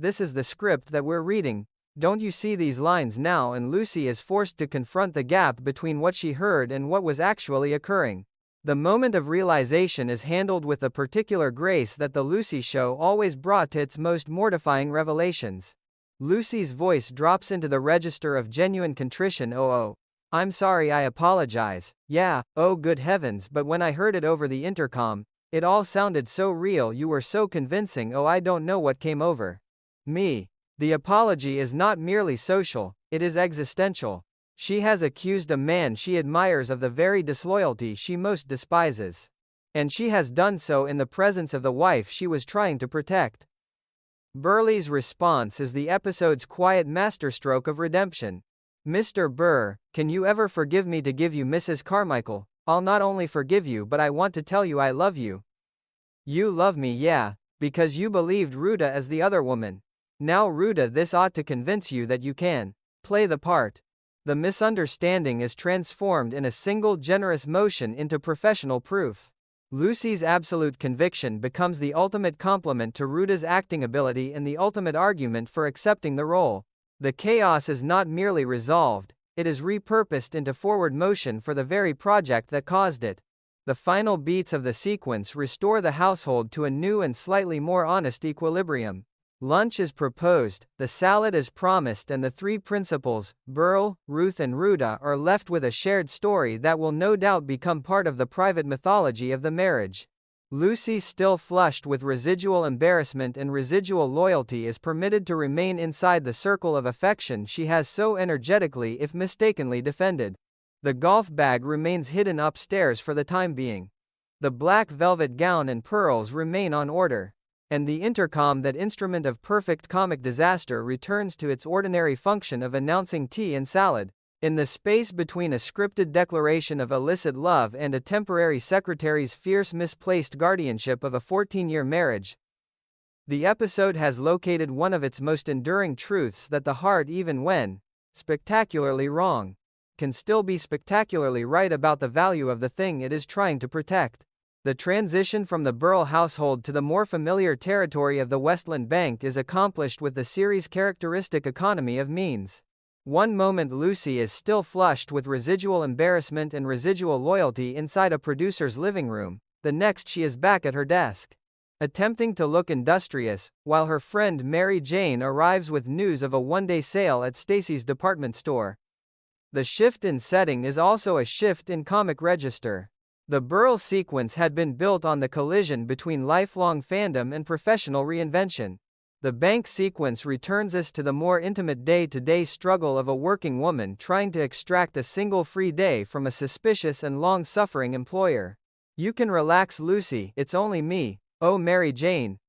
that we're reading. Don't you see these lines now? And Lucy is forced to confront the gap between what she heard and what was actually occurring. The moment of realization is handled with the particular grace that the Lucy show always brought to its most mortifying revelations. Lucy's voice drops into the register of genuine contrition. Oh, I'm sorry, I apologize. Yeah, oh good heavens, but when I heard it over the intercom, it all sounded so real, you were so convincing. Oh, I don't know what came over me. The apology is not merely social, it is existential. She has accused a man she admires of the very disloyalty she most despises. And she has done so in the presence of the wife she was trying to protect. Burley's response is the episode's quiet masterstroke of redemption. Mr. Burr, can you ever forgive me to give you Mrs. Carmichael? I'll not only forgive you, but I want to tell you I love you. You love me, yeah, because you believed Ruta as the other woman. Now Ruta, this ought to convince you that you can play the part. The misunderstanding is transformed in a single generous motion into professional proof. Lucy's absolute conviction becomes the ultimate compliment to Ruta's acting ability and the ultimate argument for accepting the role. The chaos is not merely resolved, it is repurposed into forward motion for the very project that caused it. The final beats of the sequence restore the household to a new and slightly more honest equilibrium. Lunch is proposed, the salad is promised, and the three principals, Burl, Ruth and Ruta, are left with a shared story that will no doubt become part of the private mythology of the marriage. Lucy, still flushed with residual embarrassment and residual loyalty, is permitted to remain inside the circle of affection she has so energetically, if mistakenly, defended. The golf bag remains hidden upstairs for the time being. The black velvet gown and pearls remain on order. And the intercom, that instrument of perfect comic disaster, returns to its ordinary function of announcing tea and salad. In the space between a scripted declaration of illicit love and a temporary secretary's fierce misplaced guardianship of a 14-year marriage, the episode has located one of its most enduring truths, that the heart, even when spectacularly wrong, can still be spectacularly right about the value of the thing it is trying to protect. The transition from the Burl household to the more familiar territory of the Westland Bank is accomplished with the series' characteristic economy of means. One moment Lucy is still flushed with residual embarrassment and residual loyalty inside a producer's living room, the next she is back at her desk, attempting to look industrious, while her friend Mary Jane arrives with news of a one-day sale at Stacy's department store. The shift in setting is also a shift in comic register. The Burl sequence had been built on the collision between lifelong fandom and professional reinvention. The bank sequence returns us to the more intimate day-to-day struggle of a working woman trying to extract a single free day from a suspicious and long-suffering employer. You can relax, Lucy, it's only me. Oh, Mary Jane.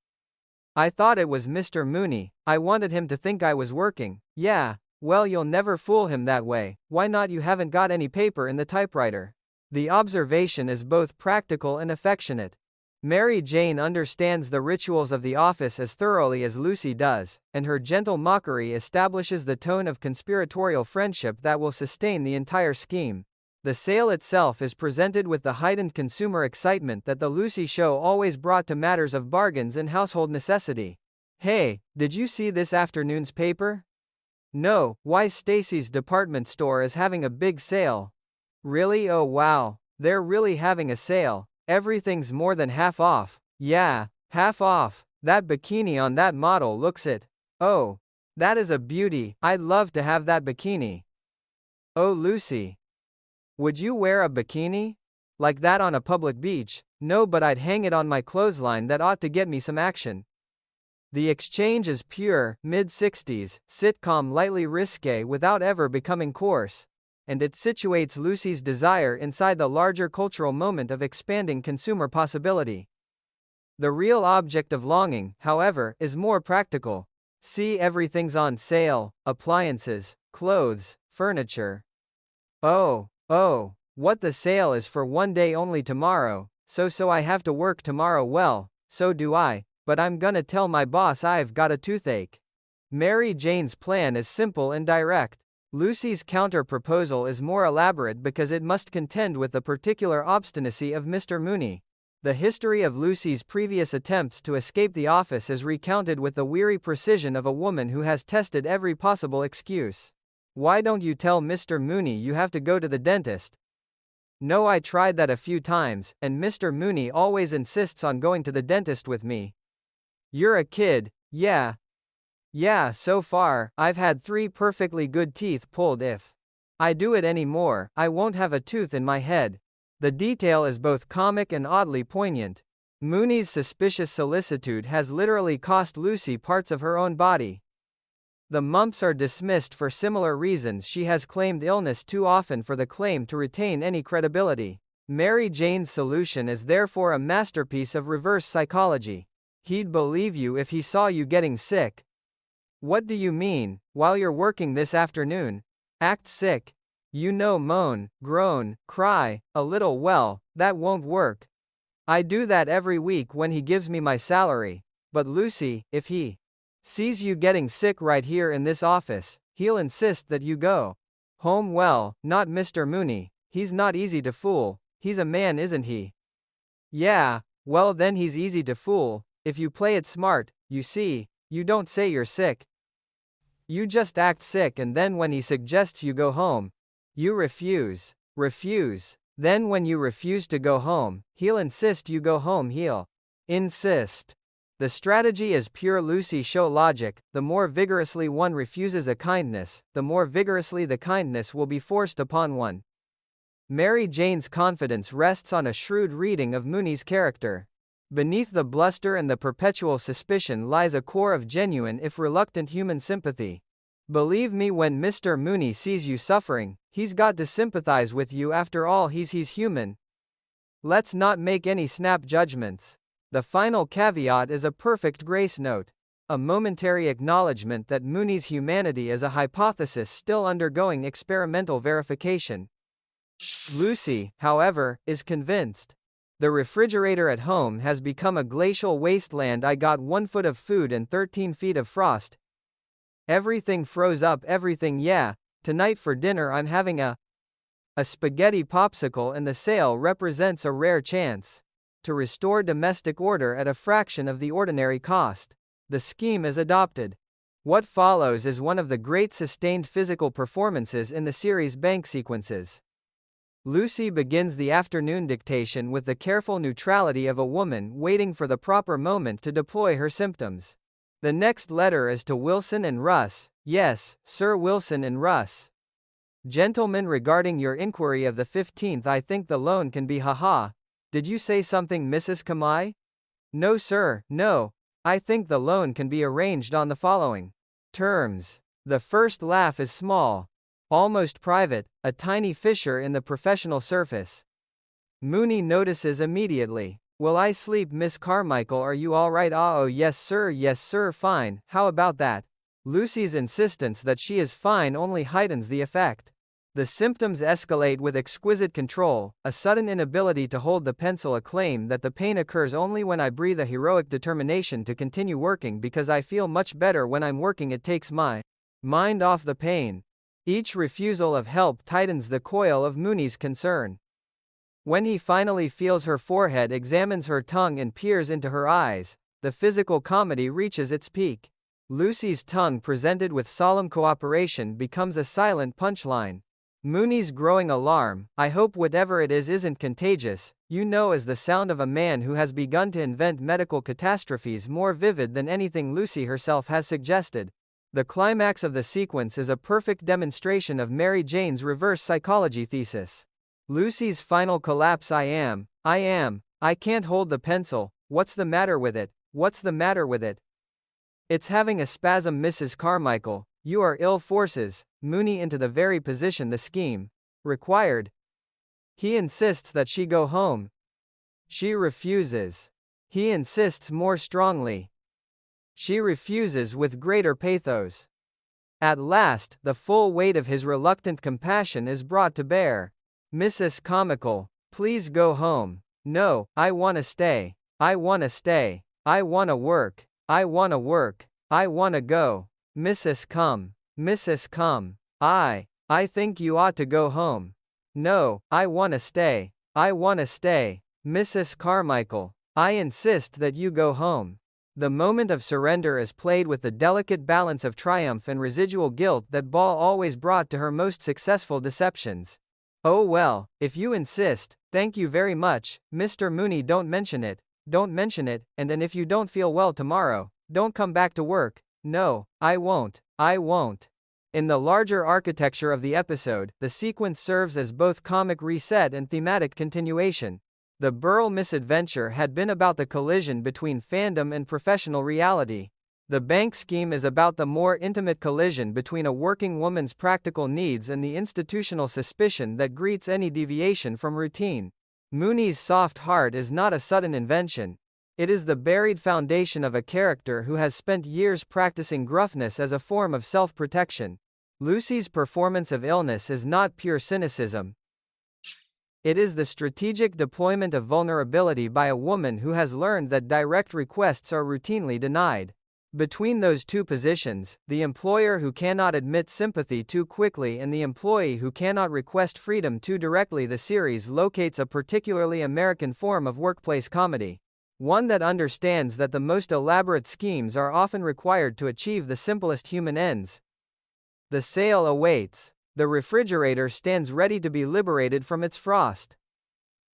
I thought it was Mr. Mooney. I wanted him to think I was working. Yeah, well, you'll never fool him that way. Why not? You haven't got any paper in the typewriter. The observation is both practical and affectionate. Mary Jane understands the rituals of the office as thoroughly as Lucy does, and her gentle mockery establishes the tone of conspiratorial friendship that will sustain the entire scheme. The sale itself is presented with the heightened consumer excitement that the Lucy show always brought to matters of bargains and household necessity. Hey, did you see this afternoon's paper? No, why Stacy's department store is having a big sale. Really? Oh wow, they're really having a sale. Everything's more than half off. Yeah, half off. That bikini on that model looks it. Oh, that is a beauty. I'd love to have that bikini. Oh, Lucy. Would you wear a bikini? Like that on a public beach? No, but I'd hang it on my clothesline. That ought to get me some action. The exchange is pure, mid-60s, sitcom, lightly risque without ever becoming coarse. And it situates Lucy's desire inside the larger cultural moment of expanding consumer possibility. The real object of longing, however, is more practical. See, everything's on sale: appliances, clothes, furniture. Oh, what the sale is for one day only tomorrow, so I have to work tomorrow. Well, so do I, but I'm gonna tell my boss I've got a toothache. Mary Jane's plan is simple and direct. Lucy's counter-proposal is more elaborate because it must contend with the particular obstinacy of Mr. Mooney. The history of Lucy's previous attempts to escape the office is recounted with the weary precision of a woman who has tested every possible excuse. Why don't you tell Mr. Mooney you have to go to the dentist? No, I tried that a few times, and Mr. Mooney always insists on going to the dentist with me. You're a kid, yeah. Yeah, so far, I've had 3 perfectly good teeth pulled. If I do it anymore, I won't have a tooth in my head. The detail is both comic and oddly poignant. Mooney's suspicious solicitude has literally cost Lucy parts of her own body. The mumps are dismissed for similar reasons. She has claimed illness too often for the claim to retain any credibility. Mary Jane's solution is therefore a masterpiece of reverse psychology. He'd believe you if he saw you getting sick. What do you mean, while you're working this afternoon? Act sick. You know, moan, groan, cry, a little. Well, that won't work. I do that every week when he gives me my salary. But Lucy, if he sees you getting sick right here in this office, he'll insist that you go home. Well, not Mr. Mooney. He's not easy to fool. He's a man, isn't he? Yeah, well then he's easy to fool. If you play it smart, you see, you don't say you're sick. You just act sick, and then when he suggests you go home, you refuse. Refuse. Then when you refuse to go home, he'll insist you go home. He'll insist. The strategy is pure Lucy show logic. The more vigorously one refuses a kindness, the more vigorously the kindness will be forced upon one. Mary Jane's confidence rests on a shrewd reading of Mooney's character. Beneath the bluster and the perpetual suspicion lies a core of genuine if reluctant human sympathy. Believe me, when Mr. Mooney sees you suffering, he's got to sympathize with you. After all, he's human. Let's not make any snap judgments. The final caveat is a perfect grace note. A momentary acknowledgement that Mooney's humanity is a hypothesis still undergoing experimental verification. Lucy, however, is convinced. The refrigerator at home has become a glacial wasteland. I got 1 foot of food and 13 feet of frost. Everything froze up, everything. Yeah, tonight for dinner I'm having a spaghetti popsicle, and the sale represents a rare chance to restore domestic order at a fraction of the ordinary cost. The scheme is adopted. What follows is one of the great sustained physical performances in the series' bank sequences. Lucy begins the afternoon dictation with the careful neutrality of a woman waiting for the proper moment to deploy her symptoms. The next letter is to Wilson and Russ. Yes, Sir Wilson and Russ. Gentlemen, regarding your inquiry of the 15th, I think the loan can be haha. Did you say something, Mrs. Kamai? No, sir, no. I think the loan can be arranged on the following terms. The first laugh is small, almost private, a tiny fissure in the professional surface. Mooney notices immediately. Will I sleep, Miss Carmichael? Are you all right? Ah, oh, yes, sir, fine. How about that? Lucy's insistence that she is fine only heightens the effect. The symptoms escalate with exquisite control, a sudden inability to hold the pencil, a claim that the pain occurs only when I breathe, a heroic determination to continue working because I feel much better when I'm working. It takes my mind off the pain. Each refusal of help tightens the coil of Mooney's concern. When he finally feels her forehead, examines her tongue, and peers into her eyes, the physical comedy reaches its peak. Lucy's tongue, presented with solemn cooperation, becomes a silent punchline. Mooney's growing alarm, I hope whatever it is isn't contagious, you know, is the sound of a man who has begun to invent medical catastrophes more vivid than anything Lucy herself has suggested. The climax of the sequence is a perfect demonstration of Mary Jane's reverse psychology thesis. Lucy's final collapse. I can't hold the pencil. What's the matter with it? What's the matter with it? It's having a spasm, Mrs. Carmichael. You are ill. Forces Mooney into the very position the scheme required. He insists that she go home. She refuses. He insists more strongly. She refuses with greater pathos. At last, the full weight of his reluctant compassion is brought to bear. Mrs. Comical, please go home. No, I want to stay. I want to stay. I wanna work. I wanna work. I wanna go. Mrs. Come. Mrs. Come. I think you ought to go home. No, I wanna stay. I wanna stay. Mrs. Carmichael, I insist that you go home. The moment of surrender is played with the delicate balance of triumph and residual guilt that Ball always brought to her most successful deceptions. Oh well, if you insist, thank you very much, Mr. Mooney, don't mention it, and then if you don't feel well tomorrow, don't come back to work. No, I won't. In the larger architecture of the episode, the sequence serves as both comic reset and thematic continuation. The Burl misadventure had been about the collision between fandom and professional reality. The bank scheme is about the more intimate collision between a working woman's practical needs and the institutional suspicion that greets any deviation from routine. Mooney's soft heart is not a sudden invention. It is the buried foundation of a character who has spent years practicing gruffness as a form of self-protection. Lucy's performance of illness is not pure cynicism. It is the strategic deployment of vulnerability by a woman who has learned that direct requests are routinely denied. Between those two positions, the employer who cannot admit sympathy too quickly and the employee who cannot request freedom too directly, the series locates a particularly American form of workplace comedy. One that understands that the most elaborate schemes are often required to achieve the simplest human ends. The sale awaits. The refrigerator stands ready to be liberated from its frost.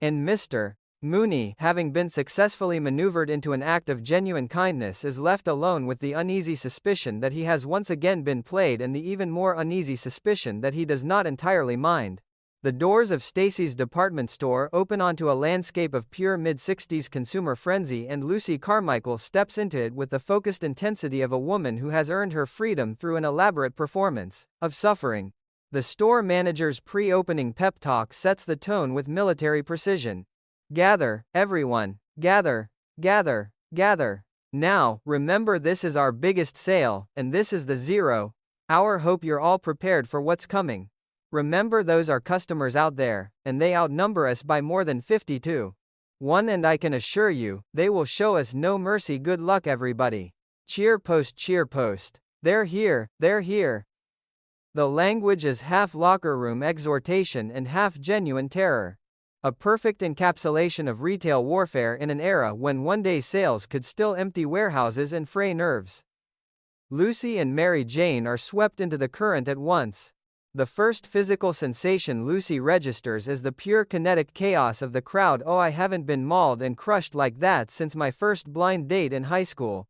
And Mr. Mooney, having been successfully maneuvered into an act of genuine kindness, is left alone with the uneasy suspicion that he has once again been played and the even more uneasy suspicion that he does not entirely mind. The doors of Stacy's department store open onto a landscape of pure mid-60s consumer frenzy, and Lucy Carmichael steps into it with the focused intensity of a woman who has earned her freedom through an elaborate performance of suffering. The store manager's pre-opening pep talk sets the tone with military precision. Gather, everyone, gather, gather, gather. Now, remember, this is our biggest sale, and this is the 0 hour. Hope you're all prepared for what's coming. Remember, those are customers out there, and they outnumber us by more than 50 to 1, and I can assure you, they will show us no mercy. Good luck, everybody. Cheer post, cheer post. They're here, they're here. The language is half locker room exhortation and half genuine terror. A perfect encapsulation of retail warfare in an era when one-day sales could still empty warehouses and fray nerves. Lucy and Mary Jane are swept into the current at once. The first physical sensation Lucy registers is the pure kinetic chaos of the crowd. Oh, I haven't been mauled and crushed like that since my first blind date in high school.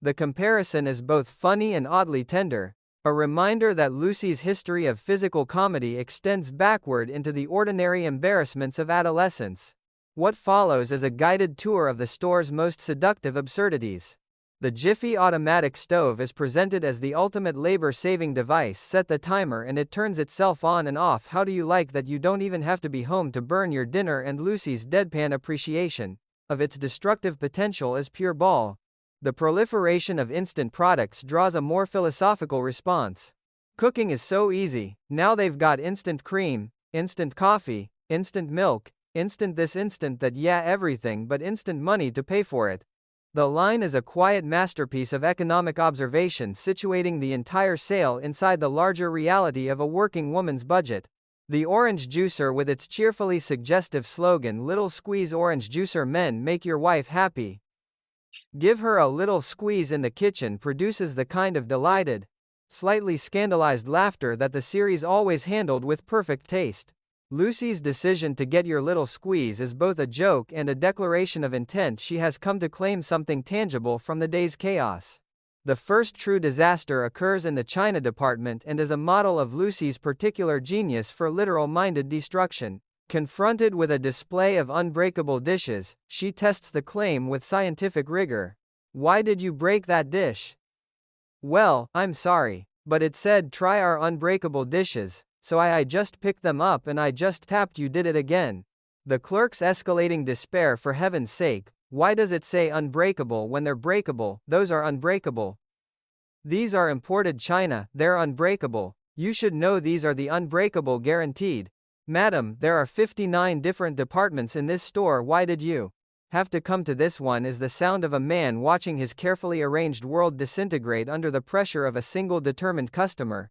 The comparison is both funny and oddly tender, a reminder that Lucy's history of physical comedy extends backward into the ordinary embarrassments of adolescence. What follows is a guided tour of the store's most seductive absurdities. The Jiffy automatic stove is presented as the ultimate labor-saving device. Set the timer and it turns itself on and off. How do you like that? You don't even have to be home to burn your dinner. And Lucy's deadpan appreciation of its destructive potential is pure ball. The proliferation of instant products draws a more philosophical response. Cooking is so easy. Now they've got instant cream, instant coffee, instant milk, instant this, instant that, yeah, everything but instant money to pay for it. The line is a quiet masterpiece of economic observation, situating the entire sale inside the larger reality of a working woman's budget. The orange juicer, with its cheerfully suggestive slogan, "Little squeeze orange juicer, men, make your wife happy. Give her a little squeeze in the kitchen," produces the kind of delighted, slightly scandalized laughter that the series always handled with perfect taste. Lucy's decision to get your little squeeze is both a joke and a declaration of intent. She has come to claim something tangible from the day's chaos. The first true disaster occurs in the China department and is a model of Lucy's particular genius for literal-minded destruction. Confronted with a display of unbreakable dishes, she tests the claim with scientific rigor. "Why did you break that dish?" "Well, I'm sorry, but it said try our unbreakable dishes. So I just picked them up and I just tapped. You did it again." The clerk's escalating despair. "For heaven's sake, why does it say unbreakable when they're breakable? Those are unbreakable. These are imported China, they're unbreakable. You should know these are the unbreakable guaranteed. Madam, there are 59 different departments in this store. Why did you have to come to this one is the sound of a man watching his carefully arranged world disintegrate under the pressure of a single determined customer.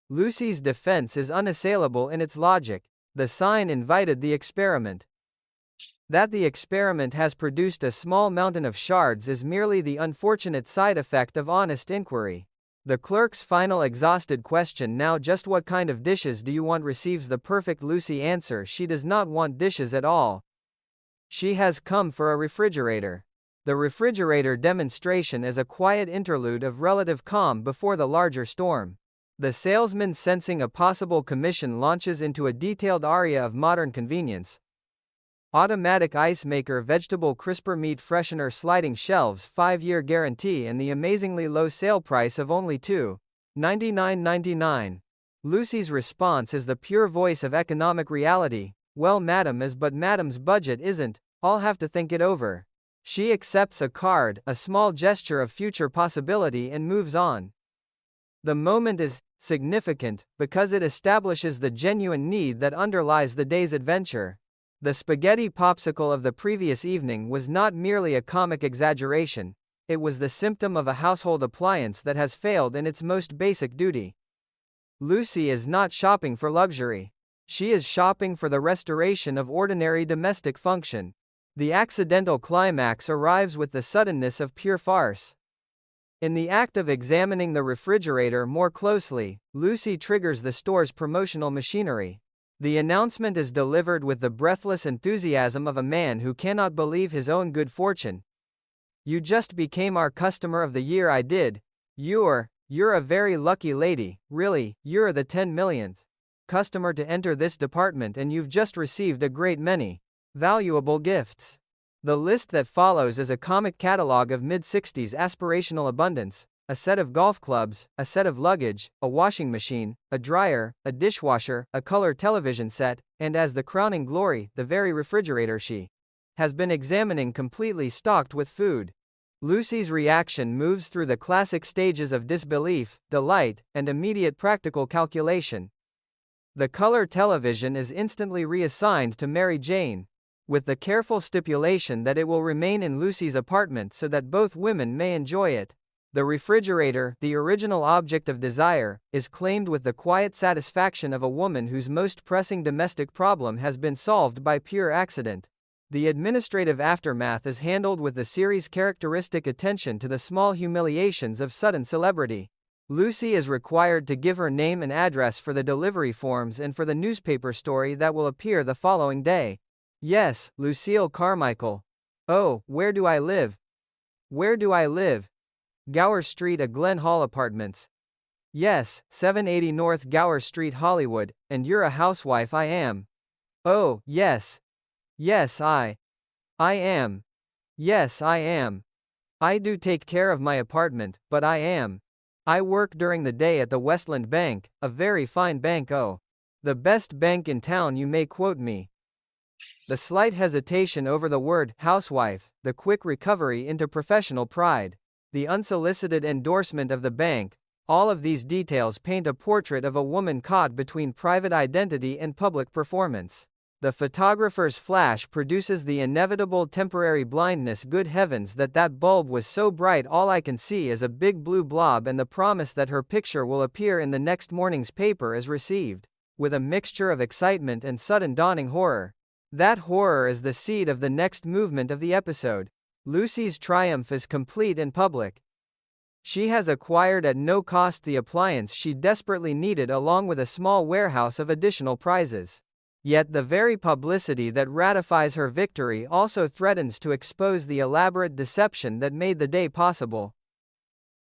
Lucy's defense is unassailable in its logic. The sign invited the experiment. That the experiment has produced a small mountain of shards is merely the unfortunate side effect of honest inquiry. The clerk's final exhausted question, now just what kind of dishes do you want, receives the perfect Lucy answer: she does not want dishes at all. She has come for a refrigerator. The refrigerator demonstration is a quiet interlude of relative calm before the larger storm. The salesman, sensing a possible commission, launches into a detailed aria of modern convenience. Automatic ice maker, vegetable crisper, meat freshener, sliding shelves, 5-year guarantee, and the amazingly low sale price of only $2.99.99. Lucy's response is the pure voice of economic reality. Well, madam is, but madam's budget isn't. I'll have to think it over. She accepts a card, a small gesture of future possibility, and moves on. The moment is significant because it establishes the genuine need that underlies the day's adventure. The spaghetti popsicle of the previous evening was not merely a comic exaggeration, it was the symptom of a household appliance that has failed in its most basic duty. Lucy is not shopping for luxury. She is shopping for the restoration of ordinary domestic function. The accidental climax arrives with the suddenness of pure farce. In the act of examining the refrigerator more closely, Lucy triggers the store's promotional machinery. The announcement is delivered with the breathless enthusiasm of a man who cannot believe his own good fortune. You just became our customer of the year. I did. You're a very lucky lady, really. You're the 10 millionth customer to enter this department, and you've just received a great many valuable gifts. The list that follows is a comic catalog of mid-60s aspirational abundance: a set of golf clubs, a set of luggage, a washing machine, a dryer, a dishwasher, a color television set, and as the crowning glory, the very refrigerator she has been examining, completely stocked with food. Lucy's reaction moves through the classic stages of disbelief, delight, and immediate practical calculation. The color television is instantly reassigned to Mary Jane, with the careful stipulation that it will remain in Lucy's apartment so that both women may enjoy it. The refrigerator, the original object of desire, is claimed with the quiet satisfaction of a woman whose most pressing domestic problem has been solved by pure accident. The administrative aftermath is handled with the series' characteristic attention to the small humiliations of sudden celebrity. Lucy is required to give her name and address for the delivery forms and for the newspaper story that will appear the following day. Yes, Lucille Carmichael. Oh, where do I live? Where do I live? Gower Street, Glen Hall Apartments. Yes, 780 North Gower Street, Hollywood. And you're a housewife? I am. Oh, yes. Yes, I am. Yes, I am. I do take care of my apartment, but I work during the day at the Westland Bank, a very fine bank. Oh, the best bank in town, you may quote me. The slight hesitation over the word housewife, the quick recovery into professional pride, the unsolicited endorsement of the bank, all of these details paint a portrait of a woman caught between private identity and public performance. The photographer's flash produces the inevitable temporary blindness. Good heavens, that bulb was so bright, all I can see is a big blue blob, and the promise that her picture will appear in the next morning's paper is received with a mixture of excitement and sudden dawning horror. That horror is the seed of the next movement of the episode. Lucy's triumph is complete and public. She has acquired at no cost the appliance she desperately needed, along with a small warehouse of additional prizes. Yet the very publicity that ratifies her victory also threatens to expose the elaborate deception that made the day possible.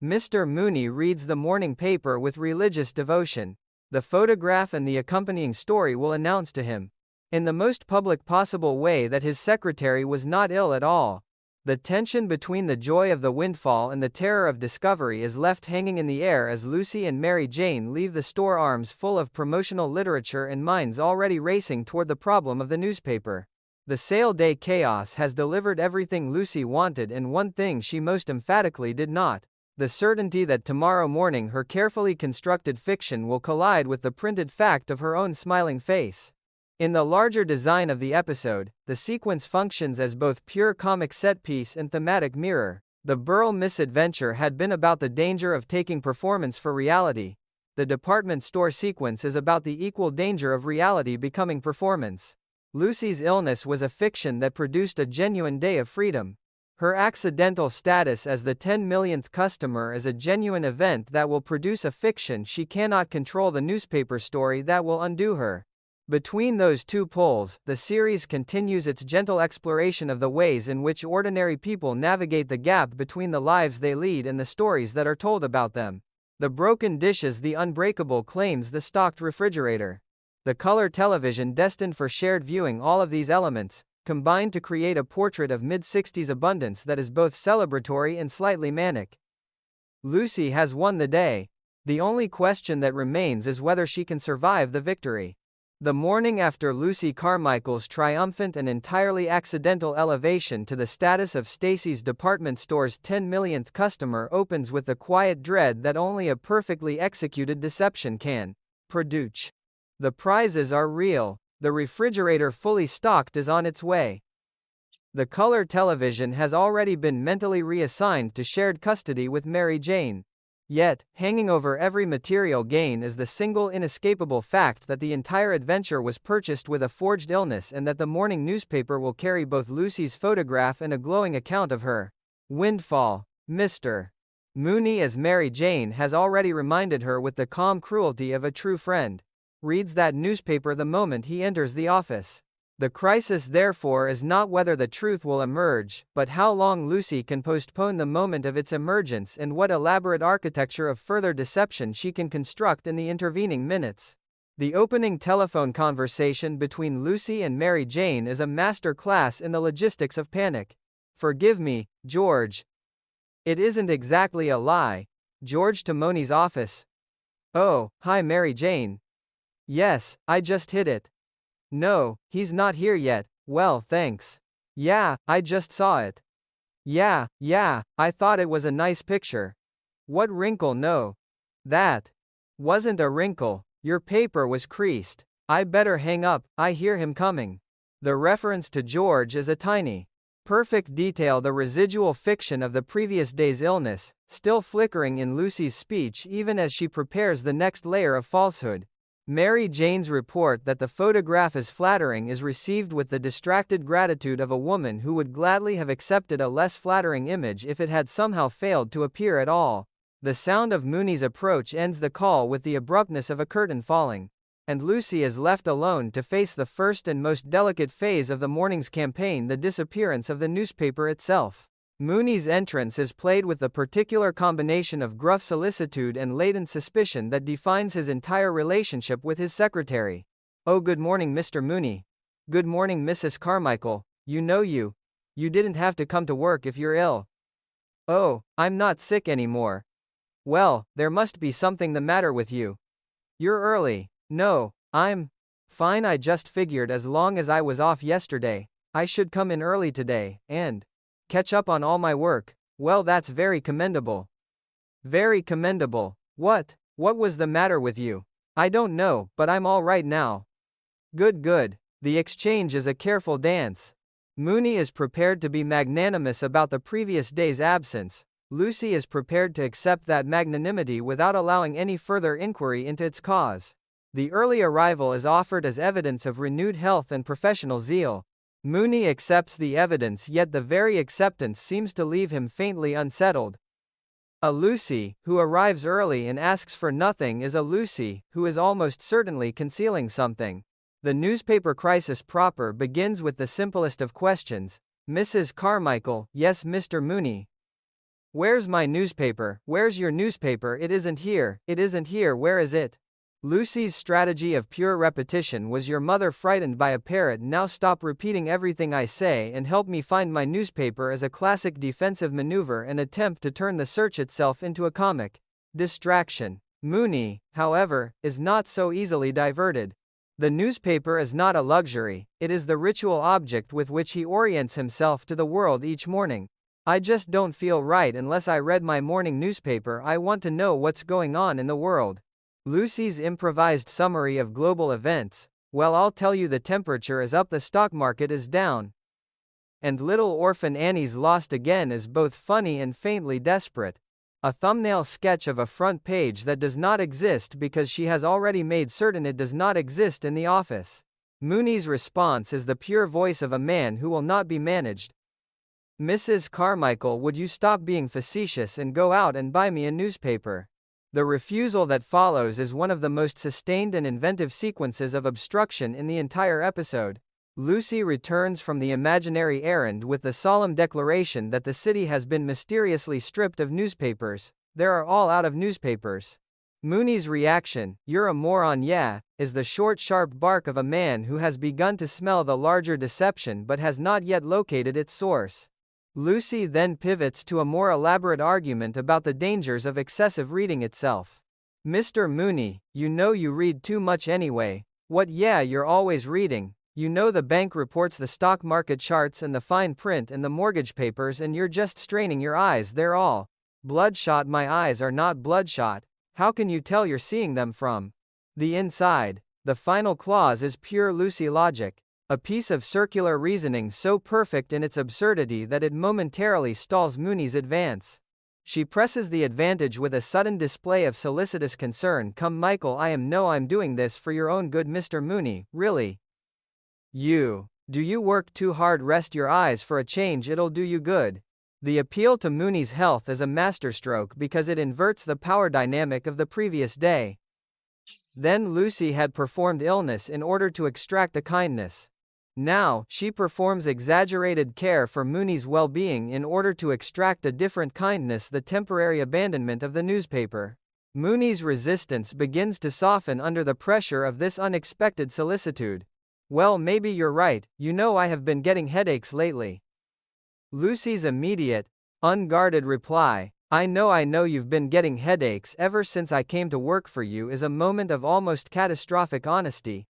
Mr. Mooney reads the morning paper with religious devotion. The photograph and the accompanying story will announce to him, in the most public possible way, that his secretary was not ill at all. The tension between the joy of the windfall and the terror of discovery is left hanging in the air as Lucy and Mary Jane leave the store, arms full of promotional literature and minds already racing toward the problem of the newspaper. The sale day chaos has delivered everything Lucy wanted and one thing she most emphatically did not: the certainty that tomorrow morning her carefully constructed fiction will collide with the printed fact of her own smiling face. In the larger design of the episode, the sequence functions as both pure comic set piece and thematic mirror. The Burl misadventure had been about the danger of taking performance for reality. The department store sequence is about the equal danger of reality becoming performance. Lucy's illness was a fiction that produced a genuine day of freedom. Her accidental status as the 10 millionth customer is a genuine event that will produce a fiction she cannot control, the newspaper story that will undo her. Between those two poles, the series continues its gentle exploration of the ways in which ordinary people navigate the gap between the lives they lead and the stories that are told about them. The broken dishes, the unbreakable claims, the stocked refrigerator. The color television destined for shared viewing, all of these elements combined to create a portrait of mid-60s abundance that is both celebratory and slightly manic. Lucy has won the day. The only question that remains is whether she can survive the victory. The morning after Lucy Carmichael's triumphant and entirely accidental elevation to the status of Stacy's department store's 10 millionth customer opens with the quiet dread that only a perfectly executed deception can produce. The prizes are real. The refrigerator fully stocked is on its way. The color television has already been mentally reassigned to shared custody with Mary Jane. Yet, hanging over every material gain is the single inescapable fact that the entire adventure was purchased with a forged illness, and that the morning newspaper will carry both Lucy's photograph and a glowing account of her windfall. Mr. Mooney as Mary Jane has already reminded her with the calm cruelty of a true friend. Reads that newspaper the moment he enters the office. The crisis therefore is not whether the truth will emerge, but how long Lucy can postpone the moment of its emergence and what elaborate architecture of further deception she can construct in the intervening minutes. The opening telephone conversation between Lucy and Mary Jane is a master class in the logistics of panic. "Forgive me, George. It isn't exactly a lie." George to Moni's office. "Oh, hi Mary Jane. Yes, I just hit it. No, he's not here yet. Well, thanks. Yeah, I just saw it. Yeah, I thought it was a nice picture. What wrinkle? No. That wasn't a wrinkle. Your paper was creased. I better hang up, I hear him coming." The reference to George is a tiny, perfect detail, the residual fiction of the previous day's illness, still flickering in Lucy's speech even as she prepares the next layer of falsehood. Mary Jane's report that the photograph is flattering is received with the distracted gratitude of a woman who would gladly have accepted a less flattering image if it had somehow failed to appear at all. The sound of Mooney's approach ends the call with the abruptness of a curtain falling. And Lucy is left alone to face the first and most delicate phase of the morning's campaign, the disappearance of the newspaper itself. Mooney's entrance is played with the particular combination of gruff solicitude and latent suspicion that defines his entire relationship with his secretary. "Oh, good morning, Mr. Mooney. Good morning, Mrs. Carmichael. You didn't have to come to work if you're ill." "Oh, I'm not sick anymore." "Well, there must be something the matter with you. You're early." "No, I'm fine. I just figured as long as I was off yesterday, I should come in early today, and catch up on all my work." "Well, that's very commendable." "Very commendable. What was the matter with you?" "I don't know, but I'm all right now." Good. The exchange is a careful dance. Mooney is prepared to be magnanimous about the previous day's absence. Lucy is prepared to accept that magnanimity without allowing any further inquiry into its cause. The early arrival is offered as evidence of renewed health and professional zeal. Mooney accepts the evidence, yet the very acceptance seems to leave him faintly unsettled. A Lucy who arrives early and asks for nothing is a Lucy who is almost certainly concealing something. The newspaper crisis proper begins with the simplest of questions. "Mrs. Carmichael." "Yes, Mr. Mooney." "Where's my newspaper? Where's your newspaper? It isn't here. Where is it?" Lucy's strategy of pure repetition was, "Your mother frightened by a parrot. Now stop repeating everything I say and help me find my newspaper," as a classic defensive maneuver, an attempt to turn the search itself into a comic distraction. Mooney, however, is not so easily diverted. The newspaper is not a luxury, it is the ritual object with which he orients himself to the world each morning. "I just don't feel right unless I read my morning newspaper. I want to know what's going on in the world." Lucy's improvised summary of global events, Well, I'll tell you, the temperature is up, the stock market is down. And little orphan Annie's lost again is both funny and faintly desperate. A thumbnail sketch of a front page that does not exist because she has already made certain it does not exist in the office. Mooney's response is the pure voice of a man who will not be managed. Mrs. Carmichael, would you stop being facetious and go out and buy me a newspaper? The refusal that follows is one of the most sustained and inventive sequences of obstruction in the entire episode. Lucy returns from the imaginary errand with the solemn declaration that the city has been mysteriously stripped of newspapers. There are all out of newspapers. Mooney's reaction, "You're a moron, yeah," is the short, sharp bark of a man who has begun to smell the larger deception but has not yet located its source. Lucy then pivots to a more elaborate argument about the dangers of excessive reading itself. "Mr. Mooney, you know you read too much anyway." "What, yeah, you're always reading. You know the bank reports, the stock market charts and the fine print and the mortgage papers, and you're just straining your eyes, they're all bloodshot." "My eyes are not bloodshot. How can you tell? You're seeing them from the inside." The final clause is pure Lucy logic. A piece of circular reasoning so perfect in its absurdity that it momentarily stalls Mooney's advance. She presses the advantage with a sudden display of solicitous concern. "Come, Michael, I'm doing this for your own good, Mr. Mooney, really. Do you work too hard? Rest your eyes for a change, it'll do you good." The appeal to Mooney's health is a masterstroke because it inverts the power dynamic of the previous day. Then Lucy had performed illness in order to extract a kindness. Now, she performs exaggerated care for Mooney's well-being in order to extract a different kindness, the temporary abandonment of the newspaper. Mooney's resistance begins to soften under the pressure of this unexpected solicitude. "Well, maybe you're right, you know I have been getting headaches lately." Lucy's immediate, unguarded reply, I know you've been getting headaches ever since I came to work for you," is a moment of almost catastrophic honesty.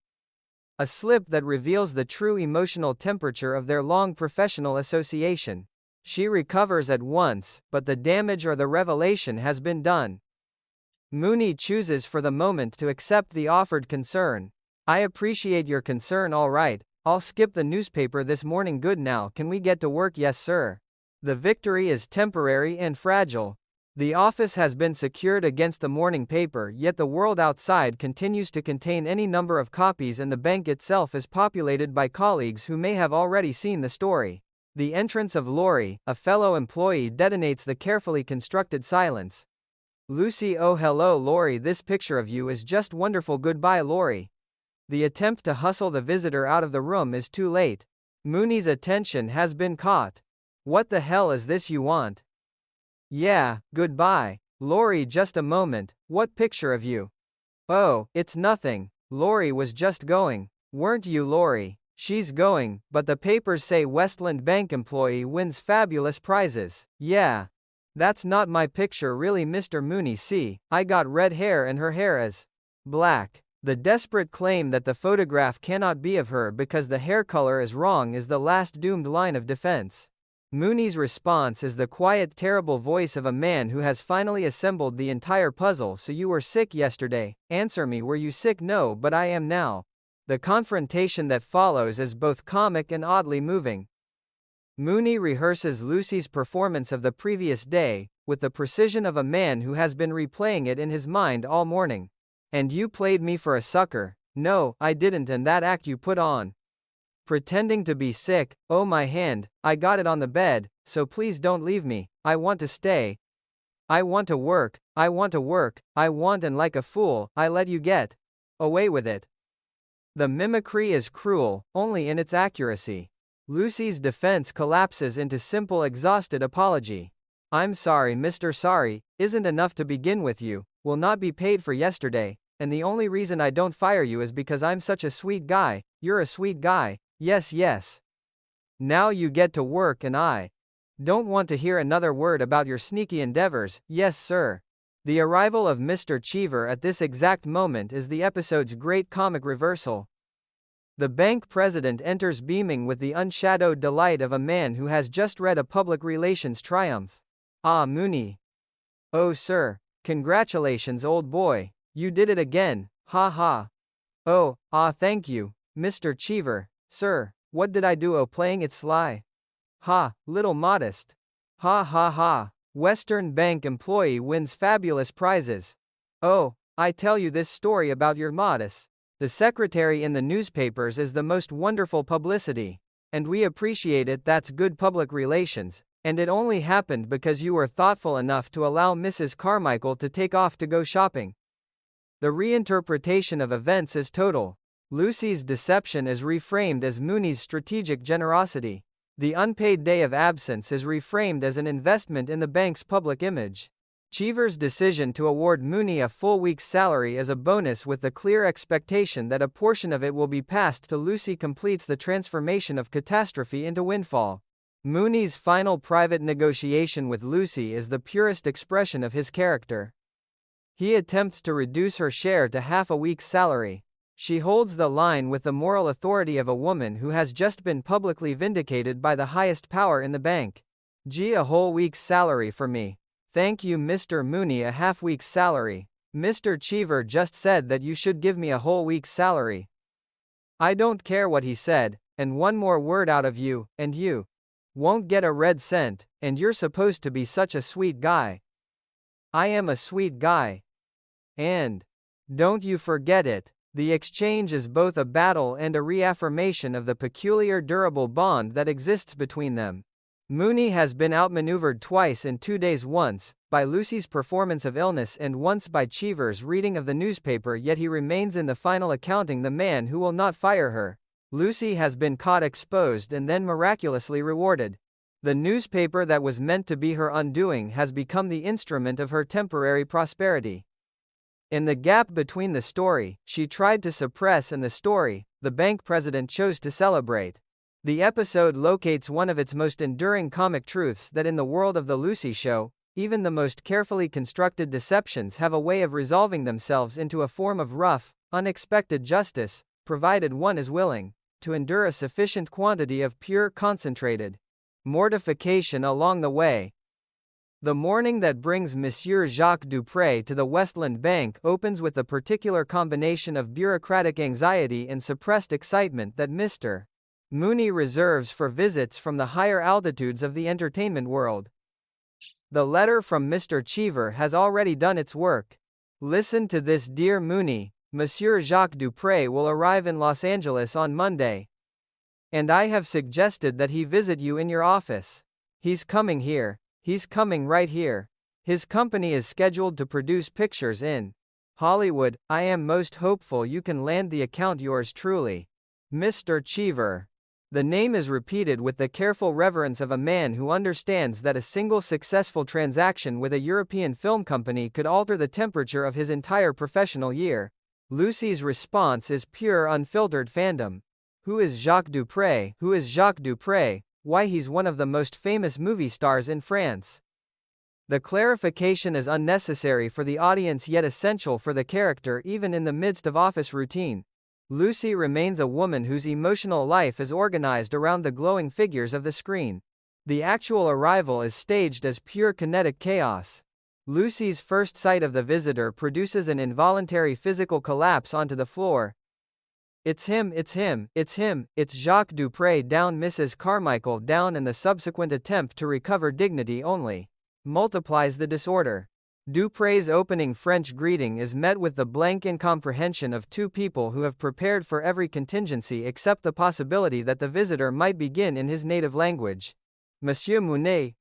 A slip that reveals the true emotional temperature of their long professional association. She recovers at once, but the damage or the revelation has been done. Mooney chooses for the moment to accept the offered concern. "I appreciate your concern, all right. I'll skip the newspaper this morning. Good, now can we get to work?" "Yes, sir." The victory is temporary and fragile. The office has been secured against the morning paper, yet the world outside continues to contain any number of copies, and the bank itself is populated by colleagues who may have already seen the story. The entrance of Laurie, a fellow employee, detonates the carefully constructed silence. "Lucy, oh hello Laurie, this picture of you is just wonderful. Goodbye, Laurie." The attempt to hustle the visitor out of the room is too late. Mooney's attention has been caught. "What the hell is this you want?" "Yeah, goodbye." "Laurie, just a moment, what picture of you?" "Oh, it's nothing." Laurie was just going. "Weren't you, Laurie?" "She's going, but the papers say Westland Bank employee wins fabulous prizes." "Yeah. That's not my picture really, Mr. Mooney. See, I got red hair and her hair is black." The desperate claim that the photograph cannot be of her because the hair color is wrong is the last doomed line of defense. Mooney's response is the quiet, terrible voice of a man who has finally assembled the entire puzzle. "So you were sick yesterday? Answer me, were you sick?" "No, but I am now." The confrontation that follows is both comic and oddly moving. Mooney rehearses Lucy's performance of the previous day, with the precision of a man who has been replaying it in his mind all morning. "And you played me for a sucker." "No, I didn't, and that act you put on. Pretending to be sick, oh my hand, I got it on the bed, so please don't leave me, I want to stay. I want to work, and like a fool, I let you get away with it." The mimicry is cruel, only in its accuracy. Lucy's defense collapses into simple, exhausted apology. "I'm sorry, Mr. Sorry, isn't enough to begin with. You will not be paid for yesterday, and the only reason I don't fire you is because I'm such a sweet guy." "You're a sweet guy." Yes. "Now you get to work, and I don't want to hear another word about your sneaky endeavors." "Yes, sir." The arrival of Mr. Cheever at this exact moment is the episode's great comic reversal. The bank president enters beaming with the unshadowed delight of a man who has just read a public relations triumph. "Ah, Mooney." "Oh, sir. Congratulations, old boy. You did it again. Ha ha." Oh, thank you, Mr. Cheever, sir. What did I do? Oh, playing it sly. Ha, little modest. Ha ha ha. Western Bank employee wins fabulous prizes. Oh, I tell you this story about your modest. The secretary in the newspapers is the most wonderful publicity. And we appreciate it, that's good public relations. And it only happened because you were thoughtful enough to allow Mrs. Carmichael to take off to go shopping. The reinterpretation of events is total. Lucy's deception is reframed as Mooney's strategic generosity. The unpaid day of absence is reframed as an investment in the bank's public image. Cheever's decision to award Mooney a full week's salary as a bonus with the clear expectation that a portion of it will be passed to Lucy completes the transformation of catastrophe into windfall. Mooney's final private negotiation with Lucy is the purest expression of his character. He attempts to reduce her share to half a week's salary. She holds the line with the moral authority of a woman who has just been publicly vindicated by the highest power in the bank. Gee, a whole week's salary for me. Thank you, Mr. Mooney, a half week's salary. Mr. Cheever just said that you should give me a whole week's salary. I don't care what he said, and one more word out of you, and you won't get a red cent, and you're supposed to be such a sweet guy. I am a sweet guy. And don't you forget it. The exchange is both a battle and a reaffirmation of the peculiar durable bond that exists between them. Mooney has been outmaneuvered twice in 2 days, once by Lucy's performance of illness and once by Cheever's reading of the newspaper, yet he remains in the final accounting the man who will not fire her. Lucy has been caught exposed and then miraculously rewarded. The newspaper that was meant to be her undoing has become the instrument of her temporary prosperity. In the gap between the story she tried to suppress and the story the bank president chose to celebrate, the episode locates one of its most enduring comic truths that in the world of The Lucy Show, even the most carefully constructed deceptions have a way of resolving themselves into a form of rough, unexpected justice, provided one is willing to endure a sufficient quantity of pure concentrated mortification along the way. The morning that brings Monsieur Jacques Dupré to the Westland Bank opens with a particular combination of bureaucratic anxiety and suppressed excitement that Mr. Mooney reserves for visits from the higher altitudes of the entertainment world. The letter from Mr. Cheever has already done its work. Listen to this, dear Mooney. Monsieur Jacques Dupré will arrive in Los Angeles on Monday. And I have suggested that he visit you in your office. He's coming here. He's coming right here. His company is scheduled to produce pictures in Hollywood. I am most hopeful you can land the account. Yours truly, Mr. Cheever. The name is repeated with the careful reverence of a man who understands that a single successful transaction with a European film company could alter the temperature of his entire professional year. Lucy's response is pure, unfiltered fandom. Who is Jacques Dupré? Who is Jacques Dupré? Why, he's one of the most famous movie stars in France. The clarification is unnecessary for the audience yet essential for the character even in the midst of office routine. Lucy remains a woman whose emotional life is organized around the glowing figures of the screen. The actual arrival is staged as pure kinetic chaos. Lucy's first sight of the visitor produces an involuntary physical collapse onto the floor. It's him, it's him, it's him, it's Jacques Dupré. Down, Mrs. Carmichael down, and the subsequent attempt to recover dignity only multiplies the disorder. Dupré's opening French greeting is met with the blank incomprehension of two people who have prepared for every contingency except the possibility that the visitor might begin in his native language. Monsieur Mooney.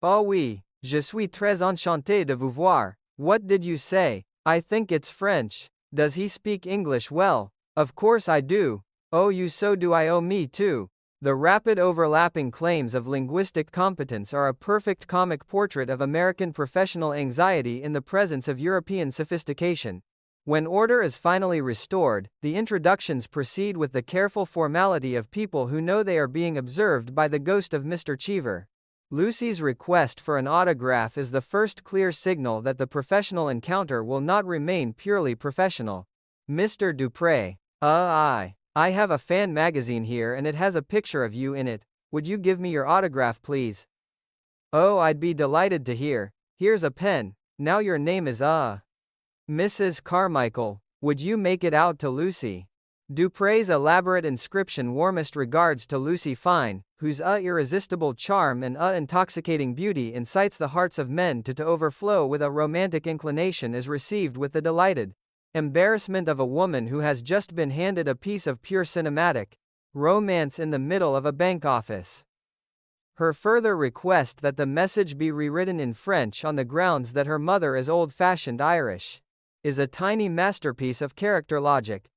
Oh oui, je suis très enchanté de vous voir. What did you say? I think it's French. Does he speak English well? Of course I do. Oh, you so do I. Oh, me too. The rapid overlapping claims of linguistic competence are a perfect comic portrait of American professional anxiety in the presence of European sophistication. When order is finally restored, the introductions proceed with the careful formality of people who know they are being observed by the ghost of Mr. Cheever. Lucy's request for an autograph is the first clear signal that the professional encounter will not remain purely professional. Mr. Dupré. I have a fan magazine here and it has a picture of you in it. Would you give me your autograph, please? Oh, I'd be delighted to hear. Here's a pen. Now your name is Mrs. Carmichael. Would you make it out to Lucy? Dupre's elaborate inscription warmest regards to Lucy Fine, whose irresistible charm and intoxicating beauty incites the hearts of men to overflow with a romantic inclination is received with the delighted embarrassment of a woman who has just been handed a piece of pure cinematic romance in the middle of a bank office. Her further request that the message be rewritten in French on the grounds that her mother is old-fashioned Irish is a tiny masterpiece of character logic.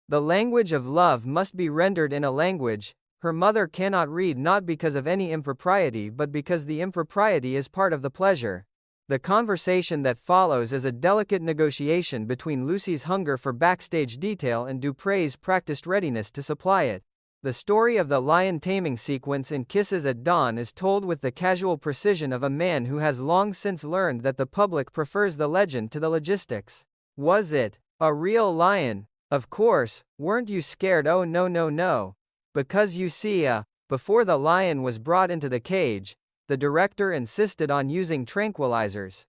The language of love must be rendered in a language her mother cannot read, not because of any impropriety but because the impropriety is part of the pleasure. The conversation that follows is a delicate negotiation between Lucy's hunger for backstage detail and Dupre's practiced readiness to supply it. The story of the lion taming sequence in Kisses at Dawn is told with the casual precision of a man who has long since learned that the public prefers the legend to the logistics. Was it a real lion? Of course, weren't you scared? Oh no no no. Because you see, before the lion was brought into the cage, the director insisted on using tranquilizers.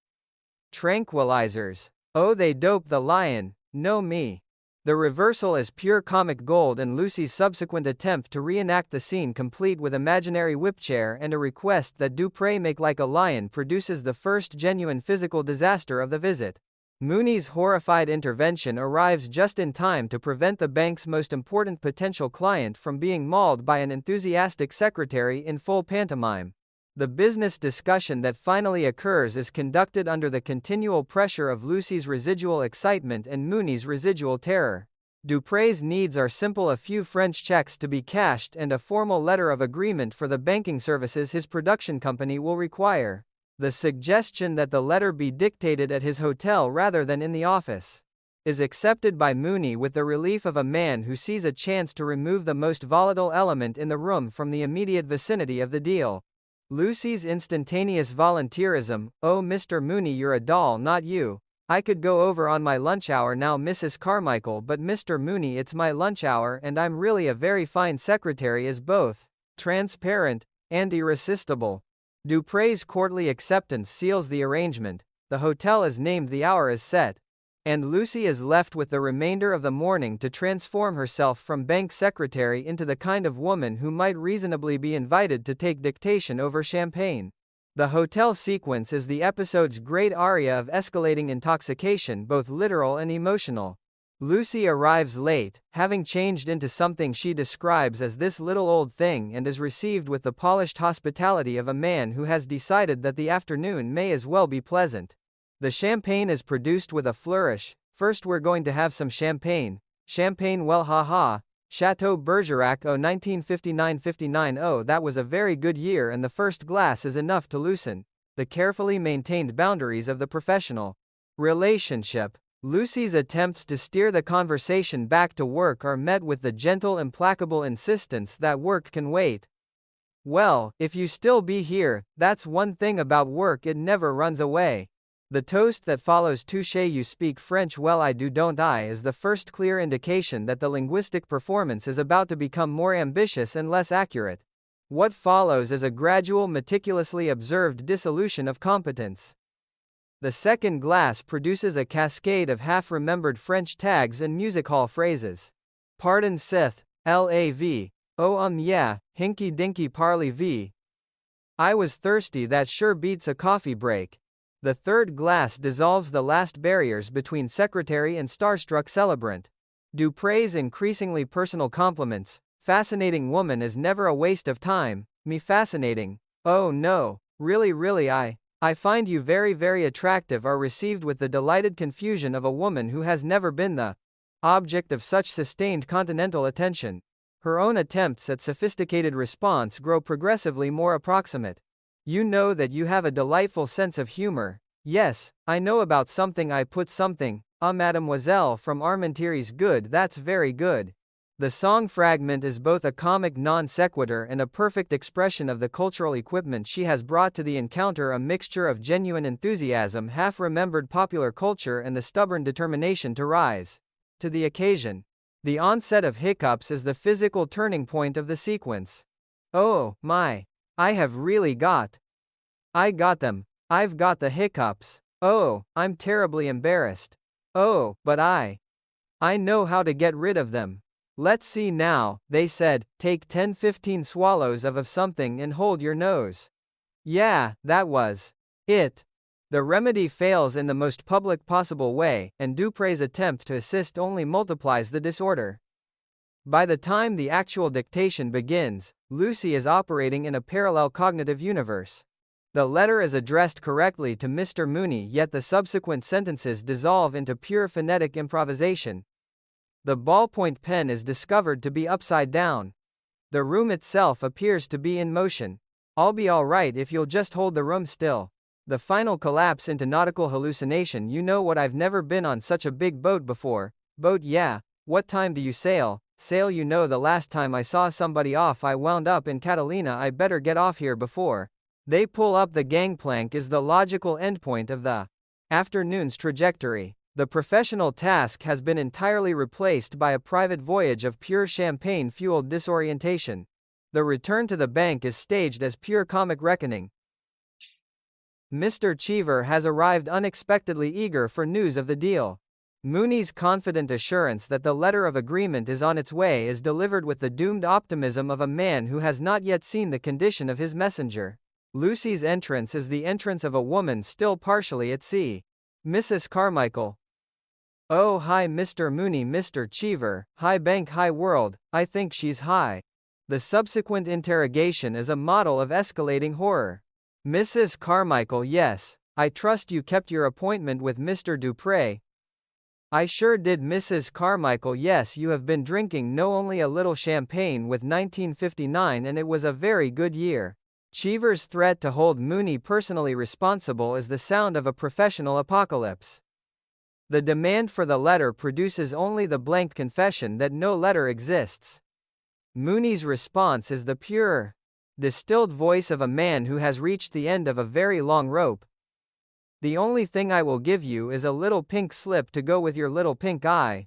Tranquilizers. Oh, they dope the lion, no me. The reversal is pure comic gold, and Lucy's subsequent attempt to reenact the scene complete with imaginary whip chair and a request that Dupre make like a lion produces the first genuine physical disaster of the visit. Mooney's horrified intervention arrives just in time to prevent the bank's most important potential client from being mauled by an enthusiastic secretary in full pantomime. The business discussion that finally occurs is conducted under the continual pressure of Lucy's residual excitement and Mooney's residual terror. Dupre's needs are simple: a few French checks to be cashed and a formal letter of agreement for the banking services his production company will require. The suggestion that the letter be dictated at his hotel rather than in the office is accepted by Mooney with the relief of a man who sees a chance to remove the most volatile element in the room from the immediate vicinity of the deal. Lucy's instantaneous volunteerism: "Oh, Mr. Mooney, you're a doll, not you. I could go over on my lunch hour now, Mrs. Carmichael, but Mr. Mooney, it's my lunch hour and I'm really a very fine secretary," is both transparent and irresistible. Dupre's courtly acceptance seals the arrangement, the hotel is named, the hour is set, and Lucy is left with the remainder of the morning to transform herself from bank secretary into the kind of woman who might reasonably be invited to take dictation over champagne. The hotel sequence is the episode's great aria of escalating intoxication, both literal and emotional. Lucy arrives late, having changed into something she describes as this little old thing, and is received with the polished hospitality of a man who has decided that the afternoon may as well be pleasant. The champagne is produced with a flourish. "First we're going to have some champagne. Champagne, well, ha. Chateau Bergerac, oh, 1959-59, oh, that was a very good year, and the first glass is enough to loosen the carefully maintained boundaries of the professional relationship." Lucy's attempts to steer the conversation back to work are met with the gentle, implacable insistence that work can wait. "Well, if you still be here, that's one thing about work, it never runs away." The toast that follows, "Touché, you speak French well, I do, don't I," is the first clear indication that the linguistic performance is about to become more ambitious and less accurate. What follows is a gradual, meticulously observed dissolution of competence. The second glass produces a cascade of half-remembered French tags and music hall phrases. "Pardon Sith, L.A.V. Oh yeah, hinky dinky parley v. I was thirsty, that sure beats a coffee break." The third glass dissolves the last barriers between secretary and starstruck celebrant. Dupre's increasingly personal compliments: "Fascinating woman is never a waste of time. Me fascinating. Oh no, really I find you very, very attractive," are received with the delighted confusion of a woman who has never been the object of such sustained continental attention. Her own attempts at sophisticated response grow progressively more approximate. "You know that you have a delightful sense of humor." "Yes, I know about something, I put something, mademoiselle from Armentières, good, that's very good." The song fragment is both a comic non sequitur and a perfect expression of the cultural equipment she has brought to the encounter, a mixture of genuine enthusiasm, half-remembered popular culture, and the stubborn determination to rise to the occasion. The onset of hiccups is the physical turning point of the sequence. "Oh, my. I have really got. I got them. I've got the hiccups. Oh, I'm terribly embarrassed. Oh, but I. I know how to get rid of them. Let's see now, they said, take 10-15 swallows of something and hold your nose. Yeah, that was it. The remedy fails in the most public possible way, and Dupre's attempt to assist only multiplies the disorder. By the time the actual dictation begins, Lucy is operating in a parallel cognitive universe. The letter is addressed correctly to Mr. Mooney, yet the subsequent sentences dissolve into pure phonetic improvisation. The ballpoint pen is discovered to be upside down. The room itself appears to be in motion. I'll be all right if you'll just hold the room still. The final collapse into nautical hallucination. You know what, I've never been on such a big boat before. Boat, yeah. What time do you sail? Sail, you know, the last time I saw somebody off I wound up in Catalina. I better get off here before they pull up. The gangplank is the logical endpoint of the afternoon's trajectory. The professional task has been entirely replaced by a private voyage of pure champagne-fueled disorientation. The return to the bank is staged as pure comic reckoning. Mr. Cheever has arrived unexpectedly, eager for news of the deal. Mooney's confident assurance that the letter of agreement is on its way is delivered with the doomed optimism of a man who has not yet seen the condition of his messenger. Lucy's entrance is the entrance of a woman still partially at sea. Mrs. Carmichael. Oh, hi, Mr. Mooney, Mr. Cheever, hi bank, hi world, I think she's high. The subsequent interrogation is a model of escalating horror. Mrs. Carmichael, yes, I trust you kept your appointment with Mr. Dupre. I sure did, Mrs. Carmichael. Yes, you have been drinking no only a little champagne with 1959, and it was a very good year. Cheever's threat to hold Mooney personally responsible is the sound of a professional apocalypse. The demand for the letter produces only the blank confession that no letter exists. Mooney's response is the pure, distilled voice of a man who has reached the end of a very long rope. The only thing I will give you is a little pink slip to go with your little pink eye.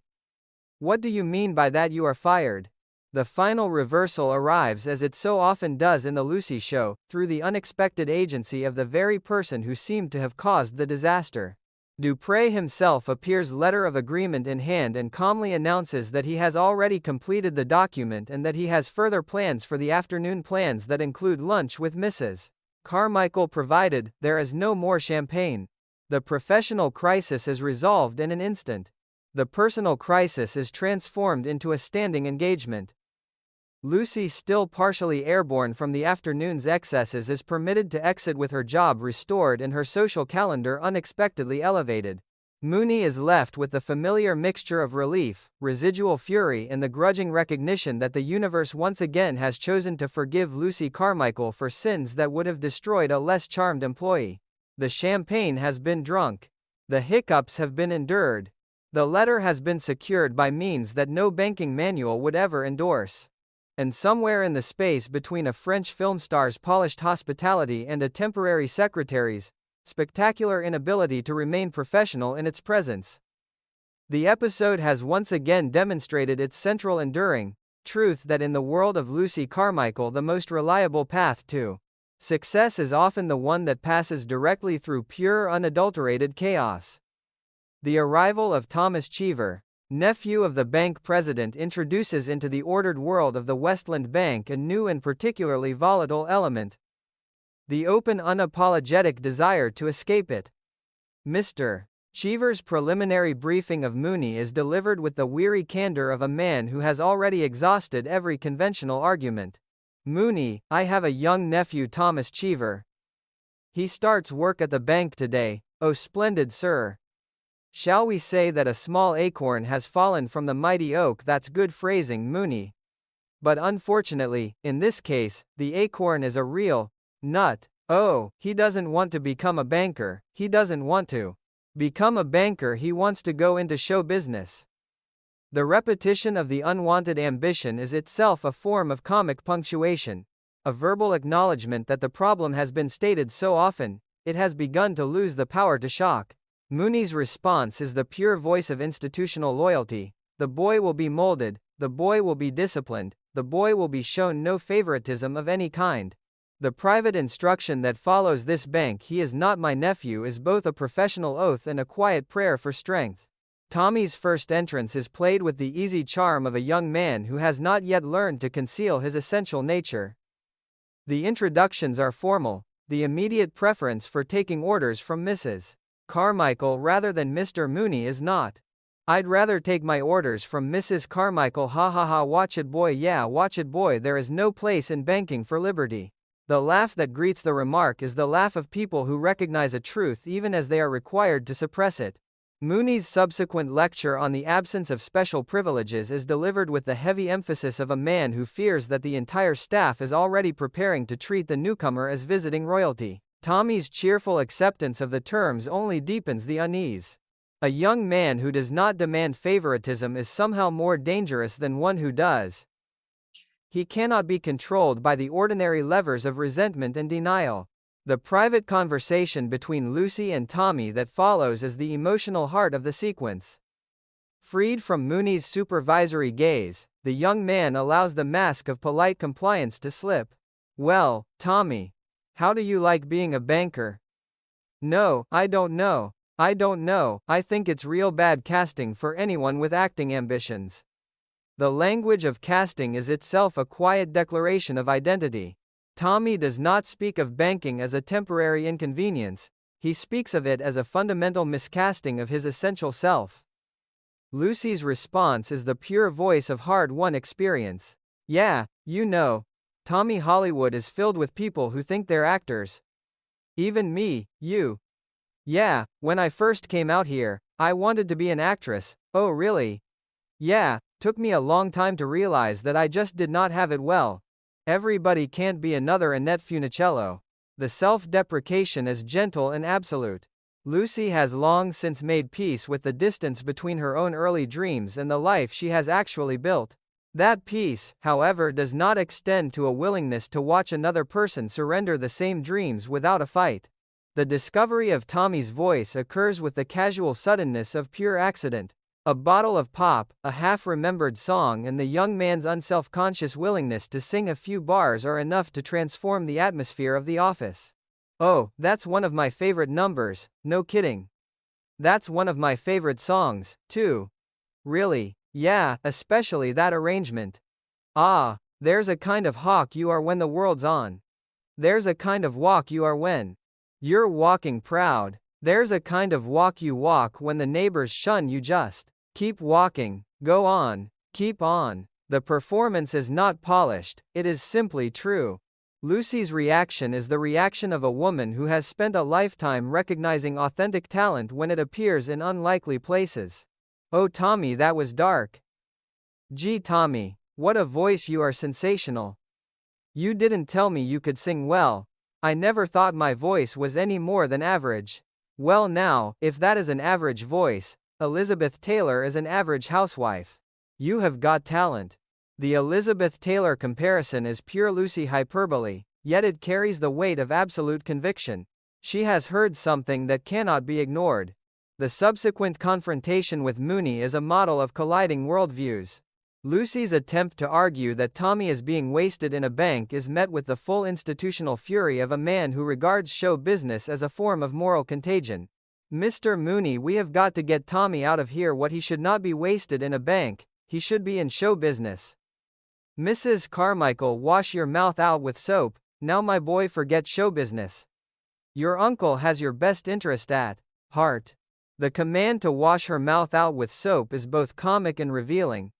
What do you mean by that? You are fired. The final reversal arrives, as it so often does in the Lucy Show, through the unexpected agency of the very person who seemed to have caused the disaster. Dupre himself appears, letter of agreement in hand, and calmly announces that he has already completed the document and that he has further plans for the afternoon, plans that include lunch with Mrs. Carmichael, provided there is no more champagne. The professional crisis is resolved in an instant. The personal crisis is transformed into a standing engagement. Lucy, still partially airborne from the afternoon's excesses, is permitted to exit with her job restored and her social calendar unexpectedly elevated. Mooney is left with the familiar mixture of relief, residual fury, and the grudging recognition that the universe once again has chosen to forgive Lucy Carmichael for sins that would have destroyed a less charmed employee. The champagne has been drunk. The hiccups have been endured. The letter has been secured by means that no banking manual would ever endorse. And somewhere in the space between a French film star's polished hospitality and a temporary secretary's spectacular inability to remain professional in its presence, the episode has once again demonstrated its central enduring truth that in the world of Lucy Carmichael, the most reliable path to success is often the one that passes directly through pure, unadulterated chaos. The arrival of Thomas Cheever, nephew of the bank president, introduces into the ordered world of the Westland Bank a new and particularly volatile element: the open, unapologetic desire to escape it. Mr. Cheever's preliminary briefing of Mooney is delivered with the weary candor of a man who has already exhausted every conventional argument. Mooney, I have a young nephew, Thomas Cheever. He starts work at the bank today. Oh, splendid, sir. Shall we say that a small acorn has fallen from the mighty oak? That's good phrasing, Mooney. But unfortunately, in this case, the acorn is a real nut. Oh, he doesn't want to become a banker. He doesn't want to become a banker. He wants to go into show business. The repetition of the unwanted ambition is itself a form of comic punctuation, a verbal acknowledgement that the problem has been stated so often, it has begun to lose the power to shock. Mooney's response is the pure voice of institutional loyalty. The boy will be molded, the boy will be disciplined, the boy will be shown no favoritism of any kind. The private instruction that follows this bank, he is not my nephew, is both a professional oath and a quiet prayer for strength. Tommy's first entrance is played with the easy charm of a young man who has not yet learned to conceal his essential nature. The introductions are formal, the immediate preference for taking orders from Mrs. Carmichael rather than Mr. Mooney is not. I'd rather take my orders from Mrs. Carmichael, ha ha ha, watch it boy, yeah, watch it boy, there is no place in banking for liberty. The laugh that greets the remark is the laugh of people who recognize a truth even as they are required to suppress it. Mooney's subsequent lecture on the absence of special privileges is delivered with the heavy emphasis of a man who fears that the entire staff is already preparing to treat the newcomer as visiting royalty. Tommy's cheerful acceptance of the terms only deepens the unease. A young man who does not demand favoritism is somehow more dangerous than one who does. He cannot be controlled by the ordinary levers of resentment and denial. The private conversation between Lucy and Tommy that follows is the emotional heart of the sequence. Freed from Mooney's supervisory gaze, the young man allows the mask of polite compliance to slip. Well, Tommy, how do you like being a banker? No, I don't know. I don't know, I think it's real bad casting for anyone with acting ambitions. The language of casting is itself a quiet declaration of identity. Tommy does not speak of banking as a temporary inconvenience, he speaks of it as a fundamental miscasting of his essential self. Lucy's response is the pure voice of hard-won experience. Yeah, you know, Tommy, Hollywood is filled with people who think they're actors. Even me, you. Yeah, when I first came out here, I wanted to be an actress. Oh really? Yeah, took me a long time to realize that I just did not have it well. Everybody can't be another Annette Funicello. The self-deprecation is gentle and absolute. Lucy has long since made peace with the distance between her own early dreams and the life she has actually built. That peace, however, does not extend to a willingness to watch another person surrender the same dreams without a fight. The discovery of Tommy's voice occurs with the casual suddenness of pure accident. A bottle of pop, a half-remembered song, and the young man's unself-conscious willingness to sing a few bars are enough to transform the atmosphere of the office. Oh, that's one of my favorite numbers, no kidding. That's one of my favorite songs, too. Really? Yeah, especially that arrangement. Ah, there's a kind of hawk you are when the world's on. There's a kind of walk you are when you're walking proud. There's a kind of walk you walk when the neighbors shun you. Just keep walking, go on, keep on. The performance is not polished, it is simply true. Lucy's reaction is the reaction of a woman who has spent a lifetime recognizing authentic talent when it appears in unlikely places. Oh Tommy, that was dark. Gee Tommy, what a voice, you are sensational. You didn't tell me you could sing well. I never thought my voice was any more than average. Well now, if that is an average voice, Elizabeth Taylor is an average housewife. You have got talent. The Elizabeth Taylor comparison is pure Lucy hyperbole, yet it carries the weight of absolute conviction. She has heard something that cannot be ignored. The subsequent confrontation with Mooney is a model of colliding worldviews. Lucy's attempt to argue that Tommy is being wasted in a bank is met with the full institutional fury of a man who regards show business as a form of moral contagion. Mr. Mooney, we have got to get Tommy out of here. What he should not be wasted in a bank, he should be in show business. Mrs. Carmichael, wash your mouth out with soap. Now my boy, forget show business. Your uncle has your best interest at heart. The command to wash her mouth out with soap is both comic and revealing.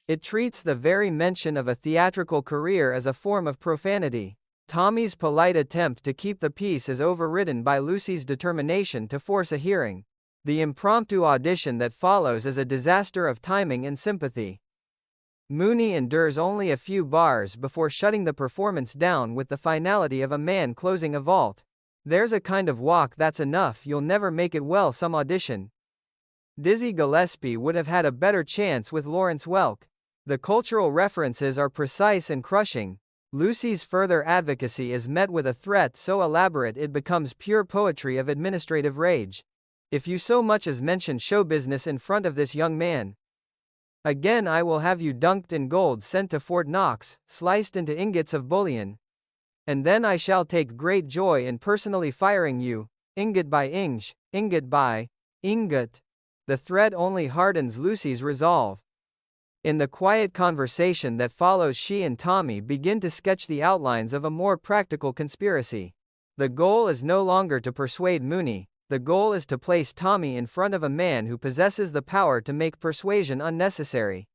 It treats the very mention of a theatrical career as a form of profanity. Tommy's polite attempt to keep the peace is overridden by Lucy's determination to force a hearing. The impromptu audition that follows is a disaster of timing and sympathy. Mooney endures only a few bars before shutting the performance down with the finality of a man closing a vault. There's a kind of walk that's enough, you'll never make it well. Some audition. Dizzy Gillespie would have had a better chance with Lawrence Welk. The cultural references are precise and crushing. Lucy's further advocacy is met with a threat so elaborate it becomes pure poetry of administrative rage. If you so much as mention show business in front of this young man, again I will have you dunked in gold, sent to Fort Knox, sliced into ingots of bullion. And then I shall take great joy in personally firing you, ingot by ingot. The threat only hardens Lucy's resolve. In the quiet conversation that follows, she and Tommy begin to sketch the outlines of a more practical conspiracy. The goal is no longer to persuade Mooney, the goal is to place Tommy in front of a man who possesses the power to make persuasion unnecessary.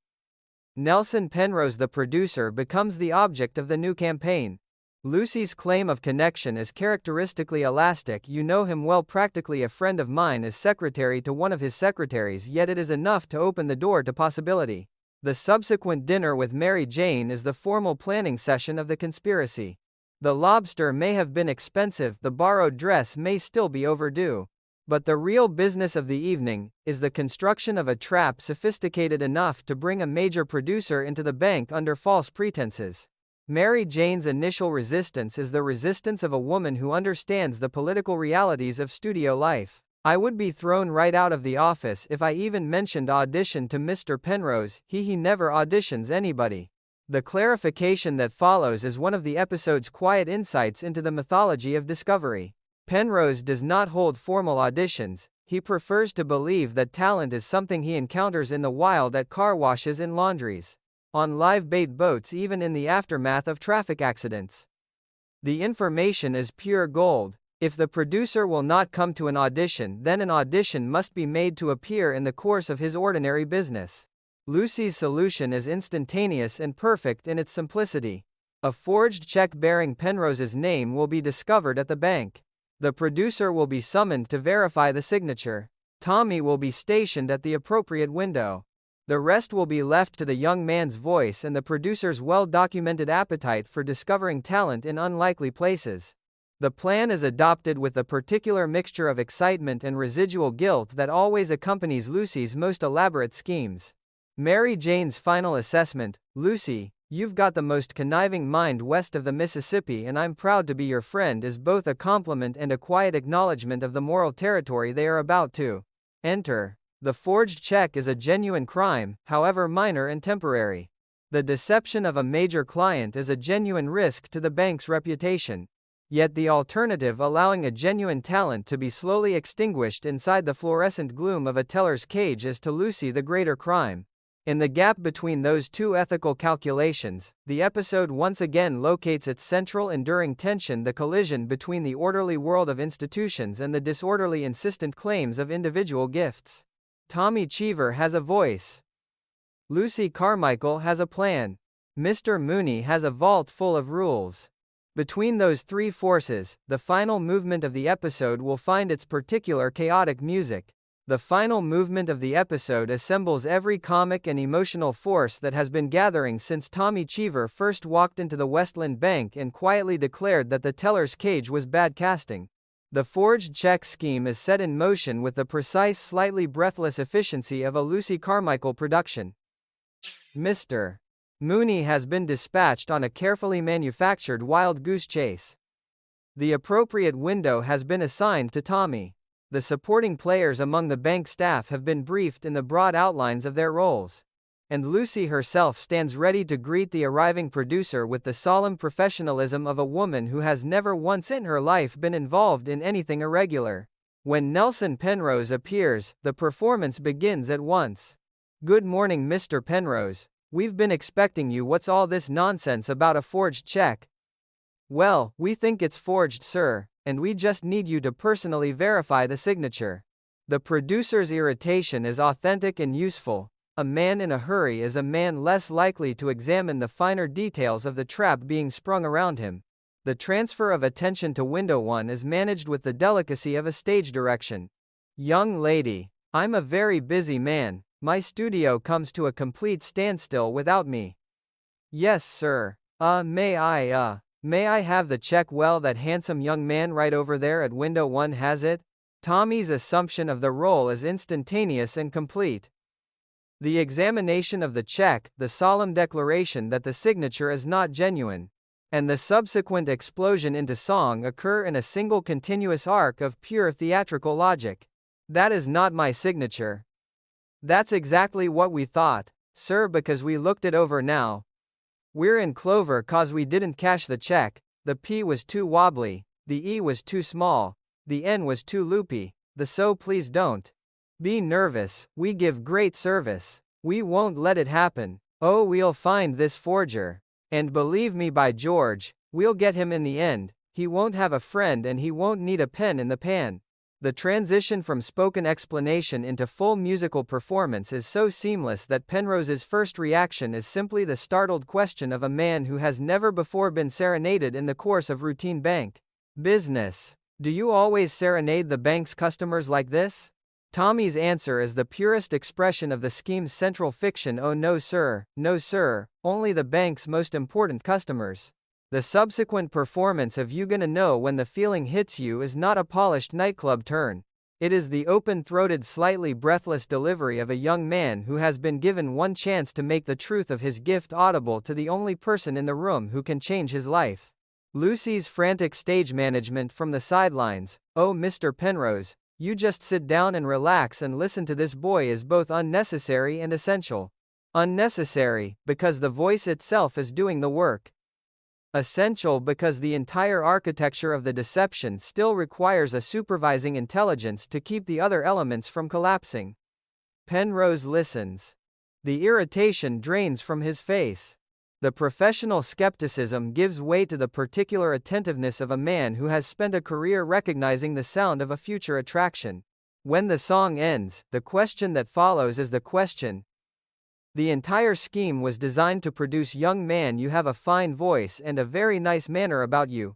Nelson Penrose, the producer, becomes the object of the new campaign. Lucy's claim of connection is characteristically elastic. You know him well, practically a friend of mine, as secretary to one of his secretaries, yet it is enough to open the door to possibility. The subsequent dinner with Mary Jane is the formal planning session of the conspiracy. The lobster may have been expensive, the borrowed dress may still be overdue. But the real business of the evening is the construction of a trap sophisticated enough to bring a major producer into the bank under false pretenses. Mary Jane's initial resistance is the resistance of a woman who understands the political realities of studio life. I would be thrown right out of the office if I even mentioned audition to Mr. Penrose. He never auditions anybody. The clarification that follows is one of the episode's quiet insights into the mythology of discovery. Penrose does not hold formal auditions. He prefers to believe that talent is something he encounters in the wild, at car washes and laundries, on live bait boats, even in the aftermath of traffic accidents. The information is pure gold. If the producer will not come to an audition, then an audition must be made to appear in the course of his ordinary business. Lucy's solution is instantaneous and perfect in its simplicity. A forged check bearing Penrose's name will be discovered at the bank. The producer will be summoned to verify the signature. Tommy will be stationed at the appropriate window. The rest will be left to the young man's voice and the producer's well-documented appetite for discovering talent in unlikely places. The plan is adopted with the particular mixture of excitement and residual guilt that always accompanies Lucy's most elaborate schemes. Mary Jane's final assessment: Lucy, you've got the most conniving mind west of the Mississippi, and I'm proud to be your friend, is both a compliment and a quiet acknowledgement of the moral territory they are about to enter. The forged check is a genuine crime, however minor and temporary. The deception of a major client is a genuine risk to the bank's reputation. Yet the alternative, allowing a genuine talent to be slowly extinguished inside the fluorescent gloom of a teller's cage, is to Lucy the greater crime. In the gap between those two ethical calculations, the episode once again locates its central enduring tension: the collision between the orderly world of institutions and the disorderly insistent claims of individual gifts. Tommy Cheever has a voice. Lucy Carmichael has a plan. Mr. Mooney has a vault full of rules. Between those three forces, the final movement of the episode will find its particular chaotic music. The final movement of the episode assembles every comic and emotional force that has been gathering since Tommy Cheever first walked into the Westland Bank and quietly declared that the teller's cage was bad casting. The forged check scheme is set in motion with the precise, slightly breathless efficiency of a Lucy Carmichael production. Mr. Mooney has been dispatched on a carefully manufactured wild goose chase. The appropriate window has been assigned to Tommy. The supporting players among the bank staff have been briefed in the broad outlines of their roles. And Lucy herself stands ready to greet the arriving producer with the solemn professionalism of a woman who has never once in her life been involved in anything irregular. When Nelson Penrose appears, the performance begins at once. "Good morning, Mr. Penrose. We've been expecting you. What's all this nonsense about a forged check?" "Well, we think it's forged, sir, and we just need you to personally verify the signature." The producer's irritation is authentic and useful. A man in a hurry is a man less likely to examine the finer details of the trap being sprung around him. The transfer of attention to window one is managed with the delicacy of a stage direction. "Young lady, I'm a very busy man. My studio comes to a complete standstill without me." "Yes, sir. May I have the check?" "Well, that handsome young man right over there at window one has it." Tommy's assumption of the role is instantaneous and complete. The examination of the check, the solemn declaration that the signature is not genuine, and the subsequent explosion into song occur in a single continuous arc of pure theatrical logic. "That is not my signature." "That's exactly what we thought, sir, because we looked it over now. We're in clover 'cause we didn't cash the check. The P was too wobbly, the E was too small, the N was too loopy, the so please don't." Be nervous, we give great service. We won't let it happen. Oh, we'll find this forger. And believe me by George, we'll get him in the end. He won't have a friend and he won't need a pen in the pan. The transition from spoken explanation into full musical performance is so seamless that Penrose's first reaction is simply the startled question of a man who has never before been serenaded in the course of routine bank business. Do you always serenade the bank's customers like this? Tommy's answer is the purest expression of the scheme's central fiction. Oh no sir, only the bank's most important customers. The subsequent performance of You Gonna Know When the Feeling Hits You is not a polished nightclub turn. It is the open-throated, slightly breathless delivery of a young man who has been given one chance to make the truth of his gift audible to the only person in the room who can change his life. Lucy's frantic stage management from the sidelines, "Oh, Mr. Penrose, you just sit down and relax and listen to this boy," is both unnecessary and essential. Unnecessary, because the voice itself is doing the work. Essential because the entire architecture of the deception still requires a supervising intelligence to keep the other elements from collapsing. Penrose listens. The irritation drains from his face. The professional skepticism gives way to the particular attentiveness of a man who has spent a career recognizing the sound of a future attraction. When the song ends, the question that follows is the question. The entire scheme was designed to produce "Young man, you have a fine voice and a very nice manner about you.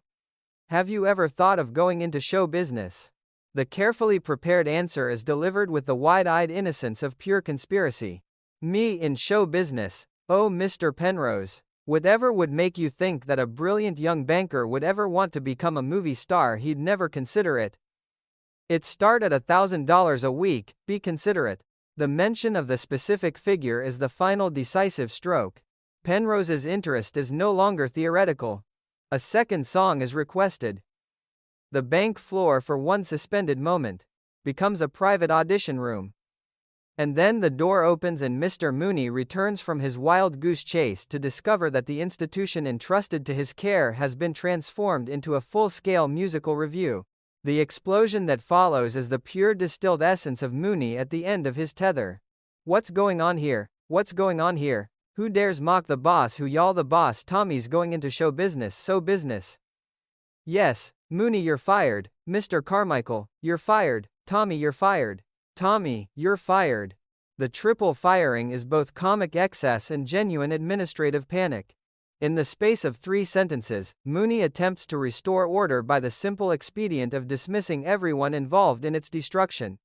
Have you ever thought of going into show business?" The carefully prepared answer is delivered with the wide-eyed innocence of pure conspiracy. "Me in show business? Oh, Mr. Penrose. Whatever would make you think that a brilliant young banker would ever want to become a movie star? He'd never consider it. It start at $1,000 a week, be considerate." The mention of the specific figure is the final decisive stroke. Penrose's interest is no longer theoretical. A second song is requested. The bank floor, for one suspended moment, becomes a private audition room. And then the door opens and Mr. Mooney returns from his wild goose chase to discover that the institution entrusted to his care has been transformed into a full-scale musical revue. The explosion that follows is the pure distilled essence of Mooney at the end of his tether. What's going on here? What's going on here? Who dares mock the boss? Who y'all the boss? Tommy's going into show business, so business. Yes, Mooney, you're fired. Mr. Carmichael, you're fired. Tommy, you're fired. Tommy, you're fired. The triple firing is both comic excess and genuine administrative panic. In the space of 3 sentences, Mooney attempts to restore order by the simple expedient of dismissing everyone involved in its destruction.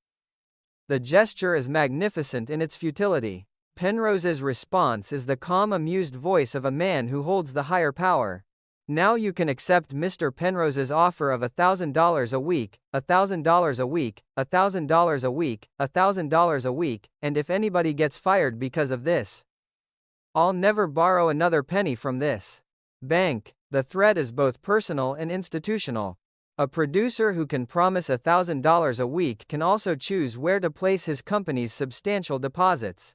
The gesture is magnificent in its futility. Penrose's response is the calm, amused voice of a man who holds the higher power. "Now you can accept Mr. Penrose's offer of $1,000 a week, $1,000 a week, $1,000 a week, $1,000 a week, and if anybody gets fired because of this, I'll never borrow another penny from this bank." The threat is both personal and institutional. A producer who can promise $1,000 a week can also choose where to place his company's substantial deposits.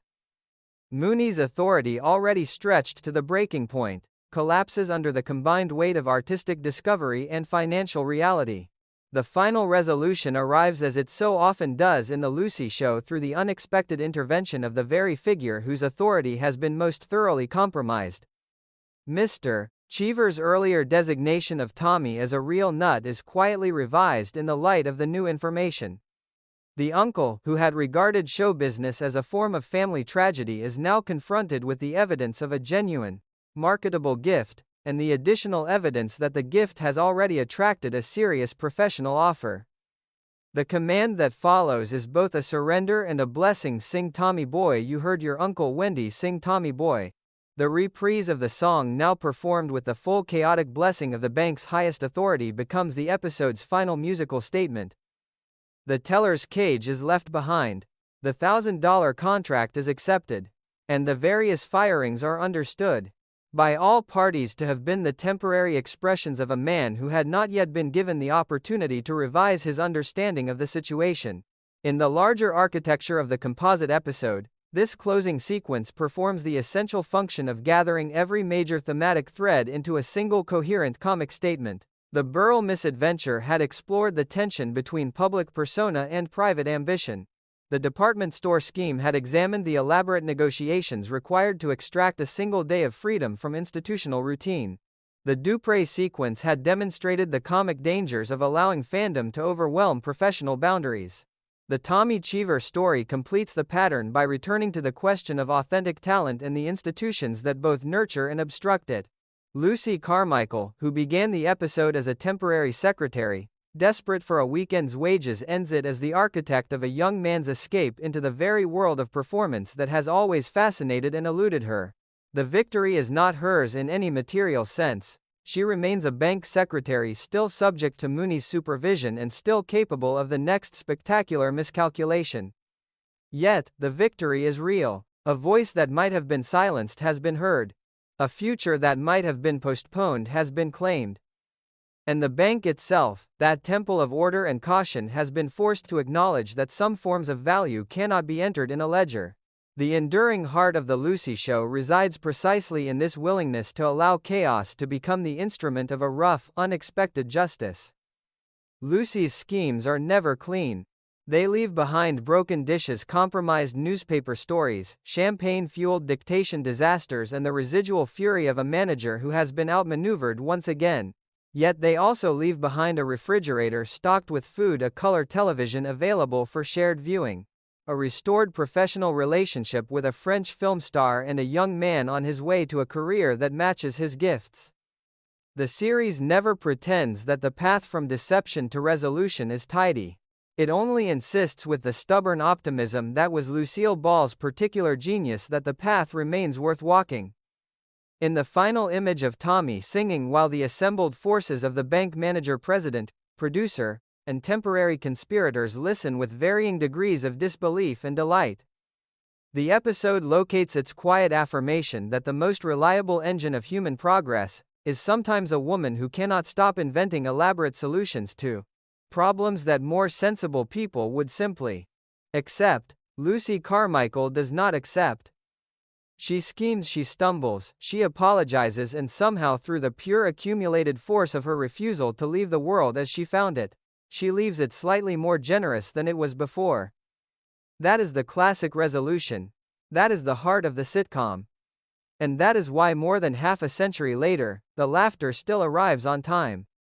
Mooney's authority, already stretched to the breaking point, collapses under the combined weight of artistic discovery and financial reality. The final resolution arrives, as it so often does in the Lucy Show, through the unexpected intervention of the very figure whose authority has been most thoroughly compromised. Mr. Cheever's earlier designation of Tommy as a real nut is quietly revised in the light of the new information. The uncle, who had regarded show business as a form of family tragedy, is now confronted with the evidence of a genuine, marketable gift, and the additional evidence that the gift has already attracted a serious professional offer. The command that follows is both a surrender and a blessing. "Sing Tommy Boy, you heard your Uncle Wendy sing Tommy Boy." The reprise of the song, now performed with the full chaotic blessing of the bank's highest authority, becomes the episode's final musical statement. The teller's cage is left behind. The $1,000 contract is accepted. And the various firings are understood by all parties to have been the temporary expressions of a man who had not yet been given the opportunity to revise his understanding of the situation. In the larger architecture of the composite episode, this closing sequence performs the essential function of gathering every major thematic thread into a single coherent comic statement. The Burrell misadventure had explored the tension between public persona and private ambition. The department store scheme had examined the elaborate negotiations required to extract a single day of freedom from institutional routine. The Dupree sequence had demonstrated the comic dangers of allowing fandom to overwhelm professional boundaries. The Tommy Cheever story completes the pattern by returning to the question of authentic talent and the institutions that both nurture and obstruct it. Lucy Carmichael, who began the episode as a temporary secretary, desperate for a weekend's wages, ends it as the architect of a young man's escape into the very world of performance that has always fascinated and eluded her. The victory is not hers in any material sense. She remains a bank secretary still subject to Mooney's supervision and still capable of the next spectacular miscalculation. Yet, the victory is real. A voice that might have been silenced has been heard. A future that might have been postponed has been claimed. And the bank itself, that temple of order and caution, has been forced to acknowledge that some forms of value cannot be entered in a ledger. The enduring heart of the Lucy Show resides precisely in this willingness to allow chaos to become the instrument of a rough, unexpected justice. Lucy's schemes are never clean. They leave behind broken dishes, compromised newspaper stories, champagne-fueled dictation disasters, and the residual fury of a manager who has been outmaneuvered once again. Yet they also leave behind a refrigerator stocked with food, a color television available for shared viewing, a restored professional relationship with a French film star, and a young man on his way to a career that matches his gifts. The series never pretends that the path from deception to resolution is tidy. It only insists with the stubborn optimism that was Lucille Ball's particular genius that the path remains worth walking. In the final image of Tommy singing while the assembled forces of the bank manager, president, producer, and temporary conspirators listen with varying degrees of disbelief and delight. The episode locates its quiet affirmation that the most reliable engine of human progress is sometimes a woman who cannot stop inventing elaborate solutions to problems that more sensible people would simply accept. Lucy Carmichael does not accept. She schemes, she stumbles, she apologizes, and somehow, through the pure accumulated force of her refusal to leave the world as she found it, she leaves it slightly more generous than it was before. That is the classic resolution. That is the heart of the sitcom. And that is why, more than half a century later, the laughter still arrives on time.